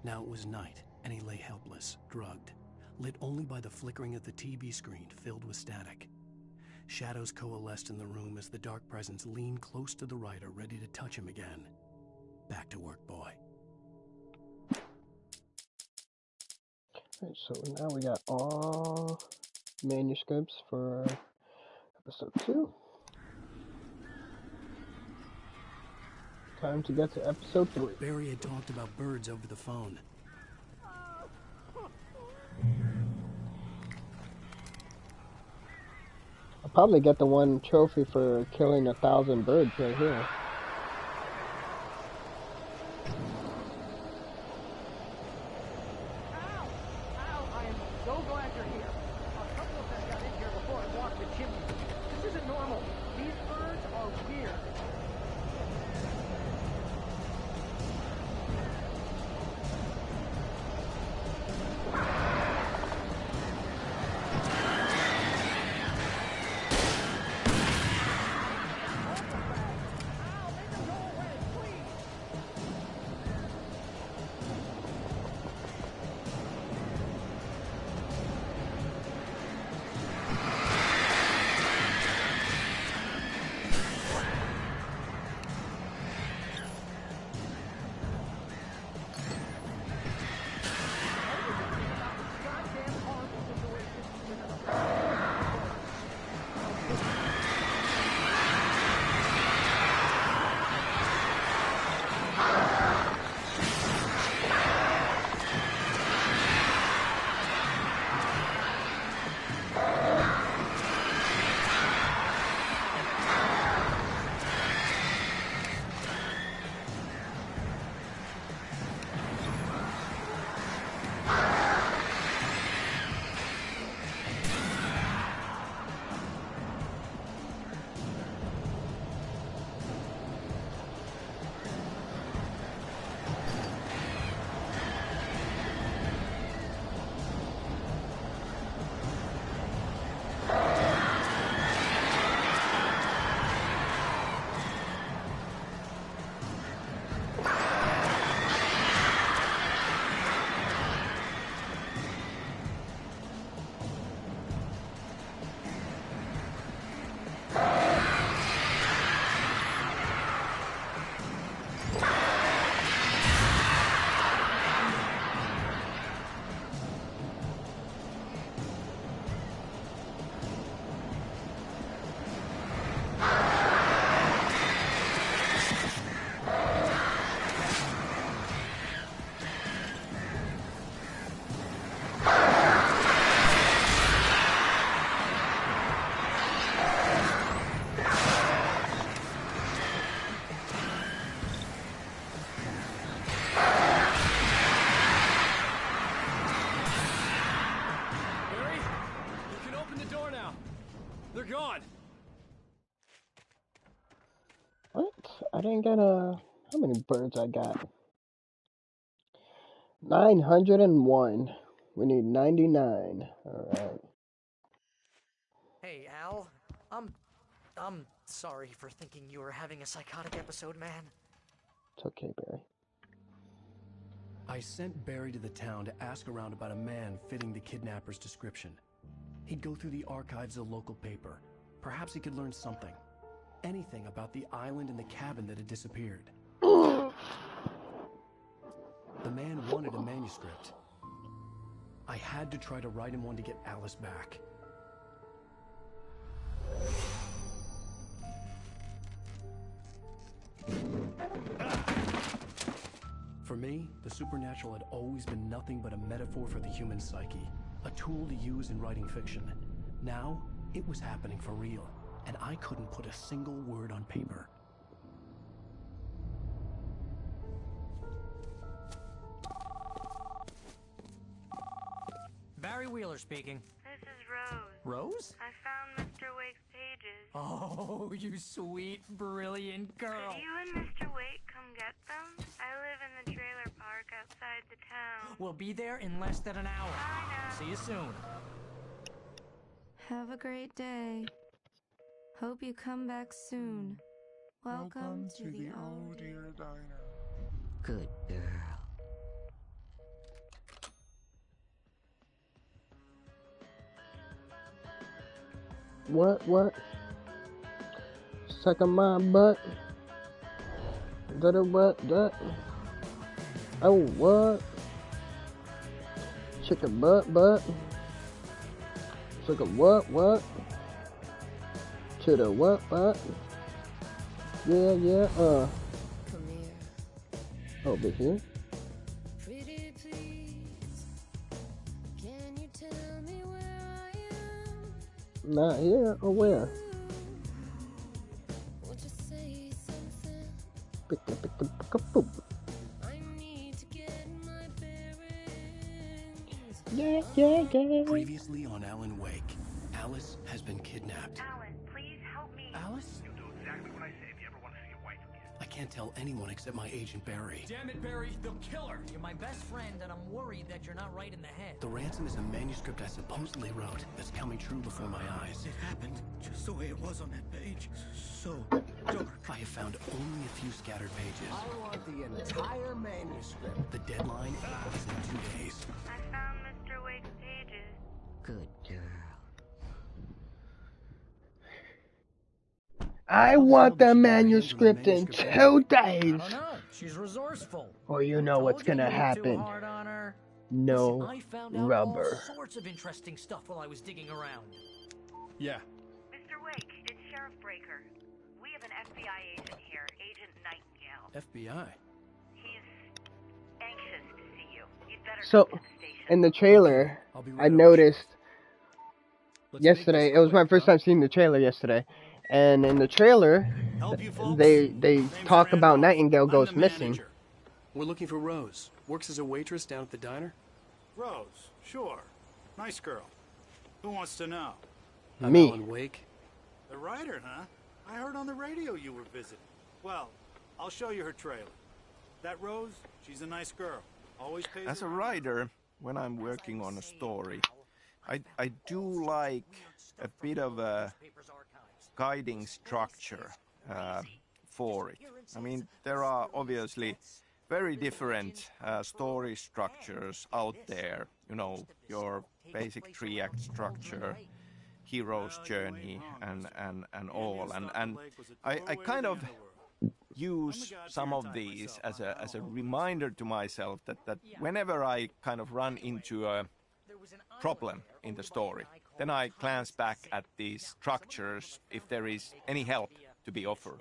C: Now it was night, and he lay helpless, drugged, lit only by the flickering of the TV screen filled with static. Shadows coalesced in the room as the dark presence leaned close to the writer, ready to touch him again. Back to work, boy.
A: Alright, so now we got all manuscripts for episode 2. Time to get to episode 3.
C: Barry had talked about birds over the phone.
A: I'll probably get the one trophy for killing 1,000 birds right here.
E: I am so glad you're here. A couple of them got in here before I walked the chimney. This isn't normal. These birds are weird.
L: They're gone.
A: What? I didn't get a... How many birds I got? 901. We need 99. Alright.
I: Hey, Al. I'm Sorry for thinking you were having a psychotic episode, man.
A: It's okay, Barry.
C: I sent Barry to the town to ask around about a man fitting the kidnapper's description. He'd go through the archives of the local paper. Perhaps he could learn something. Anything about the island and the cabin that had disappeared. The man wanted a manuscript. I had to try to write him one to get Alice back. For me, the supernatural had always been nothing but a metaphor for the human psyche, a tool to use in writing fiction. Now, it was happening for real, and I couldn't put a single word on paper.
I: Barry Wheeler speaking.
T: This is Rose.
I: Rose?
T: I found Mr. Wake's pages.
I: Oh, you sweet, brilliant girl.
T: Could you and Mr. Wake come get them? I live in the trailer park outside the town.
I: We'll be there in less than an hour.
T: I know.
I: See you soon.
J: Have a great day. Hope you come back soon. Welcome to the old dear diner.
K: Good girl.
A: What? Sucking my butt? That? Oh, what? Chicken butt? Chicken what? To the what? Yeah,
N: Come here.
A: Over here?
N: Pretty please. Can you tell me where I am?
A: Not here, or where?
N: Won't you say something?
A: Pick boop.
N: I need to get my bearings.
A: Yeah.
C: Previously on Alan Wake, Alice has been kidnapped.
T: Alan, please help me.
C: Alice?
U: You'll do exactly what I say if you ever want to see your wife again.
C: I can't tell anyone except my agent Barry.
I: Damn it, Barry, they'll kill her. You're my best friend, and I'm worried that you're not right in the head.
C: The ransom is a manuscript I supposedly wrote that's coming true before my eyes.
O: It happened just the way it was on that page. So dark.
C: I have found only a few scattered pages.
L: I want the entire manuscript.
C: The deadline is in 2 days.
T: I found Mr. Wake's pages.
K: Good girl.
A: I want the manuscript in 2 days.
I: I don't know. She's resourceful.
A: Or you know what's gonna happen.
I: Too hard on her.
A: No
I: Listen, I found out
A: rubber.
I: all sorts of interesting stuff while I was digging around.
C: Yeah.
T: Mr. Wake, it's Sheriff Breaker. We have an FBI agent here, Agent Nightingale.
C: FBI?
T: He's anxious to see you. You'd better
A: So,
T: come to the station.
A: in the trailer, I noticed yesterday, it was my first time seeing the trailer yesterday, and in the trailer, they talk about Nightingale goes missing.
C: We're looking for Rose. Works as a waitress down at the diner.
P: Rose, sure. Nice girl. Who wants to know?
C: I'm
A: Me.
C: Alan Wake.
P: The writer, huh? I heard on the radio you were visiting. Well, I'll show you her trailer. That Rose, she's a nice girl. Always pays
H: As a
P: her-
H: writer, when I'm working on a story, I do like a bit of a guiding structure for it. I mean, there are obviously very different story structures out there. You know, your basic 3-act structure, hero's journey, and all. And I kind of use some of these as a reminder to myself that whenever I kind of run into a problem in the story, then I glance back at these structures if there is any help to be offered.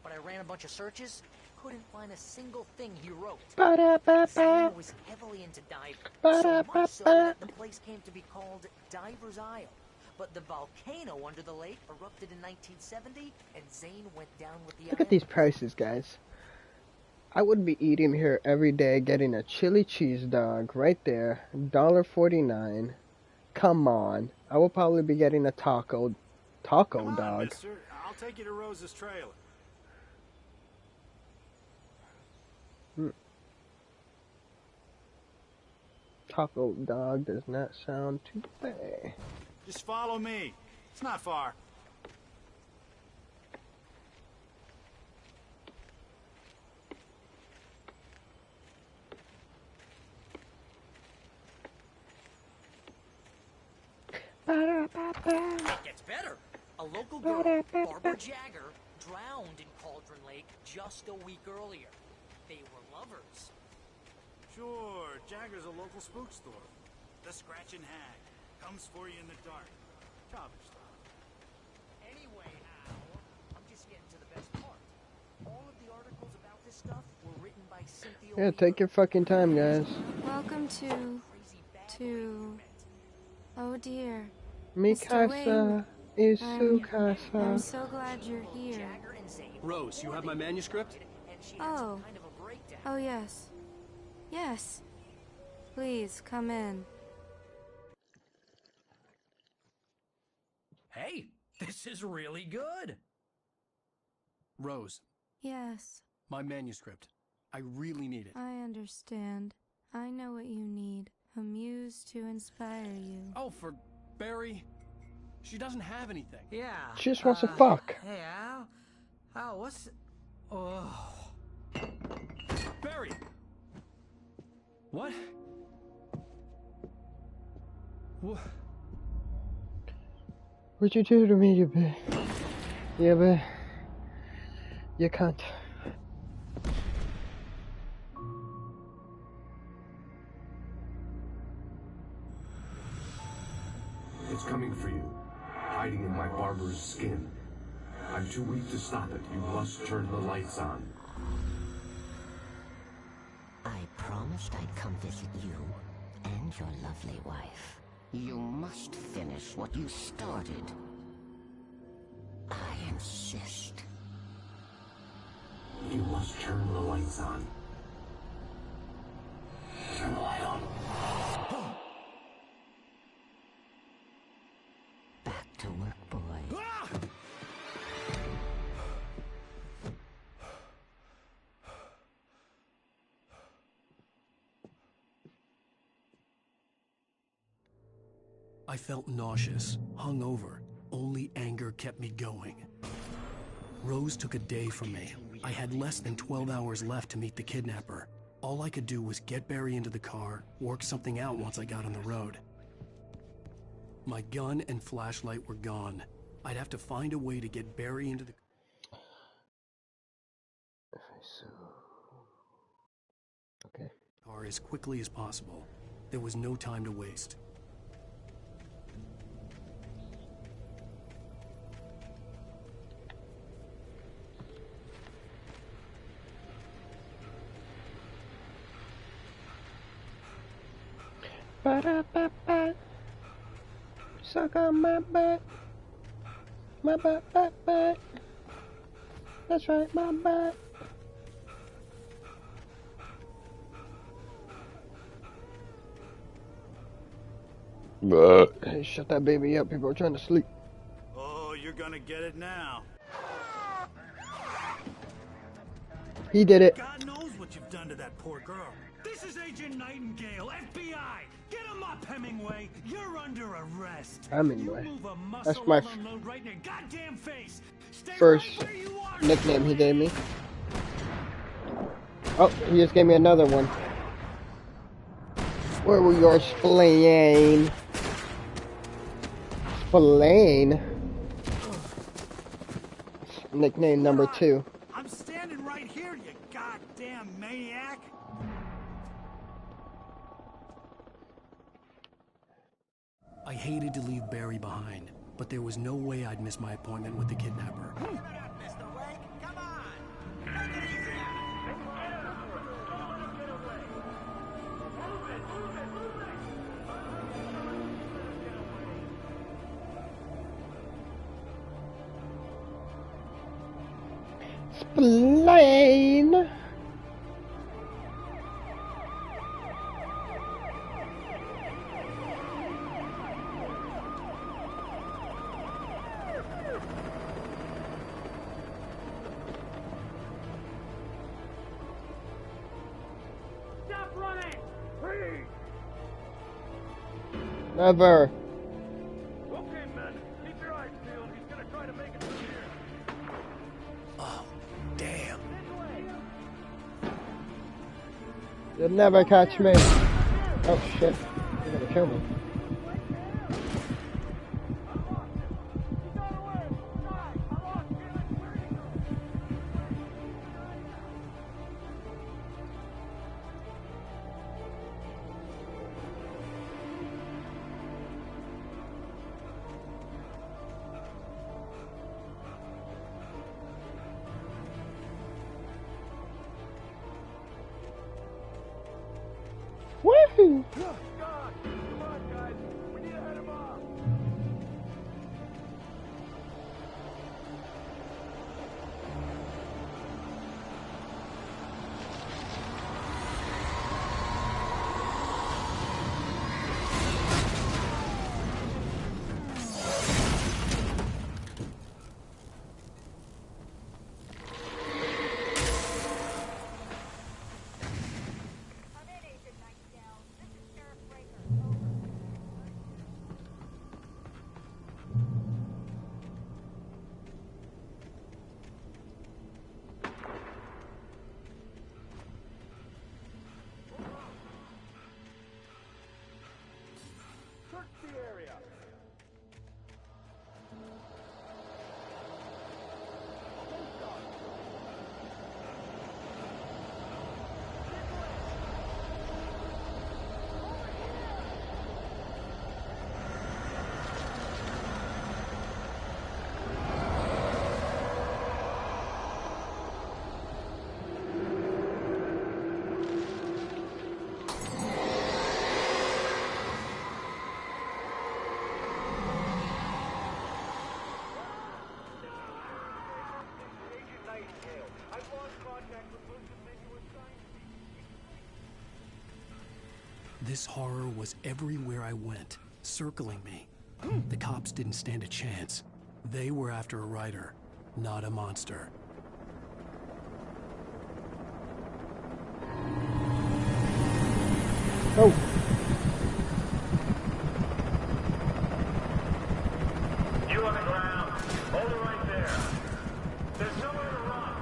I: But I ran a bunch of searches, couldn't find a single thing he wrote.
A: Ba-da-ba-ba.
I: Zane was heavily into diving, so
A: Ba-da-ba-ba.
I: much so that the place came to be called Diver's Isle. But the volcano under the lake erupted in 1970, and Zane went down with the
A: Look at these prices, guys. I would be eating here every day, getting a chili cheese dog right there, $1.49. Come on, I will probably be getting a taco
P: Come on,
A: dog.
P: mister. I'll take you to Rose's trailer.
A: Taco dog does not sound too bad.
P: Just follow me. It's not far.
I: It gets better. A local girl, Barbara Jagger, drowned in Cauldron Lake just a week earlier. They were lovers.
P: Sure, Jagger's a local spook store. The Scratchin' Hag comes for you in the dark. Childish stuff.
I: Anyway, Al, I'm just getting to the best part. All of the articles about this stuff were written by Cynthia.
A: Yeah, take your fucking time, guys.
J: Welcome to... Oh dear.
A: Mikasa is Sukasa.
J: I'm so glad you're here.
C: Rose, you have my manuscript?
J: Oh. Oh, yes. Yes. Please, come in.
I: Hey, this is really good.
C: Rose,
J: Yes,
C: my manuscript. I really need it.
J: I understand. I know what you need. A muse to inspire you.
C: Oh, for Barry? She doesn't have anything.
I: Yeah.
A: She just wants to fuck.
I: Hey, Al. Al, what's... Oh.
C: Barry! What? What?
A: What'd you do to me, you bitch? Yeah, but you can't.
Q: It's coming for you, hiding in my barber's skin. I'm too weak to stop it. You must turn the lights on.
K: I promised I'd come visit you and your lovely wife. You must finish what you started. I insist.
Q: You must turn the lights on. Turn the light on.
K: Back to work, boy.
C: I felt nauseous, hungover. Only anger kept me going. Rose took a day from me. I had less than 12 hours left to meet the kidnapper. All I could do was get Barry into the car, work something out once I got on the road. My gun and flashlight were gone. I'd have to find a way to get Barry into the car as quickly as possible. There was no time to waste.
A: Ba-da-ba-ba. Suck on my butt. My butt. That's right, my butt. Hey, shut that baby up. People are trying to sleep.
P: Oh, you're gonna get it now.
A: He did it.
P: God knows what you've done to that poor girl. This is Agent Nightingale, FBI. Get him up, Hemingway. You're under arrest.
A: Hemingway.
P: You move a muscle,
A: That's my
P: I'll unload right in your goddamn face. Stay
A: first
P: right where you are.
A: nickname he gave me. Oh, he just gave me another one. Where were your splaying? Splaying? Nickname number 2.
P: I'm standing right here, you goddamn maniac.
C: I hated to leave Barry behind, but there was no way I'd miss my appointment with the kidnapper.
A: Explain.
E: Stop running! Please!
A: Never.
E: Okay, men, keep your eyes peeled. He's gonna try to make it through here.
C: Oh, damn.
A: You'll never catch me. Oh shit. You're gonna kill me.
C: This horror was everywhere I went, circling me. The cops didn't stand a chance. They were after a writer, not a monster.
A: Oh.
R: You on the ground. Hold it right there. There's nowhere to run.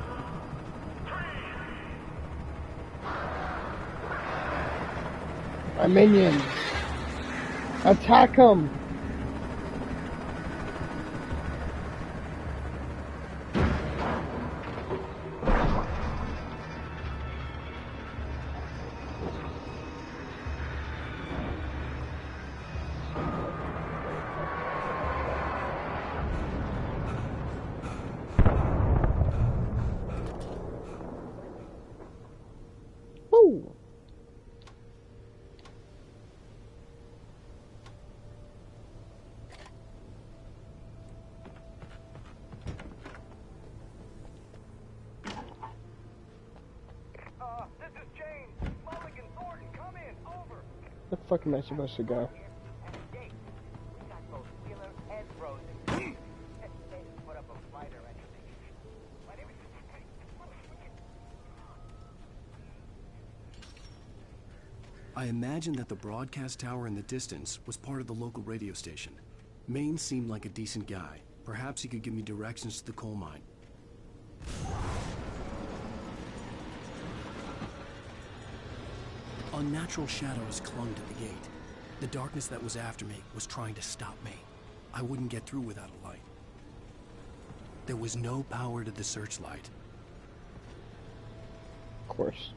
A: My minions. Attack him. Woo.
R: This is James. Mulligan, Thornton, come in. Over.
A: Where the fuck am I supposed to go?
C: I imagined that the broadcast tower in the distance was part of the local radio station. Maine seemed like a decent guy. Perhaps he could give me directions to the coal mine. Unnatural shadows clung to the gate. The darkness that was after me was trying to stop me. I wouldn't get through without a light. There was no power to the searchlight.
A: Of course.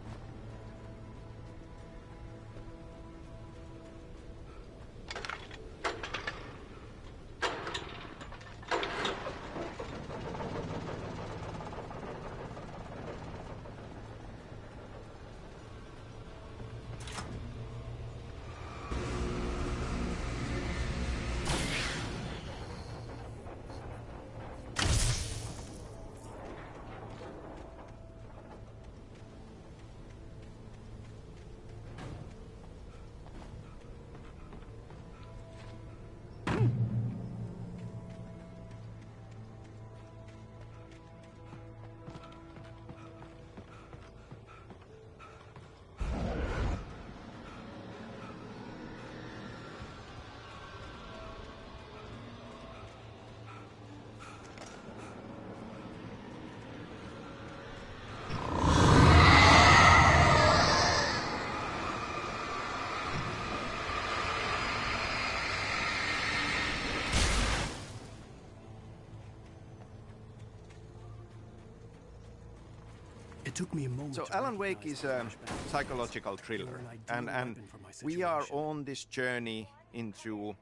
C: It took me a moment.
H: So Alan Wake is a psychological thriller, and we are on this journey into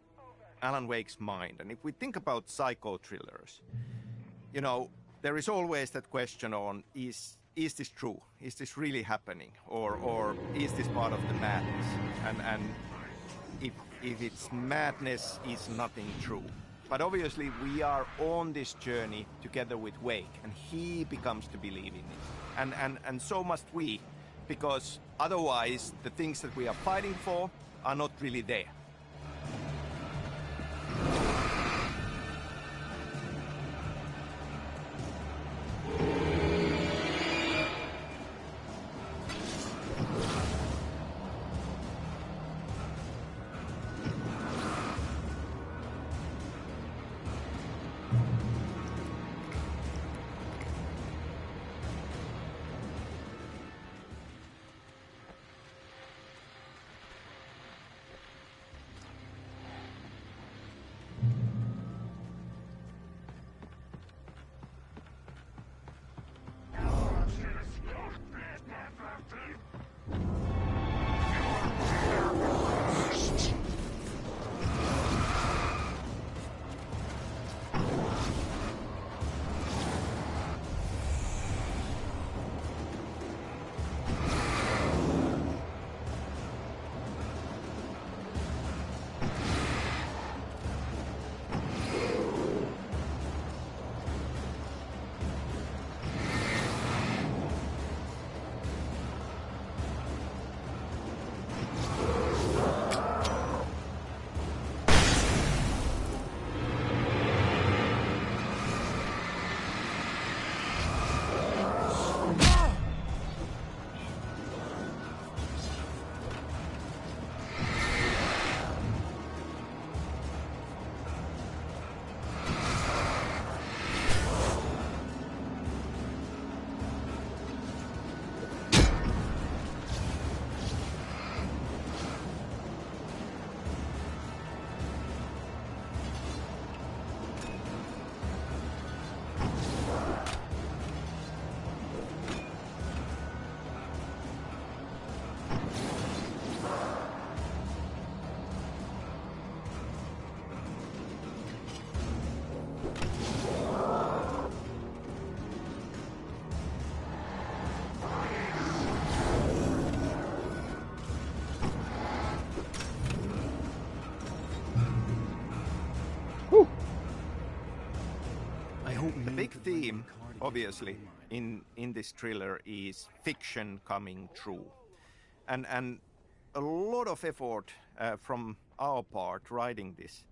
H: Alan Wake's mind. And if we think about psycho thrillers, you know, there is always that question on, is is this true? Is this really happening? Or is this part of the madness? And if it's madness, is nothing true. But obviously we are on this journey together with Wake, and he becomes to believe in it. And so must we, because otherwise the things that we are fighting for are not really there. The big theme, obviously, in this thriller is fiction coming true. And a lot of effort from our part writing this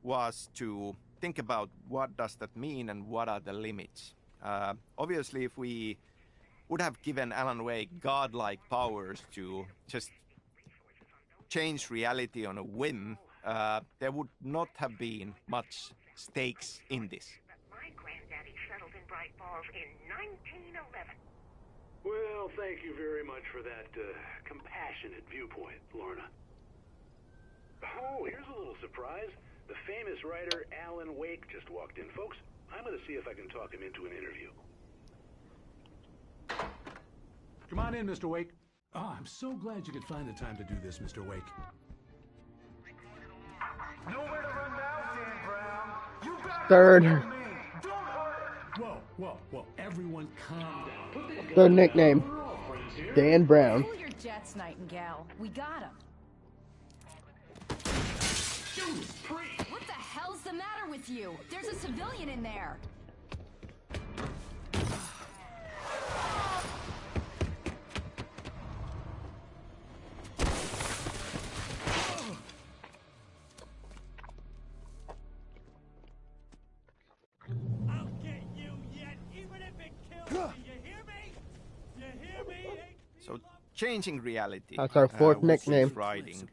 H: was to think about what does that mean and what are the limits. Obviously, if we would have given Alan Wake godlike powers to just change reality on a whim, there would not have been much stakes in this.
U: My granddaddy settled in Bright Falls in 1911.
O: Well, thank you very much for that compassionate viewpoint, Lorna. Oh, here's a little surprise. The famous writer Alan Wake just walked in. Folks, I'm going to see if I can talk him into an interview.
B: Come on in, Mr. Wake. Oh, I'm so glad you could find the time to do this, Mr. Wake.
R: Nowhere to run now, Dan Brown. You got
A: Third.
B: Whoa. Everyone calm down.
A: Third nickname, Dan Brown.
S: Pull your jets, Nightingale. We got him. What the hell's the matter with you? There's a civilian in there.
H: So changing reality.
A: That's our fourth nickname.
H: Writing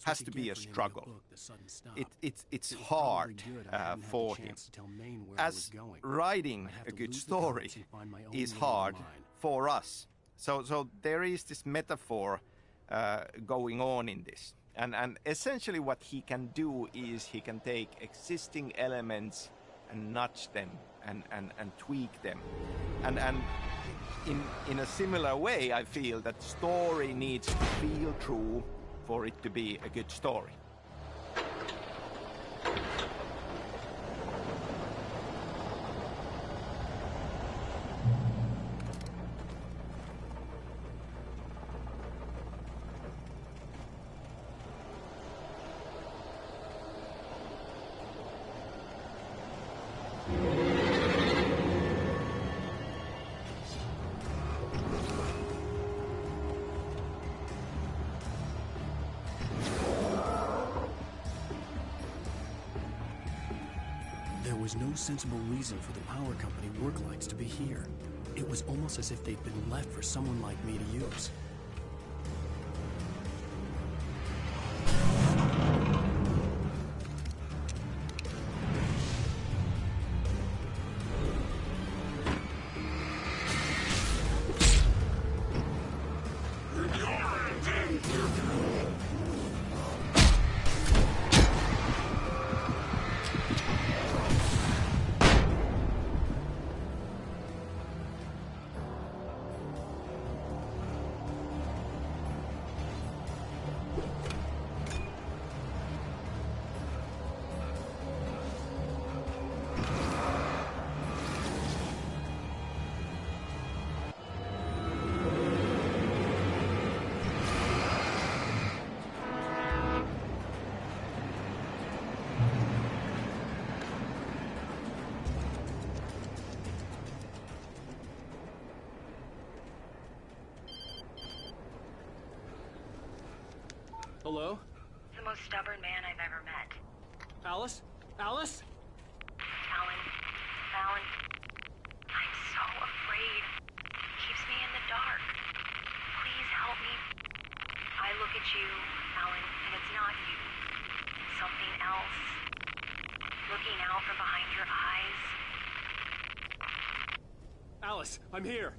H: has to be a struggle. It's hard for him. As writing a good story is hard for us. So there is this metaphor going on in this. And essentially what he can do is he can take existing elements and nudge them and tweak them. And in a similar way, I feel that story needs to feel true for it to be a good story.
C: there was no sensible reason for the power company work lights to be here. It was almost as if they'd been left for someone like me to use.
E: Hello?
T: The most stubborn man I've ever met.
E: Alice? Alice?
T: Alen. Alen. I'm so afraid. He keeps me in the dark. Please help me. I look at you, Alen, and it's not you. It's something else. Looking out from behind your eyes.
E: Alice, I'm here.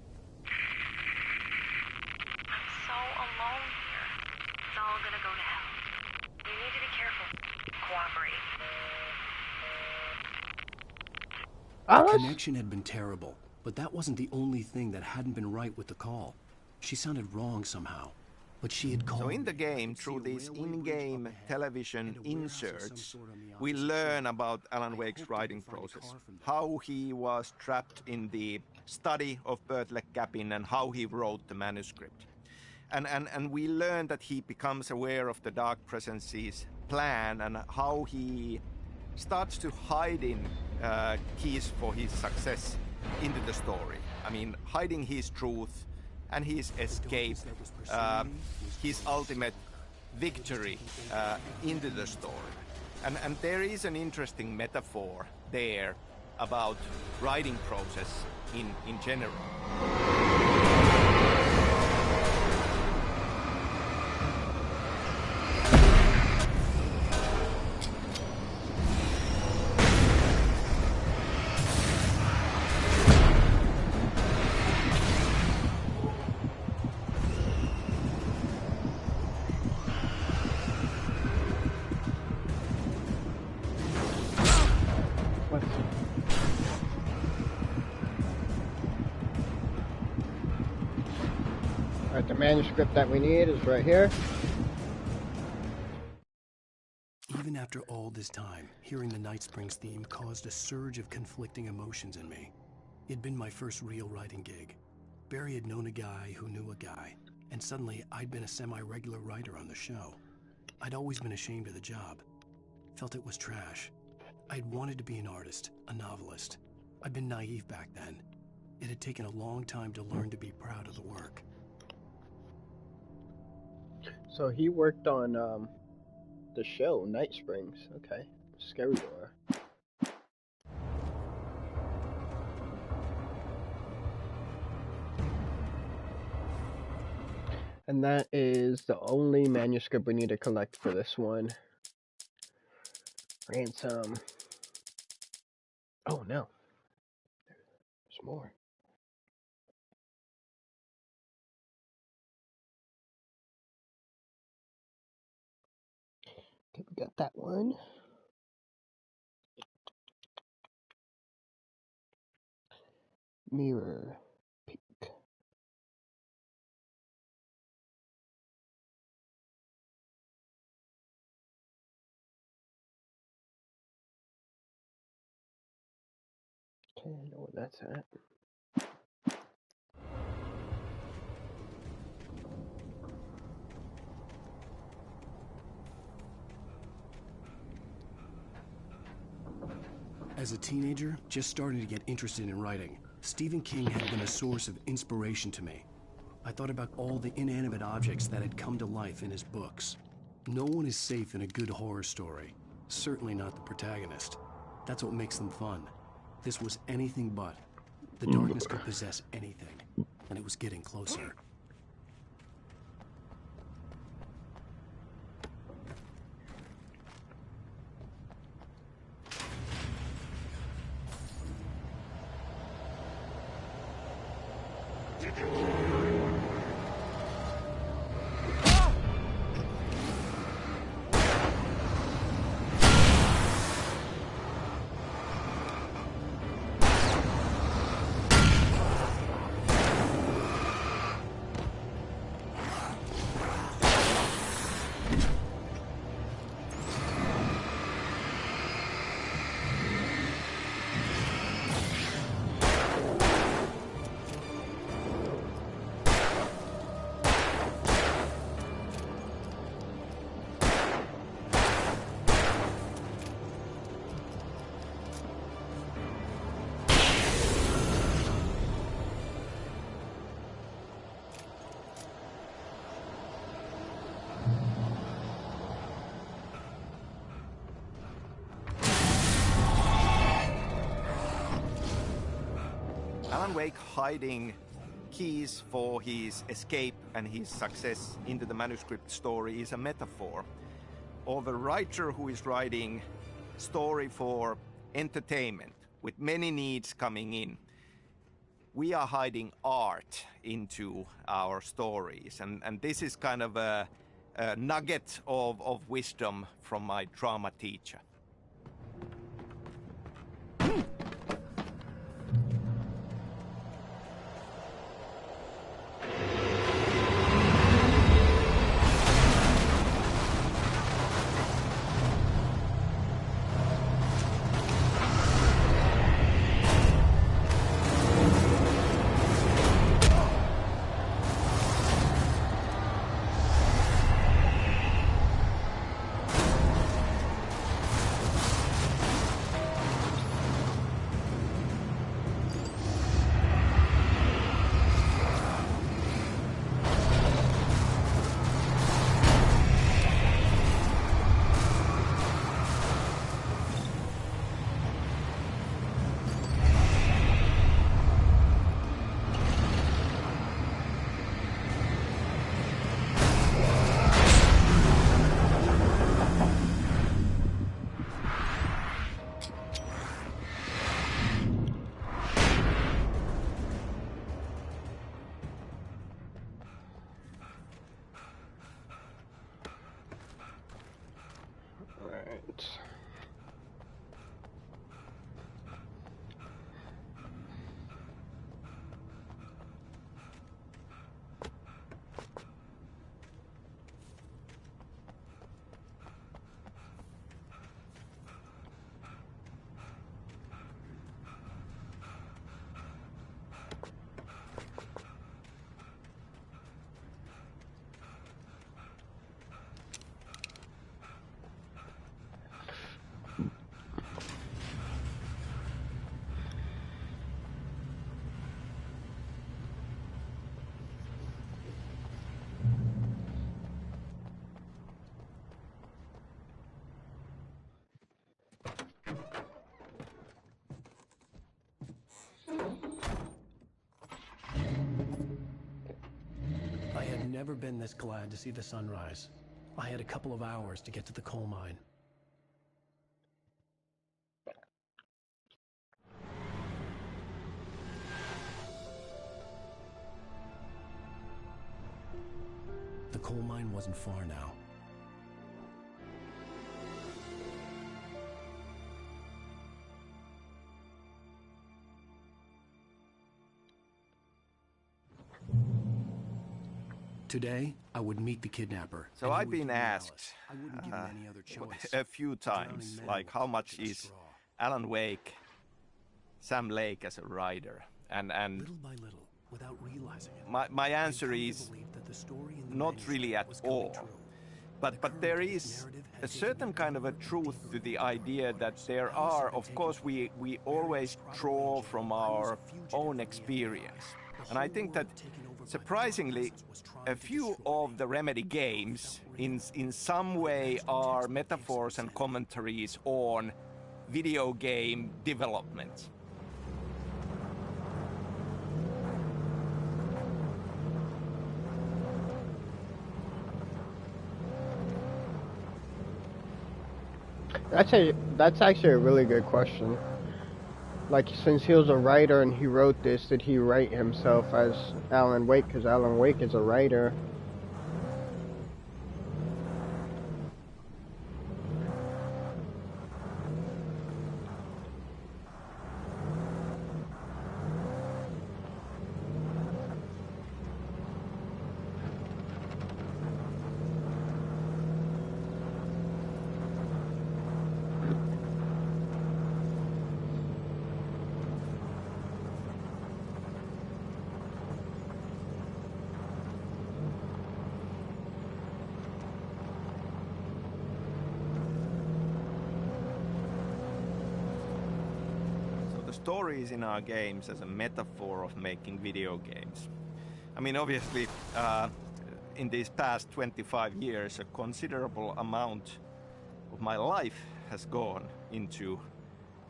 T: I'm so alone here. It's all gonna go to hell. You need to be careful. Cooperate.
C: The connection had been terrible, but that wasn't the only thing that hadn't been right with the call. She sounded wrong somehow, but she had called.
H: So in the game, through these in-game television inserts, we learn about Alan Wake's writing process, how he was trapped in the study of Bertlek Cabin and how he wrote the manuscript. And we learn that he becomes aware of the Dark Presence's plan and how he starts to hide in keys for his success into the story. I mean, hiding his truth and his escape, his ultimate victory into the story. And there is an interesting metaphor there about writing process in general.
A: Alright, the manuscript that we need is right here.
C: Even after all this time, hearing the Night Springs theme caused a surge of conflicting emotions in me. It'd been my first real writing gig. Barry had known a guy who knew a guy, and suddenly I'd been a semi-regular writer on the show. I'd always been ashamed of the job. Felt it was trash. I'd wanted to be an artist, a novelist. I'd been naive back then. It had taken a long time to learn to be proud of the work.
A: So he worked on the show Night Springs. Okay, Scary Door. And that is the only manuscript we need to collect for this one. Ransom. Oh no, there's more. Okay, we got that one. Mirror peak. Okay, I know where that's at.
C: As a teenager, just starting to get interested in writing, Stephen King had been a source of inspiration to me. I thought about all the inanimate objects that had come to life in his books. No one is safe in a good horror story, certainly not the protagonist. That's what makes them fun. This was anything but. The darkness could possess anything, and it was getting closer.
H: Alan Wake hiding keys for his escape and his success into the manuscript story is a metaphor of a writer who is writing story for entertainment with many needs coming in. We are hiding art into our stories, and this is kind of a nugget of wisdom from my drama teacher.
C: I had never been this glad to see the sunrise. I had a couple of hours to get to the coal mine. The coal mine wasn't far now. Today, I would meet the kidnapper.
H: So I've been asked a few times, like, how much is Alan Wake, Sam Lake as a writer? And
C: little by little, without realizing it,
H: my answer is not really at all. But there is a certain kind of a truth to the idea that there are, of course, we always draw from our own experience. And I think that, surprisingly, a few of the Remedy games in some way are metaphors and commentaries on video game development.
A: That's actually a really good question. Like, since he was a writer and he wrote this, did he write himself as Alan Wake? Because Alan Wake is a writer.
H: Stories in our games as a metaphor of making video games. I mean, obviously, in these past 25 years, a considerable amount of my life has gone into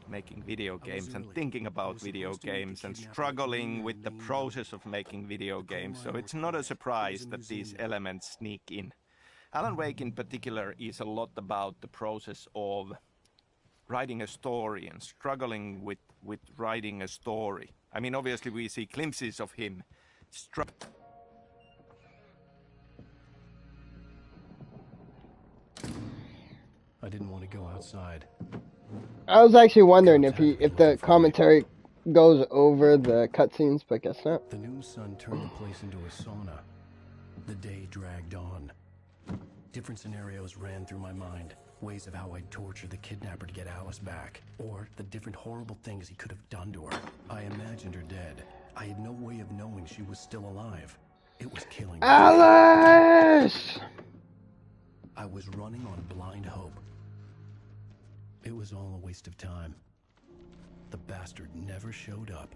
H: making video games and thinking about video games and struggling with the process of making video games, so it's not a surprise that these elements sneak in. Alan Wake in particular is a lot about the process of writing a story and struggling with writing a story. I mean, obviously we see glimpses of him
C: I didn't want to go outside.
A: I was actually wondering if the commentary goes over the cutscenes, but guess not.
C: The noon sun turned the place into a sauna. The day dragged on. Different scenarios ran through my mind. Ways of how I'd torture the kidnapper to get Alice back, or the different horrible things he could have done to her. I imagined her dead. I had no way of knowing she was still alive. It was killing me.
A: Alice!
C: I was running on blind hope. It was all a waste of time. The bastard never showed up.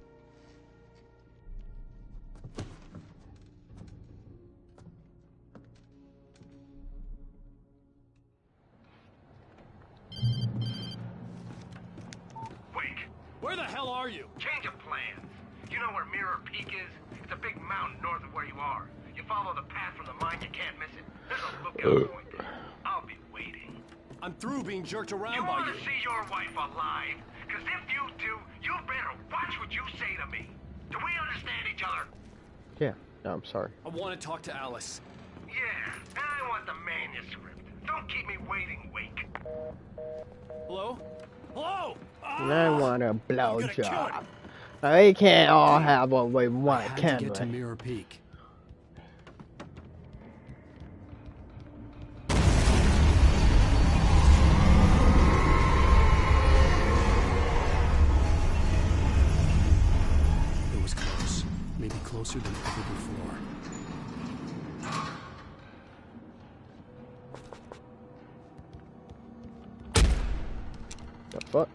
L: Where the hell are you?
U: Change of plans. You know where Mirror Peak is? It's a big mountain north of where you are. You follow the path from the mine, you can't miss it. There's a lookout point there. I'll be waiting.
L: I'm through being jerked around
U: You
L: by
U: want
L: you.
U: to see your wife alive? Because if you do, you better watch what you say to me. Do we understand each other?
A: Yeah, no, I'm sorry.
L: I want to talk to Alice.
U: Yeah, and I want the manuscript. Don't keep me waiting, Wake.
L: Hello? Hello?
A: And I want a blowjob. We can't all have what we want, can we?
C: Get to Mirror Peak. It was close. Maybe closer than ever before.
A: The fuck?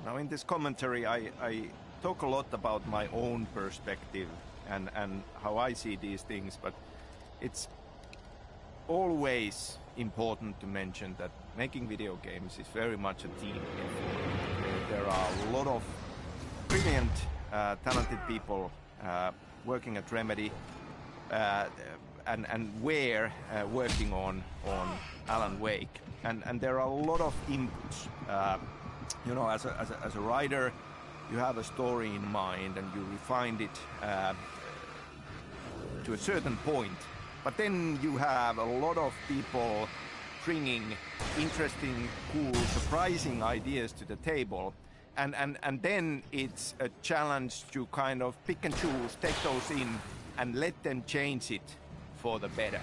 H: Now in this commentary I talk a lot about my own perspective and how I see these things, but it's always important to mention that making video games is very much a team effort. There are a lot of brilliant, talented people working at Remedy and we're working on Alan Wake, and there are a lot of inputs. You know, as a writer, you have a story in mind and you refine it to a certain point. But then you have a lot of people bringing interesting, cool, surprising ideas to the table. And then it's a challenge to kind of pick and choose, take those in, and let them change it for the better.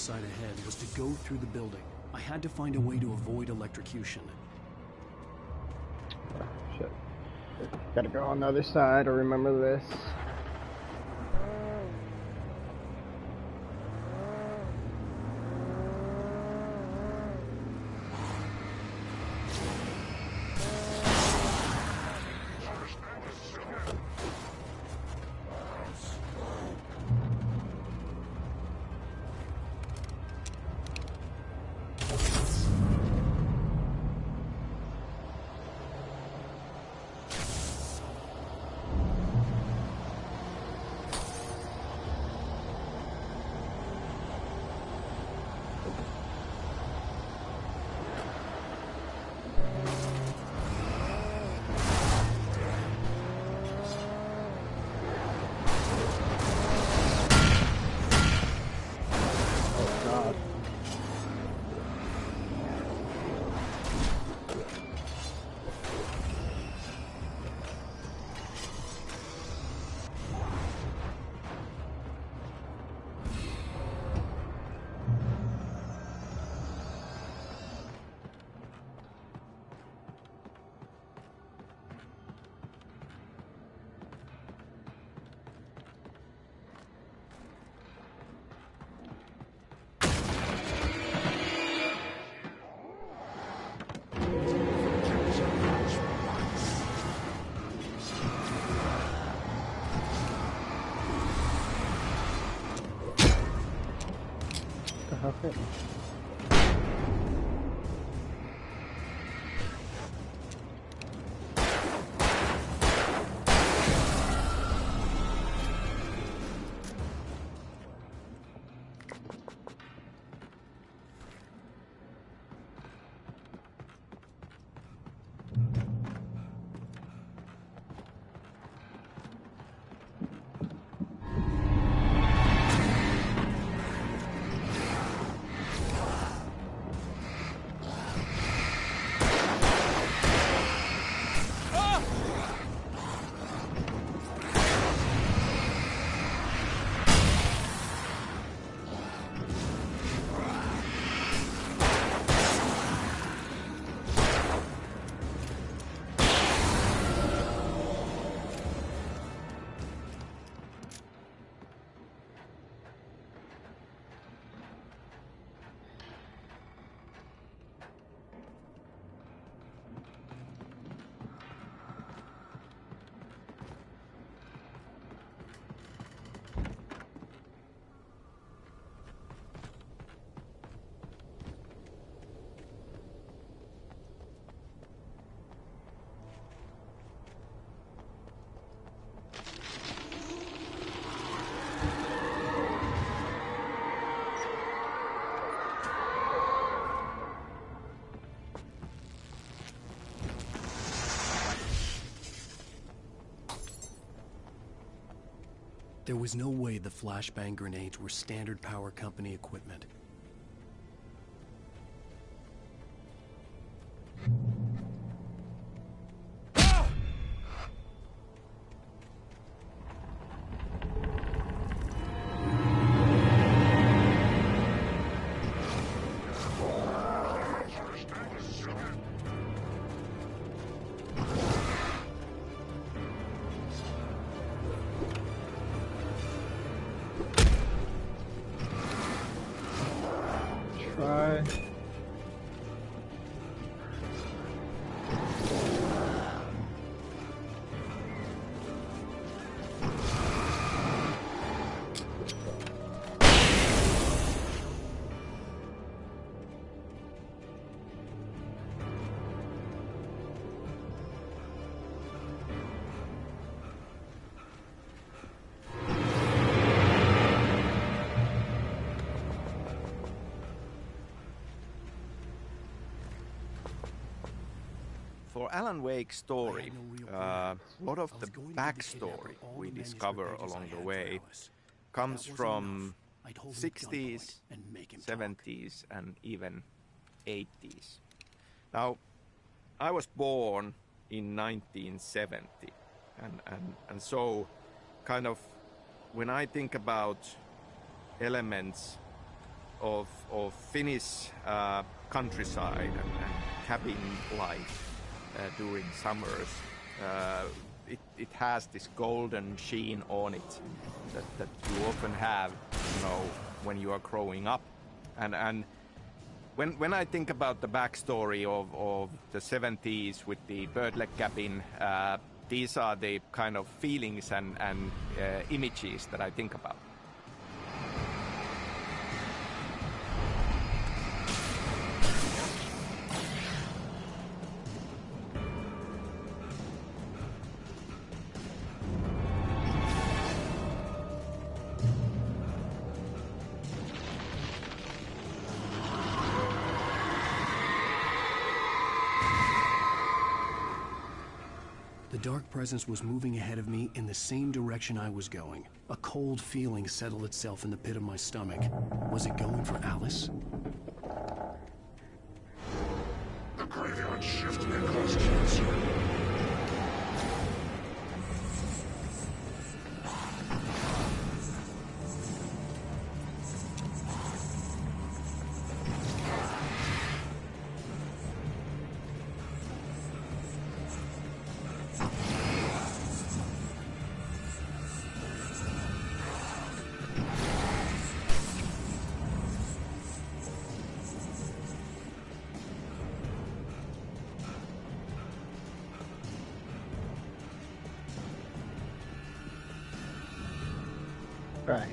C: side ahead was to go through the building. I had to find a way to avoid electrocution.
A: Oh, shit. Gotta go on the other side, I remember this. Okay.
C: There was no way the flashbang grenades were standard power company equipment.
H: For Alan Wake's story, a lot of the backstory we discover along the way comes from 60s, 70s, and even 80s. Now, I was born in 1970, and so kind of when I think about elements of Finnish countryside and cabin life during summers. It has this golden sheen on it that you often have, you know, when you are growing up. And when I think about the backstory of the 70s with the birdleg cabin, these are the kind of feelings and images that I think about.
C: The dark presence was moving ahead of me in the same direction I was going. A cold feeling settled itself in the pit of my stomach. Was it going for Alice?
M: The graveyard shift may cause cancer.
A: Right.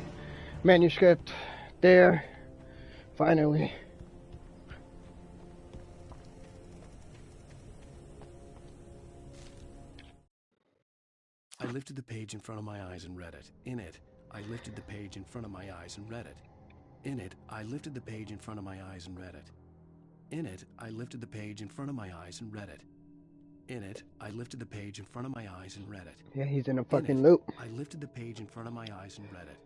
A: Manuscript there. Finally.
C: I lifted the page in front of my eyes and read it. In it, I lifted the page in front of my eyes and read it. In it, I lifted the page in front of my eyes and read it. In it, I lifted the page in front of my eyes and read it. In it, I lifted the page in front of my eyes and read it.
A: Yeah, he's in a fucking loop.
C: I lifted the page in front of my eyes and read it.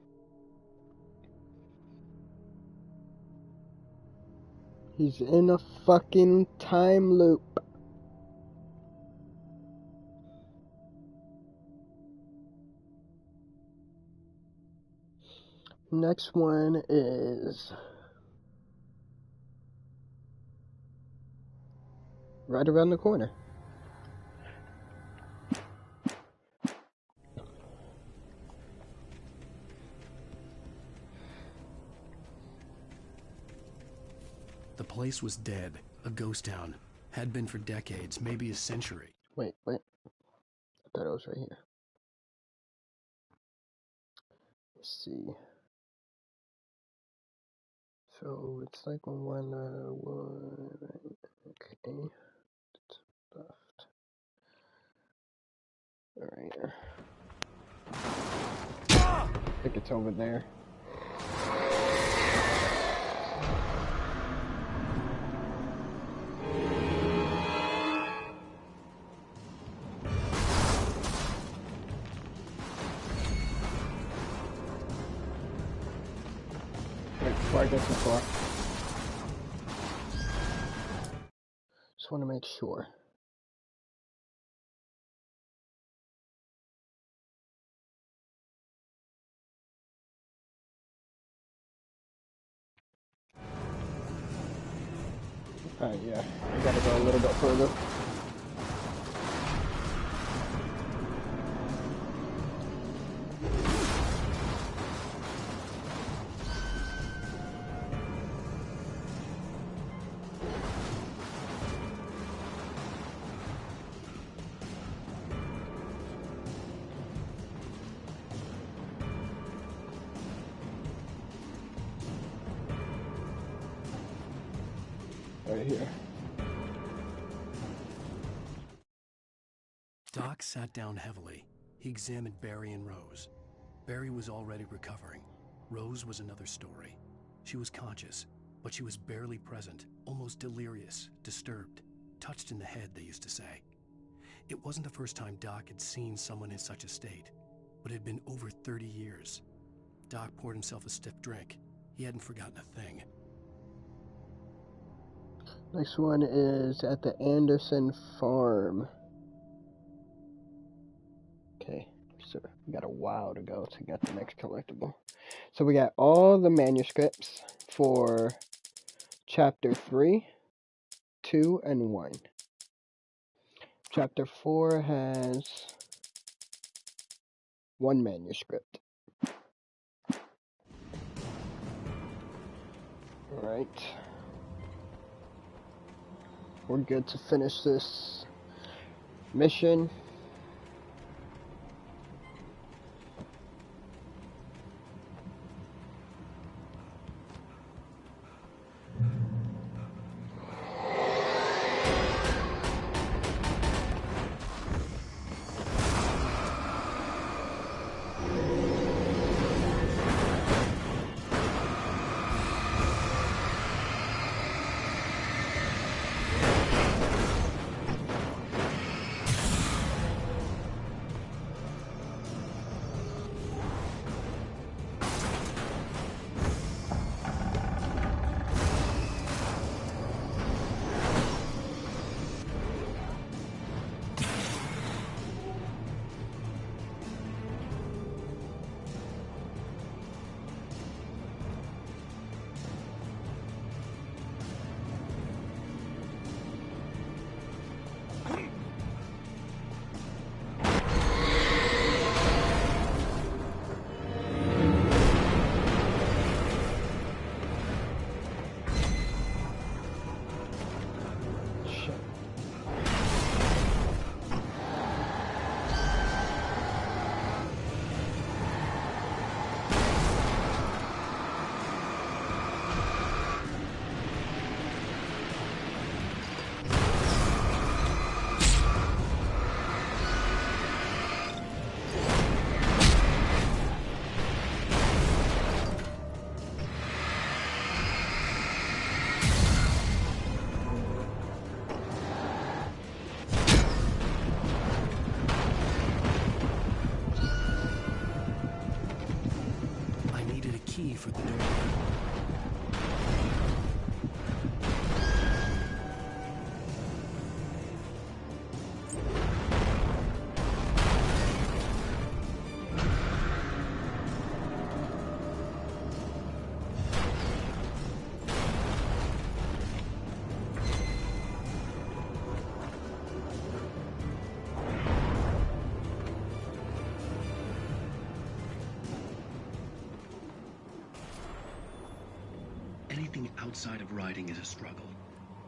A: He's in a fucking time loop. Next one is right around the corner.
C: The place was dead, a ghost town. Had been for decades, maybe a century.
A: Wait. I thought it was right here. Let's see. So it's like one, okay. Left. Alright. I think it's over there. Wait, before I get too far. Just want to make sure. Yeah, I gotta go a little bit further. Right here.
C: Doc sat down heavily. He examined Barry and Rose. Barry was already recovering. Rose was another story. She was conscious, but she was barely present, almost delirious, disturbed, touched in the head, they used to say. It wasn't the first time Doc had seen someone in such a state, but it had been over 30 years. Doc poured himself a stiff drink. He hadn't forgotten a thing.
A: Next one is at the Anderson farm. Okay, So we got a while to go to get the next collectible. So we got all the manuscripts for Chapter 3, 2, and 1. Chapter 4 has 1 manuscript. Alright. We're good to finish this mission.
C: For the door.
O: Anything outside of riding is a struggle.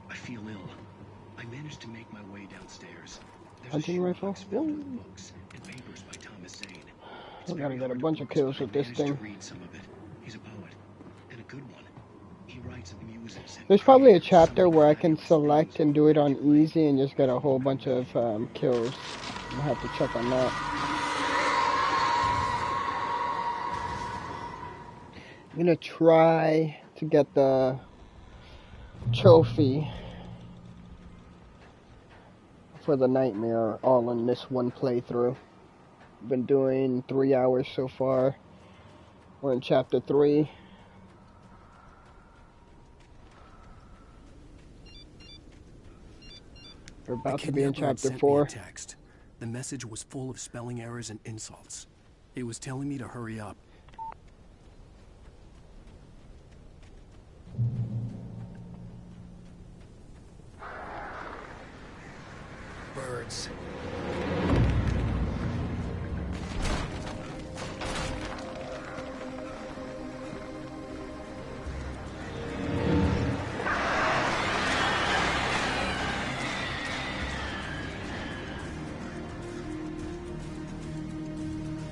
O: I feel ill. I managed to make my way downstairs. There's
A: Hunting rifle?
O: filled with books and papers by Thomas Zane.
A: I gotta get a bunch of kills with this thing.
O: Read some of it. He's a poet, and a good one. He writes muses.
A: There's probably a chapter where I can select and do it on easy and just get a whole bunch of kills. I'll have to check on that. I'm gonna try to get the trophy for the nightmare all in this one playthrough. Been doing 3 hours so far. We're in chapter 3. We're about to be in chapter 4.
C: Text. The message was full of spelling errors and insults. It was telling me to hurry up. Birds.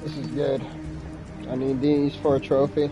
A: This is good. I need these for a trophy.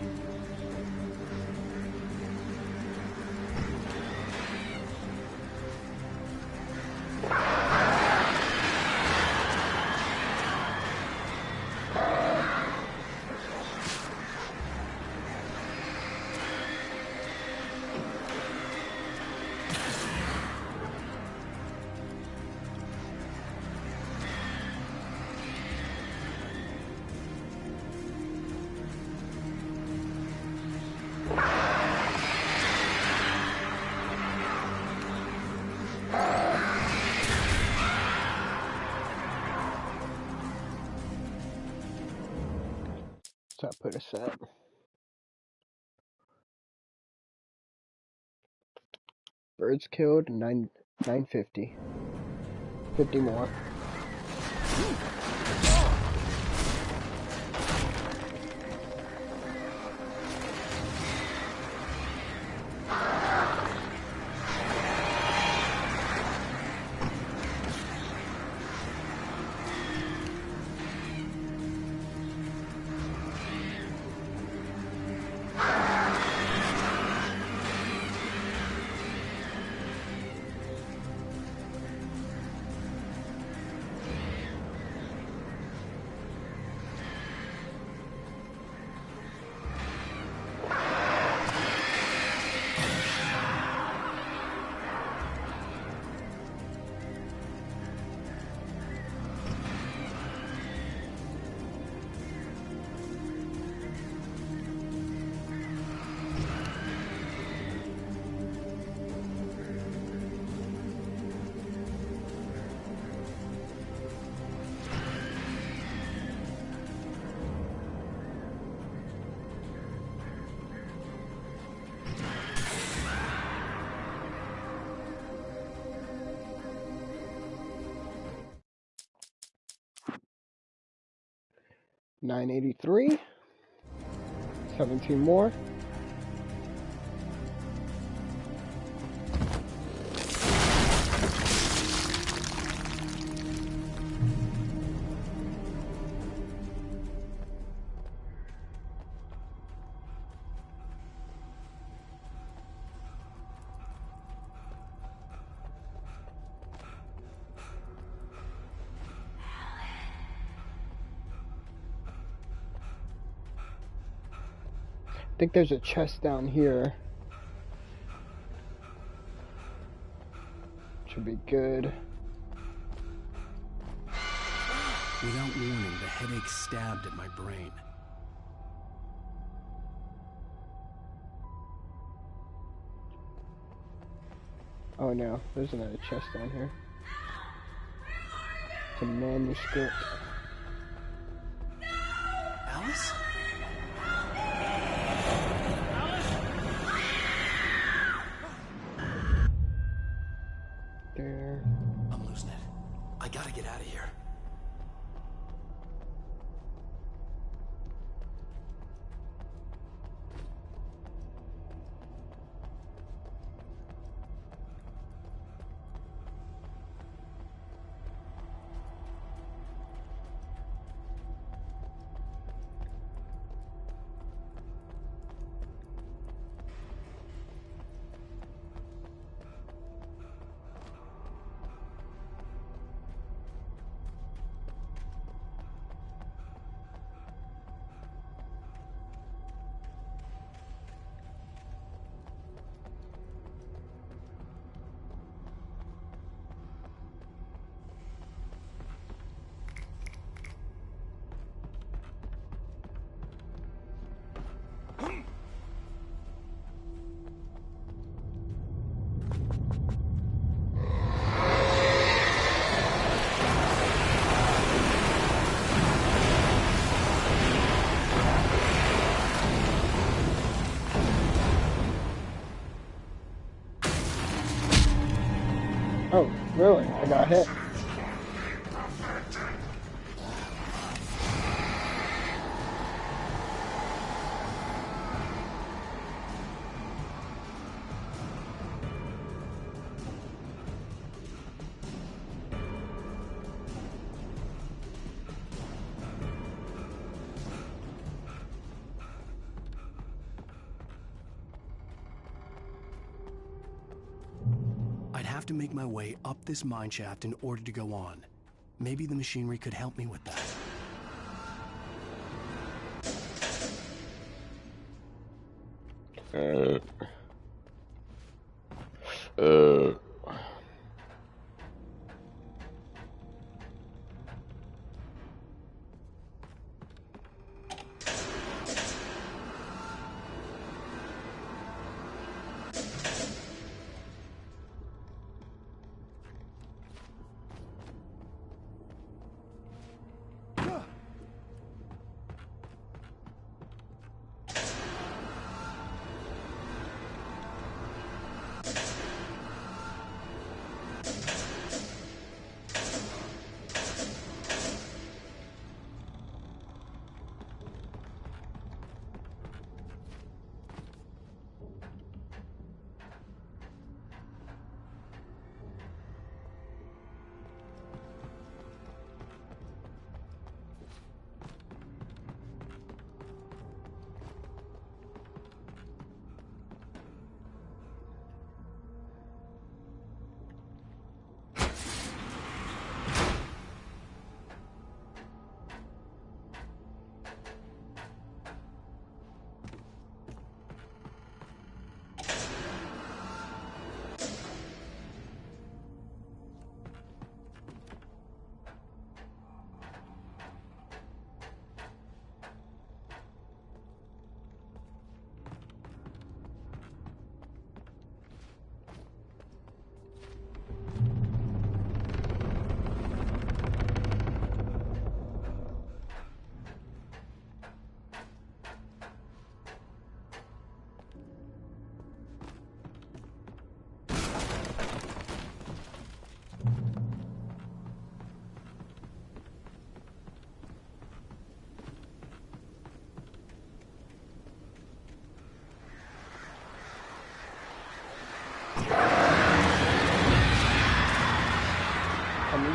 A: that put us at? Birds killed, 950. 50 more. $983. 17 more. I think there's a chest down here. Should be good.
C: Without warning, the headache stabbed at my brain.
A: Oh no, there's another chest down here. It's a manuscript.
C: Alice?
A: There.
C: I'm losing it. I gotta get out of here.
A: Oh, really? I got hit.
C: I'd have to make my way up this mine shaft in order to go on. Maybe the machinery could help me with that.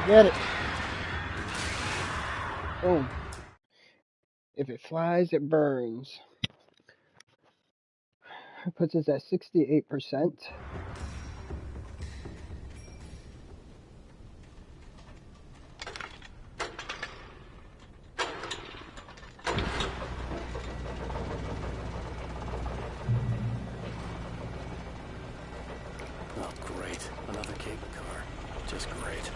A: Get it. Oh. If it flies, it burns. It puts us at 68%.
C: Oh, great. Another cable car. Just great.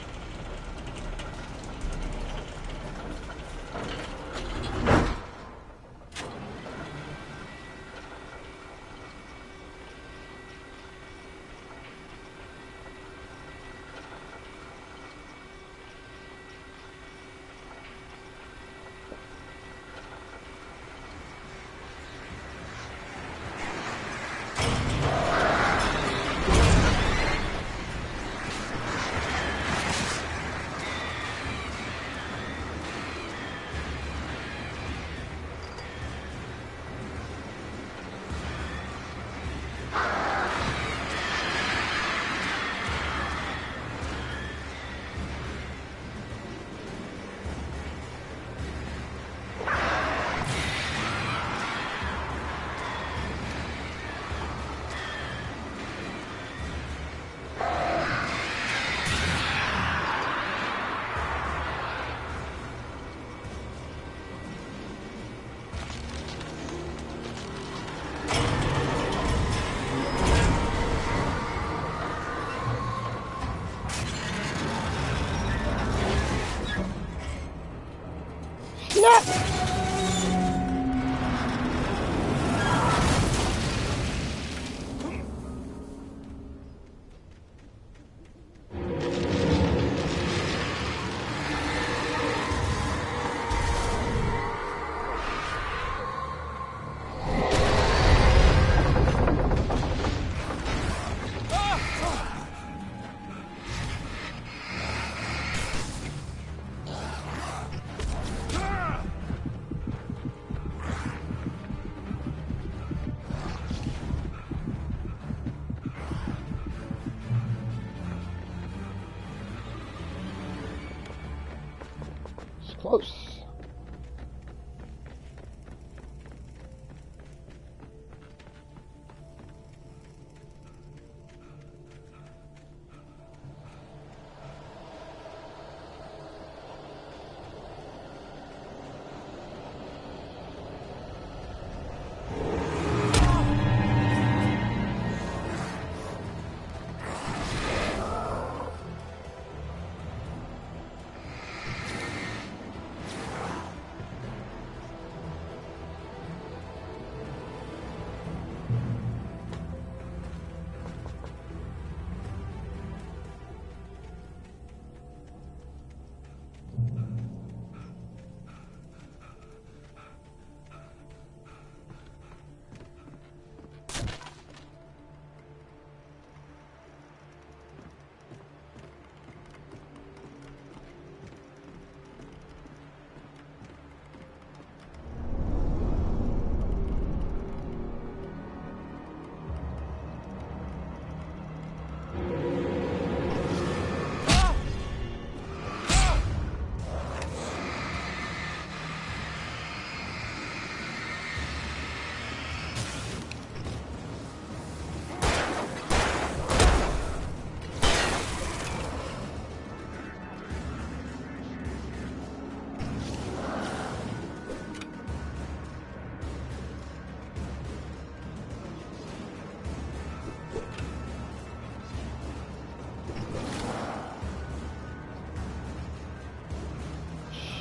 A: Close.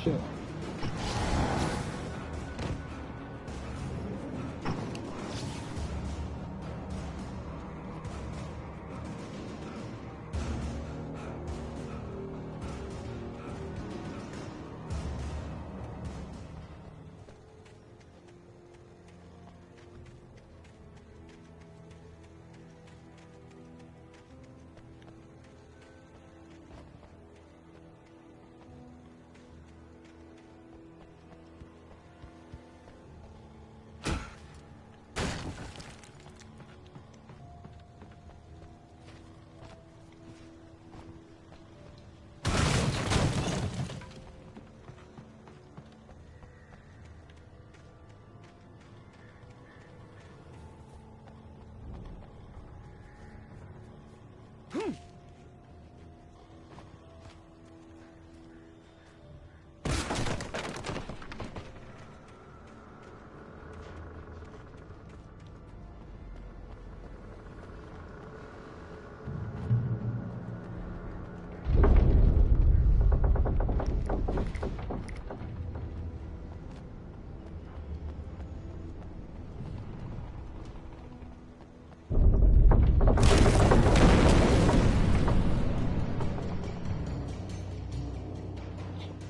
A: Shit.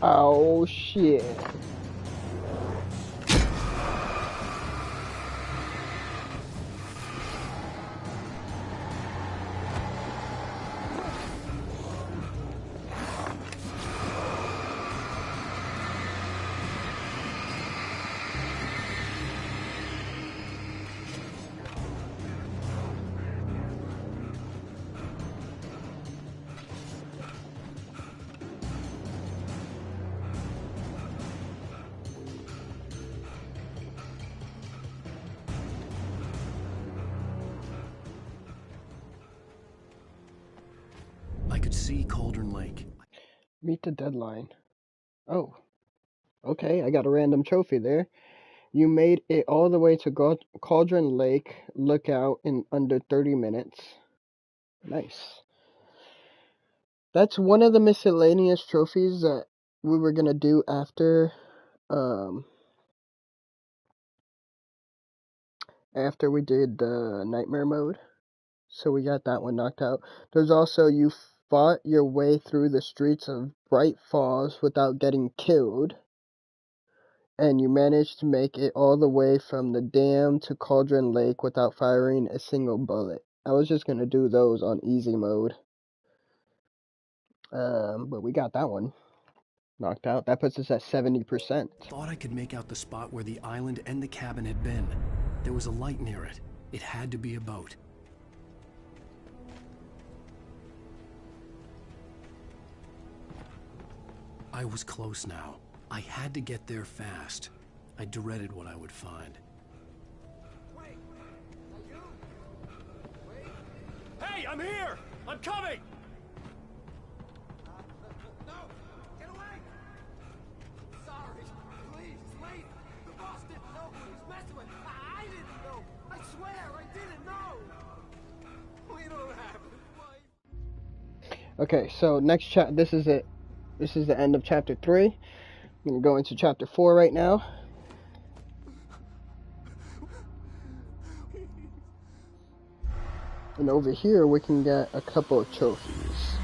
A: Oh shit.
C: I could see Cauldron Lake.
A: Meet the deadline. Oh. Okay, I got a random trophy there. You made it all the way to Cauldron Lake Lookout in under 30 minutes. Nice. That's one of the miscellaneous trophies that we were gonna do after we did the nightmare mode. So we got that one knocked out. There's also you fought your way through the streets of Bright Falls without getting killed. And you managed to make it all the way from the dam to Cauldron Lake without firing a single bullet. I was just gonna do those on easy mode. But we got that one knocked out. That puts us at 70%.
C: Thought I could make out the spot where the island and the cabin had been. There was a light near it. It had to be a boat. I was close now. I had to get there fast. I dreaded what I would find.
L: Hey, I'm here! I'm coming! No! Get away! Sorry. Please, lady. The boss didn't know who he was messing with. I didn't know. I swear, I didn't know. We don't have his wife.
A: Okay, so next this is it. This is the end of chapter 3. I'm gonna go into chapter 4 right now. And over here we can get a couple of trophies.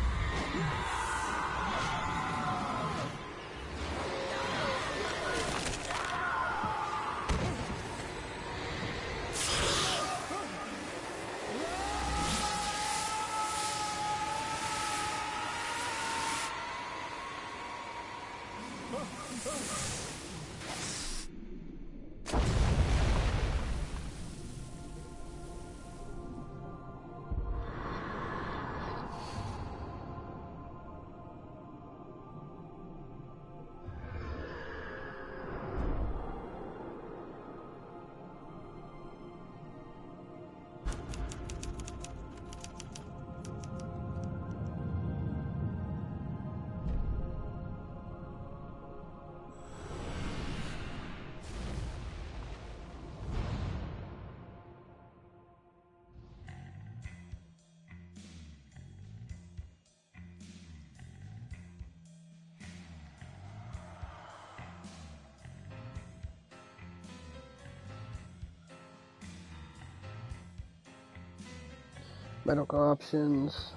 A: Medical options.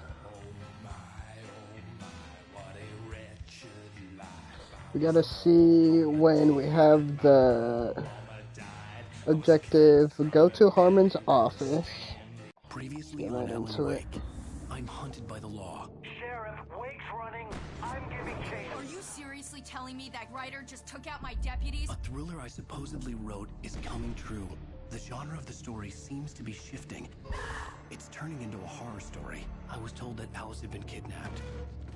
A: We gotta see when we have the objective. Go to Harmon's office.
C: Previously on Alan Wake, I'm hunted by the law.
U: Sheriff, Wake's running. I'm giving chase.
S: Are you seriously telling me that writer just took out my deputies?
C: A thriller I supposedly wrote is coming true. The genre of the story seems to be shifting. It's turning into a horror story. I was told that Alice had been kidnapped,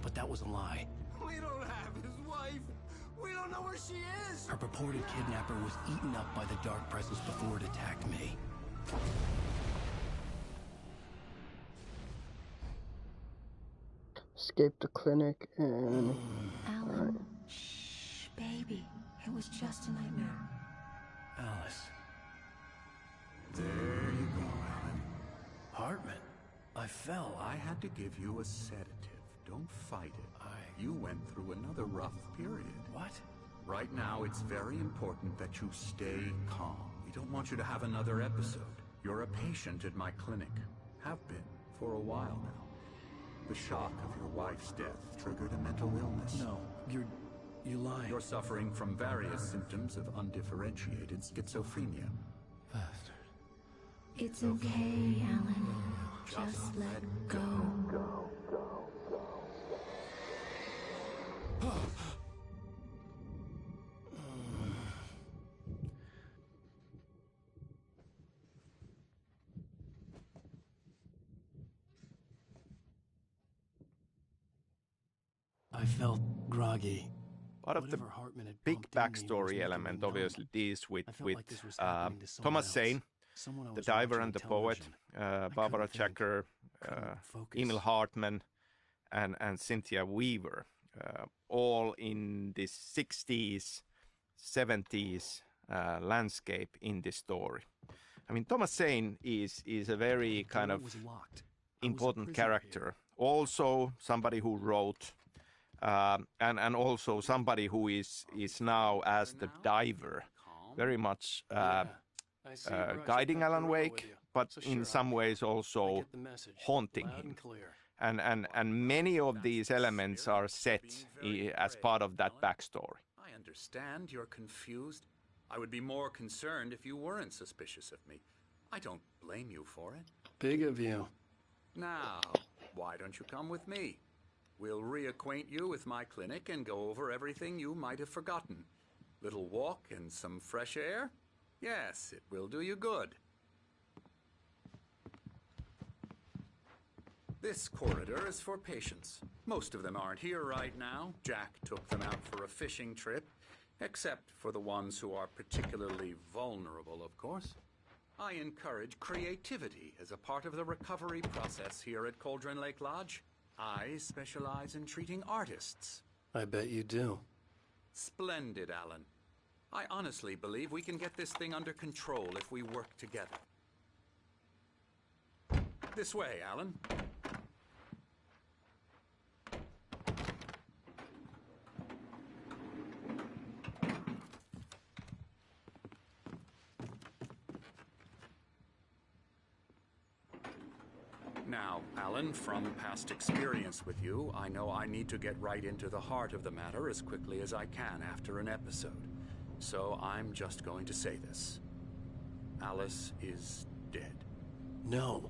C: but that was a lie.
L: We don't have his wife. We don't know where she is.
C: Her purported kidnapper was eaten up by the dark presence before it attacked me.
A: Escape the clinic and...
K: Alan, shh, baby. It was just a nightmare.
C: Alice.
P: There you go, Alan.
C: Hartman, I fell.
P: I had to give you a sedative. Don't fight it. You went through another rough period.
C: What?
P: Right now, it's very important that you stay calm. We don't want you to have another episode. You're a patient at my clinic. Have been for a while now. The shock of your wife's death triggered a mental illness.
C: No, you're You lying.
P: You're suffering from various symptoms of undifferentiated schizophrenia.
C: Bastard.
N: It's okay, Alan. Just let go.
C: I felt groggy.
H: Part of the
C: Whatever Hartman had
H: big
C: pumped in me was
H: backstory
C: making me
H: element
C: numb.
H: obviously deals with
C: I felt like this was happening to someone
H: Thomas
C: else.
H: Zane,
C: Someone I
H: the
C: was
H: diver
C: watching
H: and the
C: on
H: poet,
C: television.
H: Barbara
C: couldn't think,
H: Jacker,
C: focus.
H: Emil Hartman, and Cynthia Weaver, all in this 60s, 70s landscape in this story. I mean, Thomas Zane is a very kind of important character. Also, somebody who wrote, and also somebody who is now as the diver, very much guiding Alan Wake, but in some ways also haunting him. And many of these elements are set as part of that backstory.
P: I understand you're confused. I would be more concerned if you weren't suspicious of me. I don't blame you for it.
C: Big of you.
P: Now, why don't you come with me? We'll reacquaint you with my clinic and go over everything you might have forgotten. Little walk and some fresh air? Yes, it will do you good. This corridor is for patients. Most of them aren't here right now. Jack took them out for a fishing trip, except for the ones who are particularly vulnerable, of course. I encourage creativity as a part of the recovery process here at Cauldron Lake Lodge. I specialize in treating artists.
C: I bet you do.
P: Splendid, Alan. I honestly believe we can get this thing under control if we work together. This way, Alan. Now, Alan, from past experience with you, I know I need to get right into the heart of the matter as quickly as I can after an episode. So I'm just going to say this. Alice is dead.
C: No.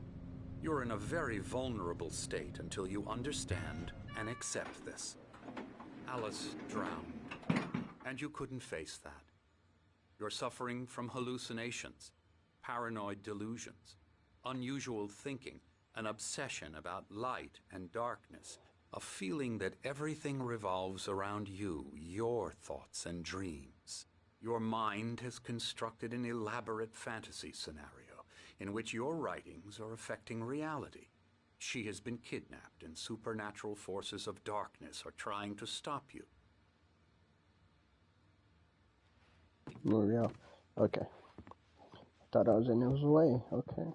P: You're in a very vulnerable state until you understand and accept this. Alice drowned, and you couldn't face that. You're suffering from hallucinations, paranoid delusions, unusual thinking, an obsession about light and darkness, a feeling that everything revolves around you, your thoughts and dreams. Your mind has constructed an elaborate fantasy scenario in which your writings are affecting reality. She has been kidnapped and supernatural forces of darkness are trying to stop you.
A: Oh, yeah. Okay. Thought I was in his way. Okay.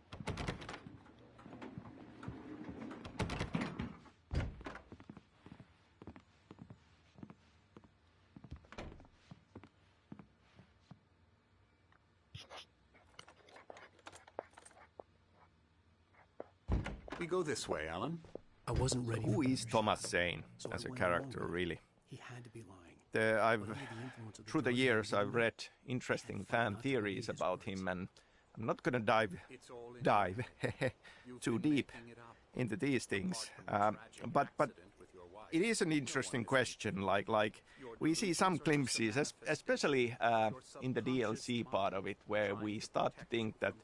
P: We go this way, Alan.
C: I wasn't ready.
H: Who is Thomas Zane as a character, really?
C: He had to be lying.
H: Through the years, I've read interesting fan theories about him, and I'm not going to dive too deep into these things. But it is an interesting question. Like we see some glimpses, especially in the DLC part of it, where we start to think that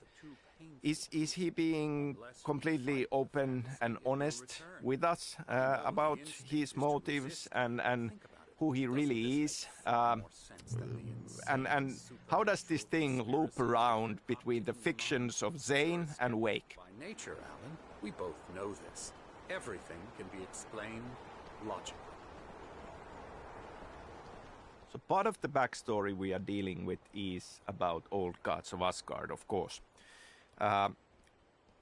H: is he being completely open and honest with us about his motives and who he really is, and how does this thing loop around between the fictions of Zane and Wake?
P: By nature, Alan, we both know this. Everything can be explained logically.
H: So part of the backstory we are dealing with is about old gods of Asgard, of course.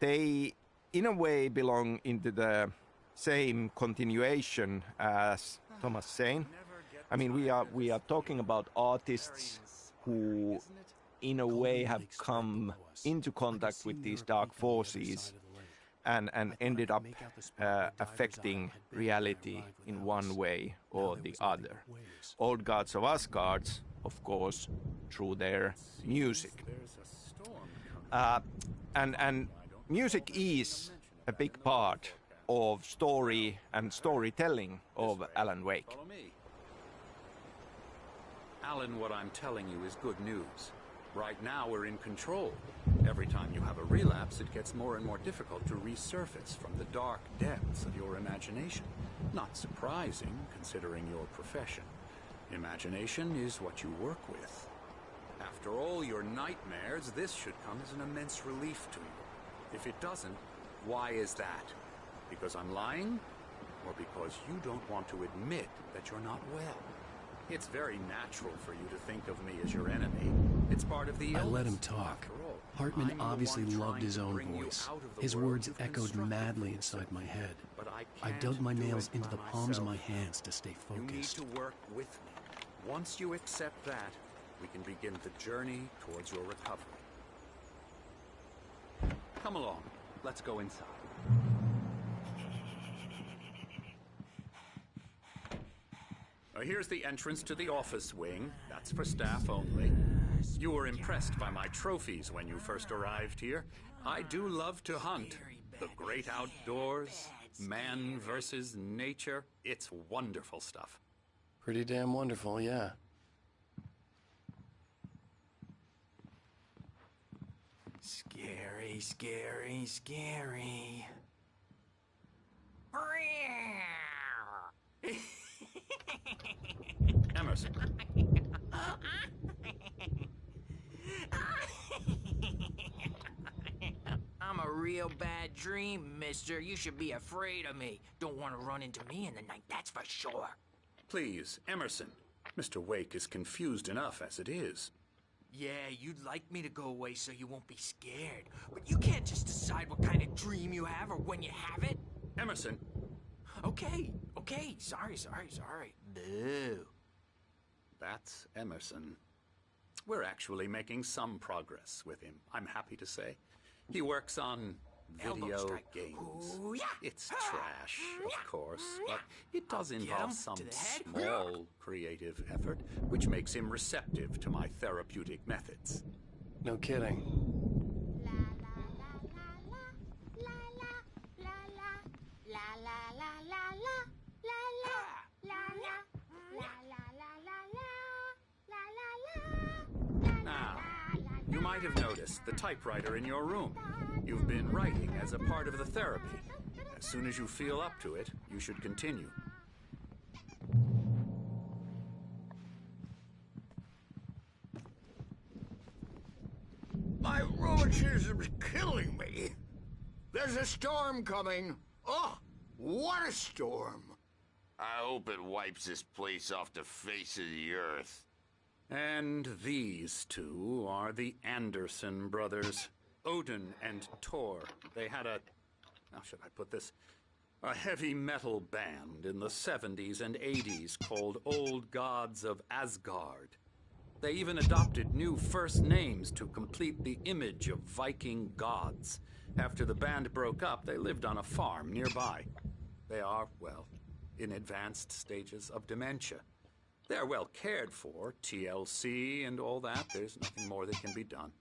H: They, in a way, belong into the same continuation as Thomas Zane. I mean, we are talking about artists who, in a way, have come into contact with these dark forces and ended up affecting reality in one way or the other. Old gods of Asgard, of course, through their music. And music is a big part of story and storytelling of Alan Wake.
P: Follow me. Alan, what I'm telling you is good news. Right now we're in control. Every time you have a relapse, it gets more and more difficult to resurface from the dark depths of your imagination. Not surprising, considering your profession. Imagination is what you work with. After all your nightmares, this should come as an immense relief to you. If it doesn't, why is that? Because I'm lying? Or because you don't want to admit that you're not well? It's very natural for you to think of me as your enemy. It's part of the illness.
C: I let him talk. Hartman obviously loved his own voice. His words echoed madly inside my head. I dug my nails into the palms of my hands to stay focused.
P: You need to work with me. Once you accept that, we can begin the journey towards your recovery. Come along. Let's go inside. Here's the entrance to the office wing. That's for staff only. You were impressed by my trophies when you first arrived here. I do love to hunt. The great outdoors, man versus nature. It's wonderful stuff.
C: Pretty damn wonderful, yeah.
F: Scary, scary, scary.
P: Emerson.
F: I'm a real bad dream, mister. You should be afraid of me. Don't want to run into me in the night, that's for sure.
P: Please, Emerson. Mr. Wake is confused enough as it is.
F: Yeah, you'd like me to go away so you won't be scared. But you can't just decide what kind of dream you have or when you have it.
P: Emerson.
F: Okay. Sorry. Boo.
P: That's Emerson. We're actually making some progress with him, I'm happy to say. He works on video games.
F: Ooh, yeah.
P: It's trash, of course, but it does involve some small creative effort, which makes him receptive to my therapeutic methods.
C: No kidding.
P: Now, you might have noticed the typewriter in your room. You've been writing as a part of the therapy. As soon as you feel up to it, you should continue.
G: My rheumatism's killing me. There's a storm coming. Oh, what a storm.
V: I hope it wipes this place off the face of the earth.
P: And these two are the Anderson brothers, Odin and Thor. They had how should I put this? A heavy metal band in the 70s and 80s called Old Gods of Asgard. They even adopted new first names to complete the image of Viking gods. After the band broke up, they lived on a farm nearby. They are, well, in advanced stages of dementia. They're well cared for, TLC and all that. There's nothing more that can be done.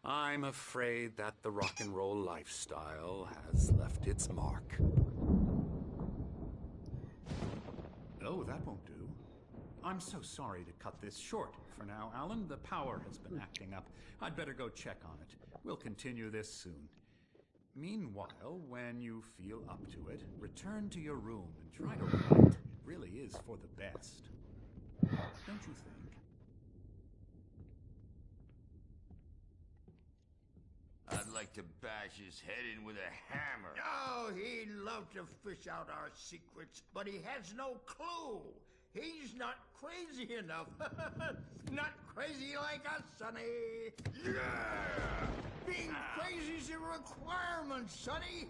P: I'm afraid that the rock and roll lifestyle has left its mark.
B: Oh, that won't do. I'm so sorry to cut this short for now, Alan. The power has been acting up. I'd better go check on it. We'll continue this soon. Meanwhile, when you feel up to it, return to your room and try to write. It really is for the best. Don't you think?
V: I'd like to bash his head in with a hammer.
G: Oh, he'd love to fish out our secrets, but he has no clue. He's not crazy enough. Not crazy like us, Sonny. Yeah! Being crazy's a requirement, Sonny.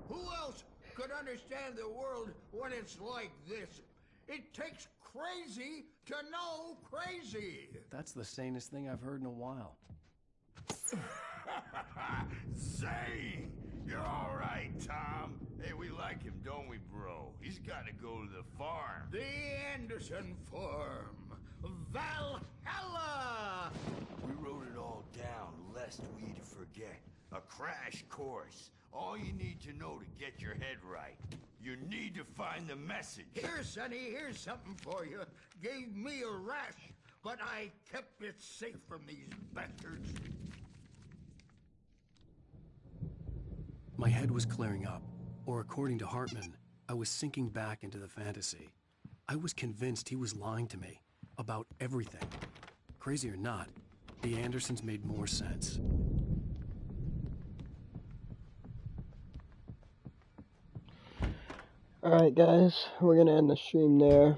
G: Who else could understand the world when it's like this? It takes crazy to know crazy.
C: That's the sanest thing I've heard in a while.
G: Say, you
V: You're all right, Tom. Hey, we like him, don't we, bro? He's got to go to the farm.
D: The Anderson Farm. Valhalla!
G: We wrote it all down, lest we'd forget. A crash course. All you need to know to get your head right. You need to find the message.
D: Here, Sonny, here's something for you. Gave me a rash, but I kept it safe from these bastards.
C: My head was clearing up, or according to Hartman, I was sinking back into the fantasy. I was convinced he was lying to me about everything. Crazy or not, the Andersons made more sense.
A: Alright guys, we're gonna end the stream there.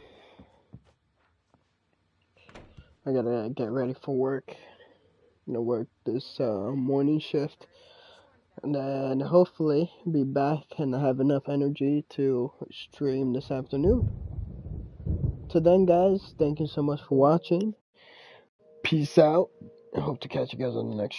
A: I gotta get ready for work. I'm gonna work this morning shift. And then hopefully be back and have enough energy to stream this afternoon. So then guys, thank you so much for watching. Peace out. I hope to catch you guys on the next